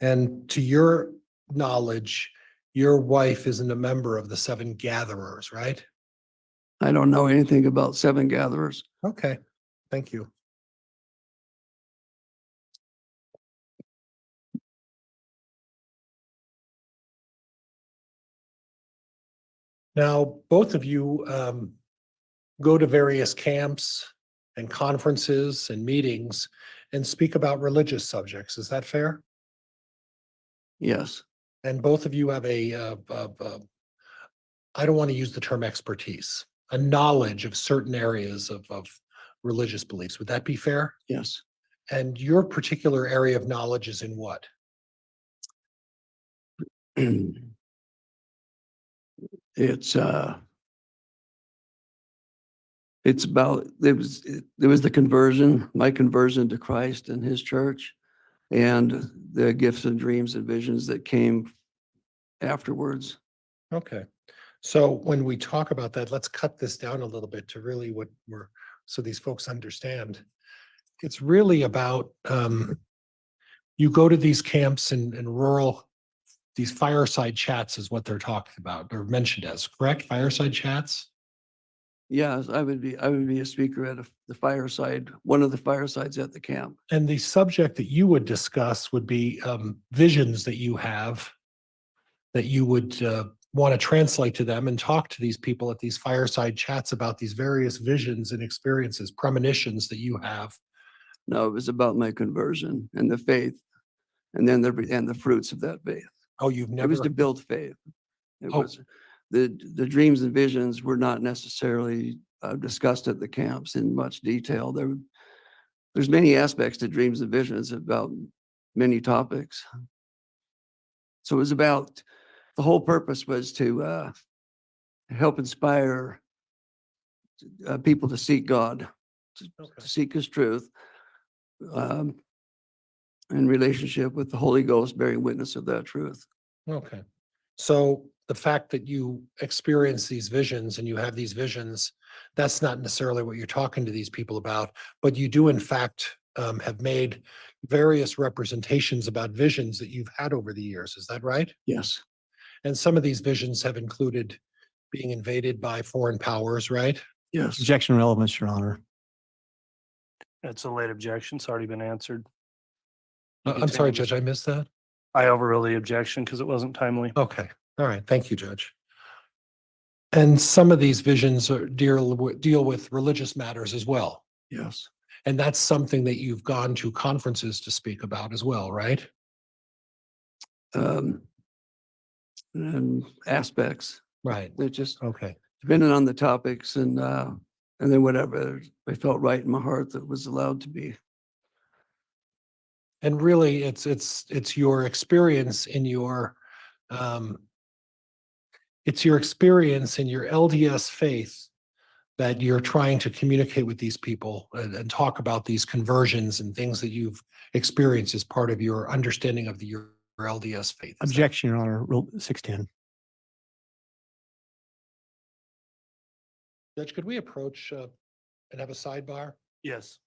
And to your knowledge, your wife isn't a member of the Seven Gatherers, right? I don't know anything about Seven Gatherers. Okay, thank you. Now, both of you go to various camps and conferences and meetings and speak about religious subjects. Is that fair? Yes, And both of you have I don't want to use the term expertise, a knowledge of certain areas of religious beliefs. Would that be fair? yes. And your particular area of knowledge is in what? It's It's about, there was the conversion, my conversion to Christ and his church, and the gifts and dreams and visions that came afterwards. Okay. So when we talk about that, let's cut this down a little bit to really what we're, so these folks understand. It's really about, you go to these camps in rural, these fireside chats is what they're talking about, or mentioned as, correct? Fireside chats? Yes, I would be a speaker at the fireside, one of the firesides at the camp. And the subject that you would discuss would be visions that you have that you would want to translate to them and talk to these people at these fireside chats about these various visions and experiences, premonitions that you have. No, it was about my conversion and the faith, and then the fruits of that faith. Oh, you've It never, was to build faith. It Oh. was, the dreams and visions were not necessarily discussed at the camps in much detail. There's many aspects to dreams and visions about many topics. So it was about, the whole purpose was to help inspire people to seek God, to seek his truth, in relationship with the Holy Ghost bearing witness of that truth. okay. So the fact that you experience these visions and you have these visions, that's not necessarily what you're talking to these people about, but you do in fact have made various representations about visions that you've had over the years. Is that right? Yes. And some of these visions have included being invaded by foreign powers, right? Yes. Objection relevance, Your Honor. It's a late objection. It's already been answered. You I'm sorry, continue, Judge, Mr. I missed that. I overruled the objection because it wasn't timely. Okay, all right, thank you, Judge. And some of these visions deal with religious matters as well. Yes. And that's something that you've gone to conferences to speak about as well, right? And aspects. Right. They're just Okay. depending on the topics and then whatever I felt right in my heart that was allowed to be. And really, it's your experience in your it's your experience in your LDS faith that you're trying to communicate with these people and talk about these conversions and things that you've experienced as part of your understanding of your LDS faith. Is that- Objection, Your Honor, Rule 610. Judge, could we approach and have a sidebar? Yes.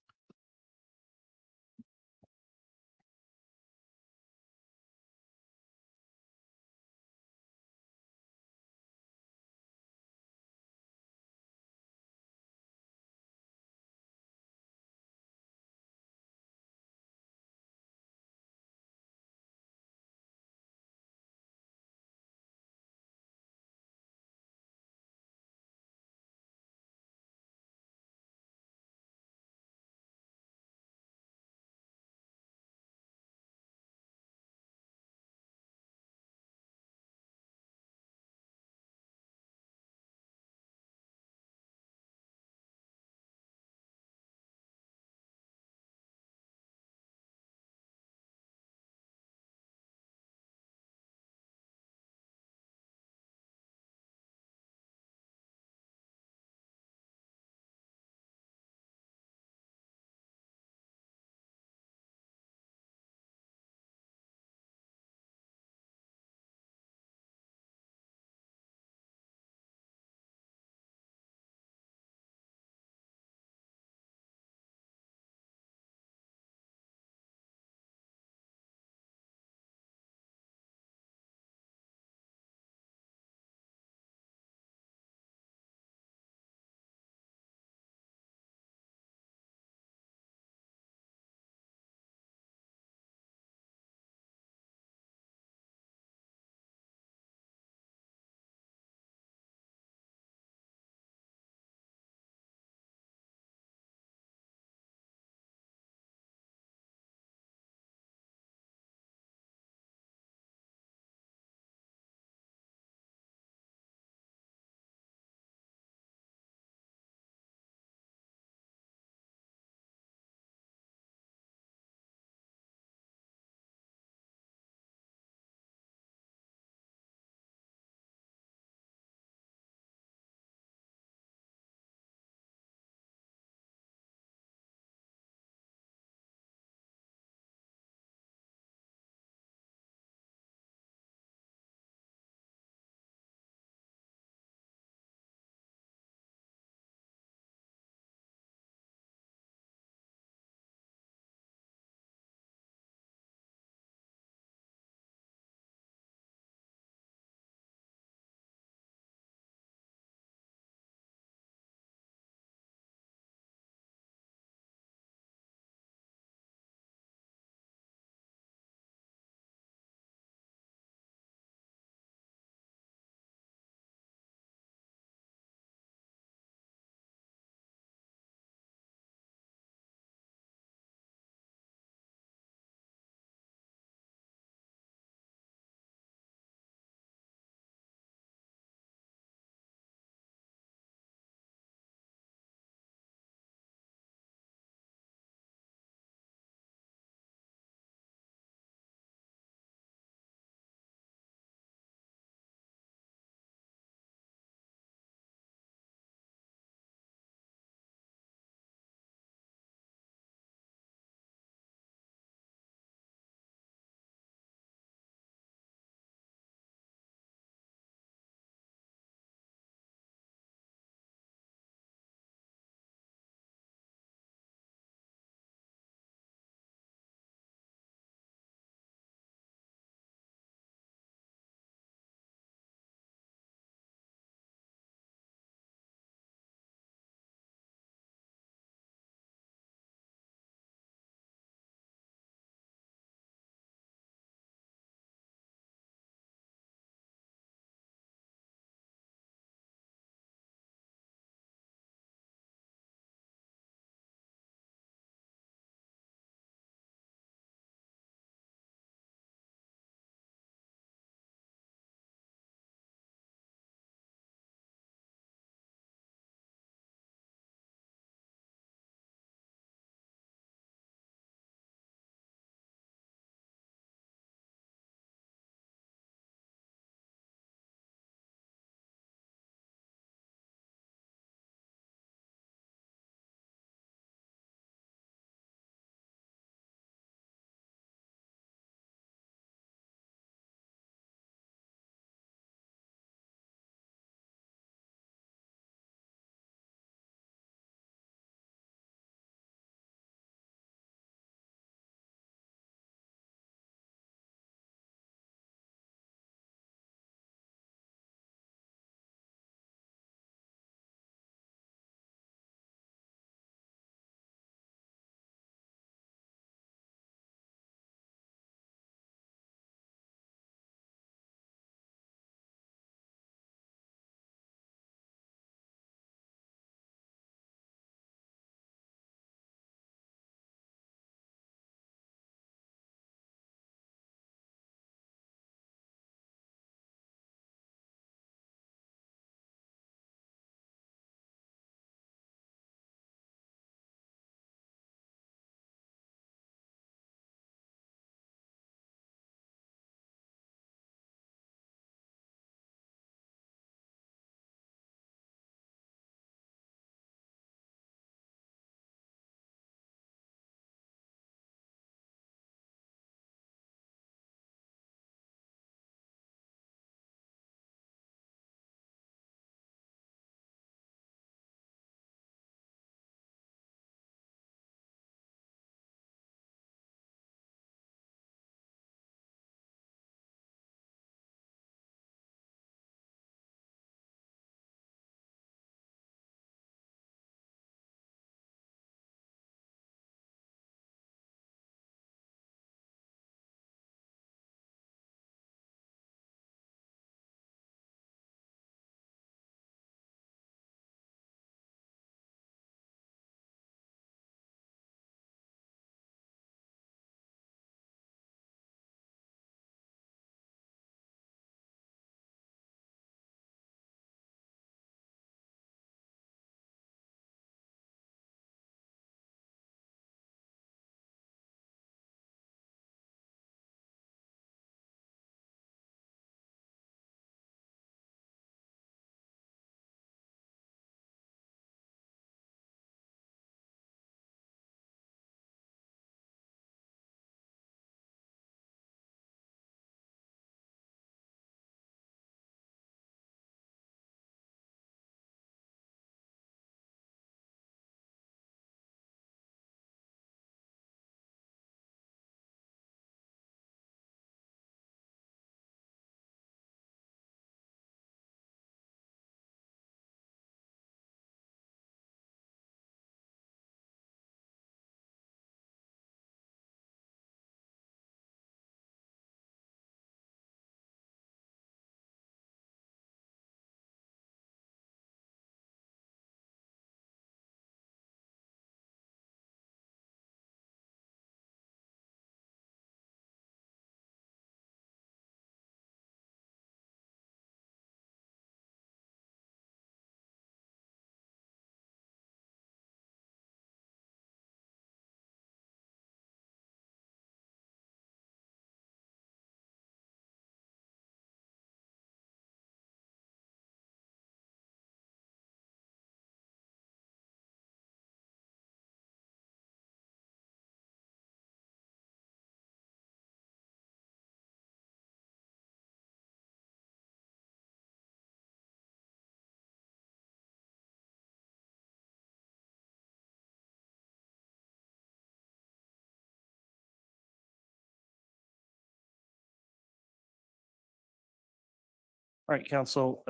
All right, council,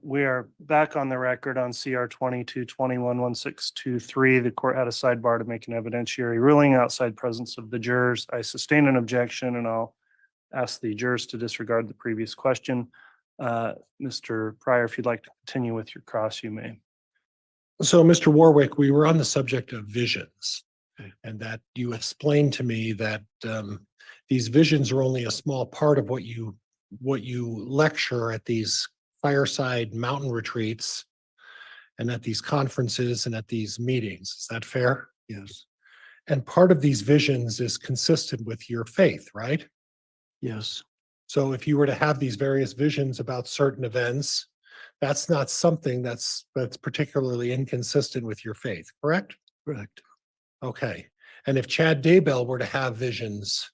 we are back on the record on CR 22211623. The court had a sidebar to make an evidentiary ruling outside presence of the jurors. I sustain an objection and I'll ask the jurors to disregard the previous question. Mr. Pryor, if you'd like to continue with your cross, you may. So, Mr. Warwick, we were on the subject of visions, and that you explained to me that these visions are only a small part of what you lecture at these fireside mountain retreats and at these conferences and at these meetings. Is that fair? Yes, And part of these visions is consistent with your faith, right? yes, So if you were to have these various visions about certain events, that's not something that's particularly inconsistent with your faith, correct? correct. Okay. And if Chad Daybell were to have visions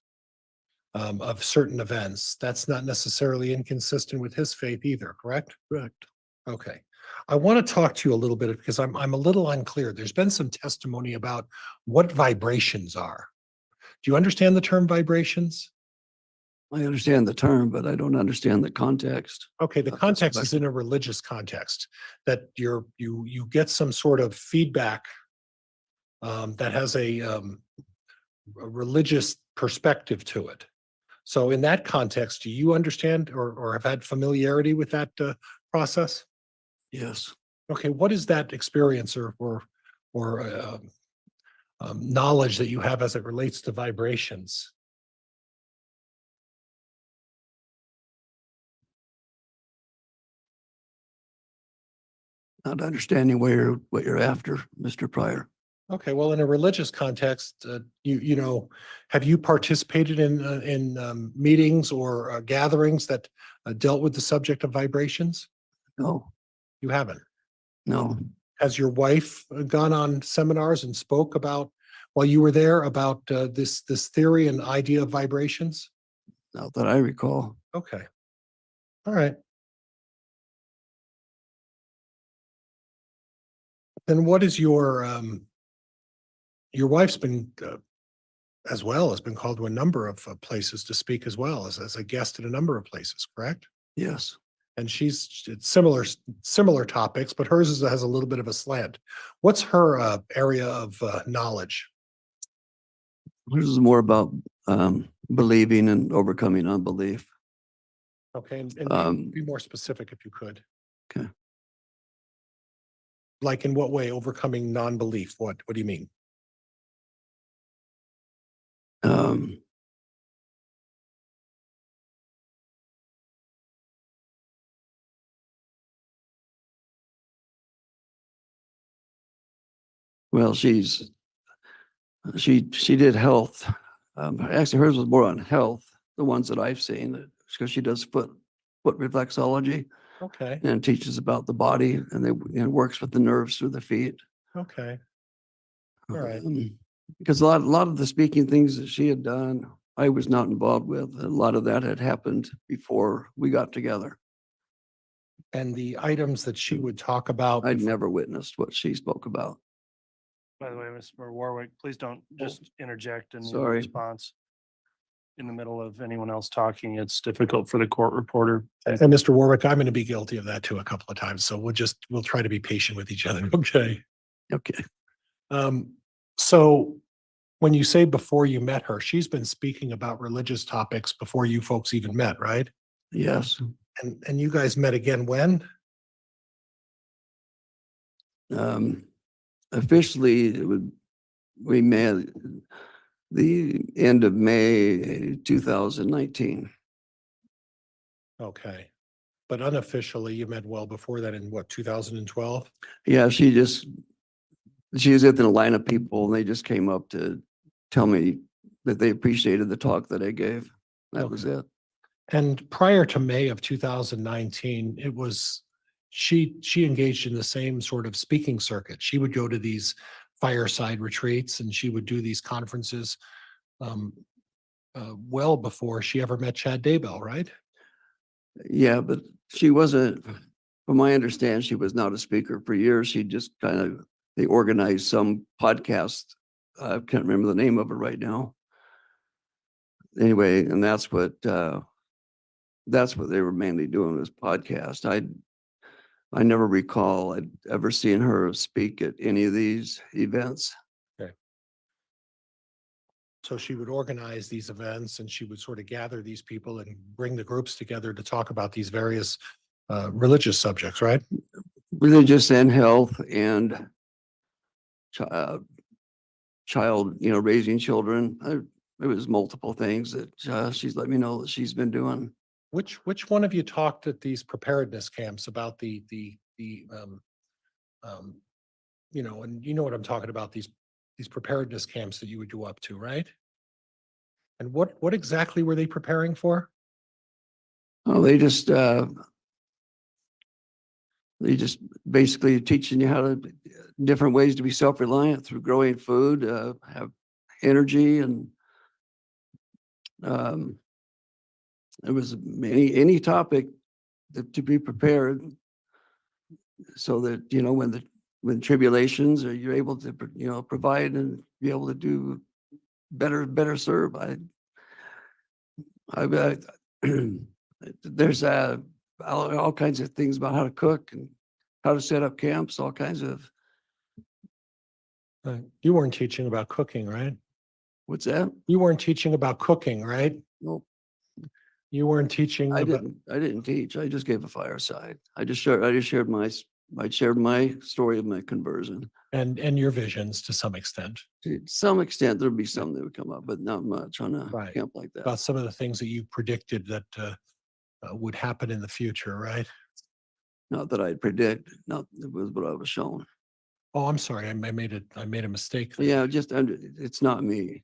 of certain events, that's not necessarily inconsistent with his faith either, correct? Correct. Okay. I want to talk to you a little bit because I'm a little unclear. There's been some testimony about what vibrations are. Do you understand the term vibrations? I understand the term, but I don't understand the context. Okay, the That's context is expected. in a religious context, that you get some sort of feedback that has a religious perspective to it. So in that context, do you understand or have had familiarity with that process? Yes. Okay, what is that experience or knowledge that you have as it relates to vibrations? Not understanding what you're after, Mr. Pryor. Okay, well, in a religious context, you know, have you participated in meetings or gatherings that dealt with the subject of vibrations? No, You haven't. no, Has your wife gone on seminars and spoke about, while you were there, about this theory and idea of vibrations? not that I recall. Okay. All right. Then what is your wife's been as well has been called to a number of places to speak as well as a guest at a number of places, correct? Yes. And it's similar topics, but hers has a little bit of a slant. What's her area of knowledge? This is more about believing and overcoming unbelief. Okay, and Um, be more specific if you could. Okay. Like in what way? Overcoming non-belief? What do you mean? Um, well, she did health. Actually, hers was more on health. The ones that I've seen, because she does foot reflexology Okay, and teaches about the body, and it works with the nerves through the feet. okay, all right. Because a lot of the speaking things that she had done, I was not involved with. A lot of that had happened before we got together. And the items that she would talk about. I'd never witnessed what she spoke about. By the way, Mr. Warwick, please don't just interject in your Sorry. response in the middle of anyone else talking. It's difficult for the court reporter. And Mr. Warwick, I'm going to be guilty of that too a couple of times. So we'll try to be patient with each other. Okay. Okay. So when you say before you met her, she's been speaking about religious topics before you folks even met, right? Yes. And you guys met again when? Officially, we met the end of May 2019. Okay. But unofficially, you met well before that in what, 2012? Yeah, she was in the line of people and they just came up to tell me that they appreciated the talk that I gave. That was it. And prior to May of 2019, she engaged in the same sort of speaking circuit. She would go to these fireside retreats and she would do these conferences well before she ever met Chad Daybell, right? Yeah, but she wasn't, from my understanding, she was not a speaker for years. She just they organized some podcast. I can't remember the name of it right now. Anyway, and that's what that's what they were mainly doing was podcast. I never recall I'd ever seen her speak at any of these events. So she would organize these events and she would sort of gather these people and bring the groups together to talk about these various religious subjects, right? Religious and health and child, raising children. There was multiple things that she's let me know that she's been doing. Which one of you talked at these preparedness camps about and you know what I'm talking about, these preparedness camps that you would go up to, right? And what exactly were they preparing for? Oh, they just basically teaching you how to different ways to be self-reliant through growing food, have energy, and it was any topic to be prepared so that when tribulations or you're able to provide and be able to do better serve. I there's all kinds of things about how to cook and how to set up camps, all kinds of. You weren't teaching about cooking, right? What's that? You weren't teaching about cooking, right? Nope. You weren't teaching I about, didn't teach. I just gave a fireside. I just shared my story of my conversion. and your visions to some extent, To some extent, there'd be some that would come up, but not much on a Right. camp like that. about some of the things that you predicted that would happen in the future, right? Not that I'd predict, not it was what I was shown. Oh, I'm sorry, I made a mistake there. Yeah, it's not me.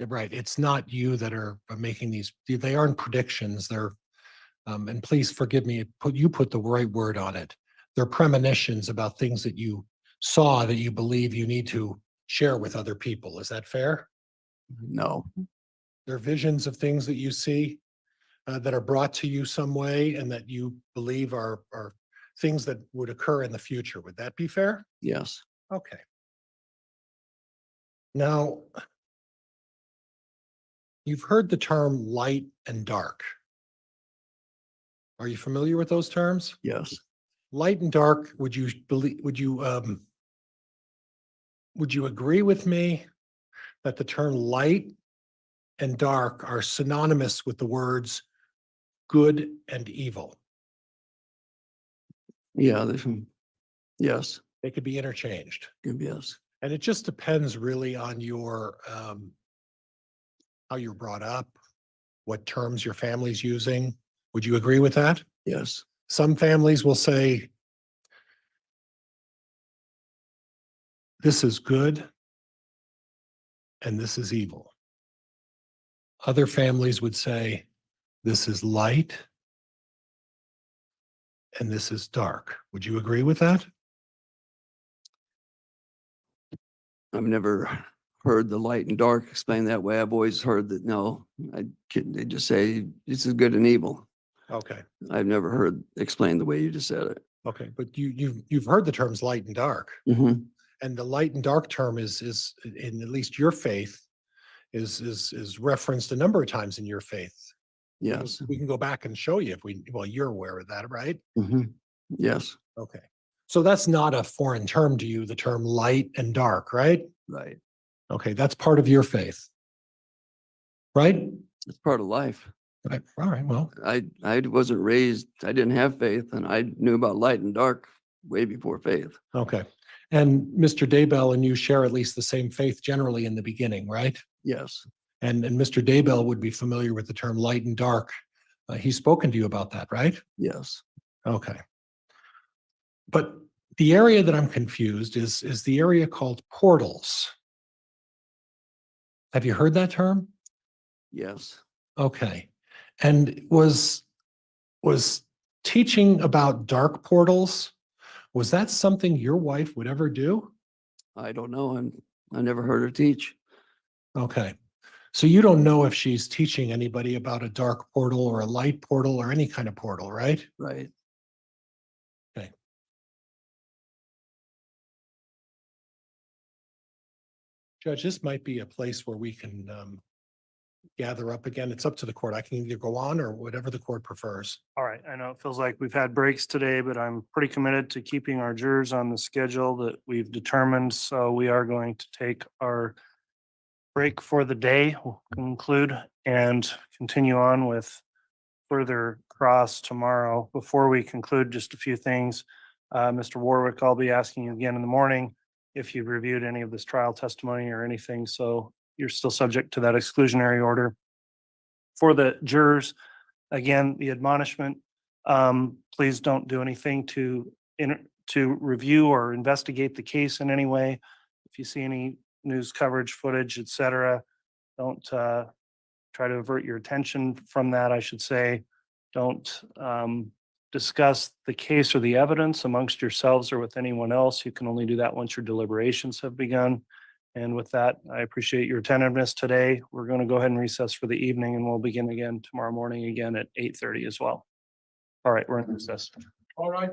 Right, it's not you that are making these, they aren't predictions, they're, and please forgive me, you put the right word on it. They're premonitions about things that you saw that you believe you need to share with other people. Is that fair? No, They're visions of things that you see that are brought to you some way and that you believe are things that would occur in the future. Would that be fair? yes, Okay. Now, you've heard the term light and dark. Are you familiar with those terms? yes, Light and dark, would you agree with me that the term light and dark are synonymous with the words good and evil? yeah, yes, They could be interchanged. yes, And it just depends really on your how you're brought up, what terms your family's using. Would you agree with that? yes, Some families will say, this is good and this is evil. Other families would say, this is light and this is dark. Would you agree with that? I've never heard the light and dark explained that way. I've always heard that, no, they just say this is good and evil. Okay. I've never heard explained the way you just said it. Okay, but you've heard the terms light and dark, Mm-hmm. and the light and dark term is in at least your faith is referenced a number of times in your faith. Yes. We can go back and show you if you're aware of that, right? Mm-hmm. Yes. Okay. So that's not a foreign term to you, the term light and dark, right? Right. Okay, that's part of your faith, right? It's part of life. Right. All right, well, I wasn't raised, I didn't have faith, and I knew about light and dark way before faith. okay. And Mr. Daybell and you share at least the same faith generally in the beginning, right? Yes. And Mr. Daybell would be familiar with the term light and dark. He's spoken to you about that, right? Yes. Okay. But the area that I'm confused is the area called portals. Have you heard that term? Yes. Okay. And was teaching about dark portals, was that something your wife would ever do? I don't know. I never heard her teach. Okay. So you don't know if she's teaching anybody about a dark portal or a light portal or any kind of portal, right? Right. Okay. Judge, this might be a place where we can gather up again. It's up to the court. I can either go on or whatever the court prefers. All right, I know it feels like we've had breaks today, but I'm pretty committed to keeping our jurors on the schedule that we've determined. So we are going to take our break for the day, we'll conclude and continue on with further cross tomorrow. Before we conclude, just a few things. Mr. Warwick, I'll be asking you again in the morning if you've reviewed any of this trial testimony or anything. So you're still subject to that exclusionary order. For the jurors, again, the admonishment, please don't do anything to review or investigate the case in any way. If you see any news coverage, footage, et cetera, don't try to avert your attention from that, I should say. Don't discuss the case or the evidence amongst yourselves or with anyone else. You can only do that once your deliberations have begun. And with that, I appreciate your attentiveness today. We're going to go ahead and recess for the evening, and we'll begin again tomorrow morning again at 8:30 as well. All right, we're in recess. All right.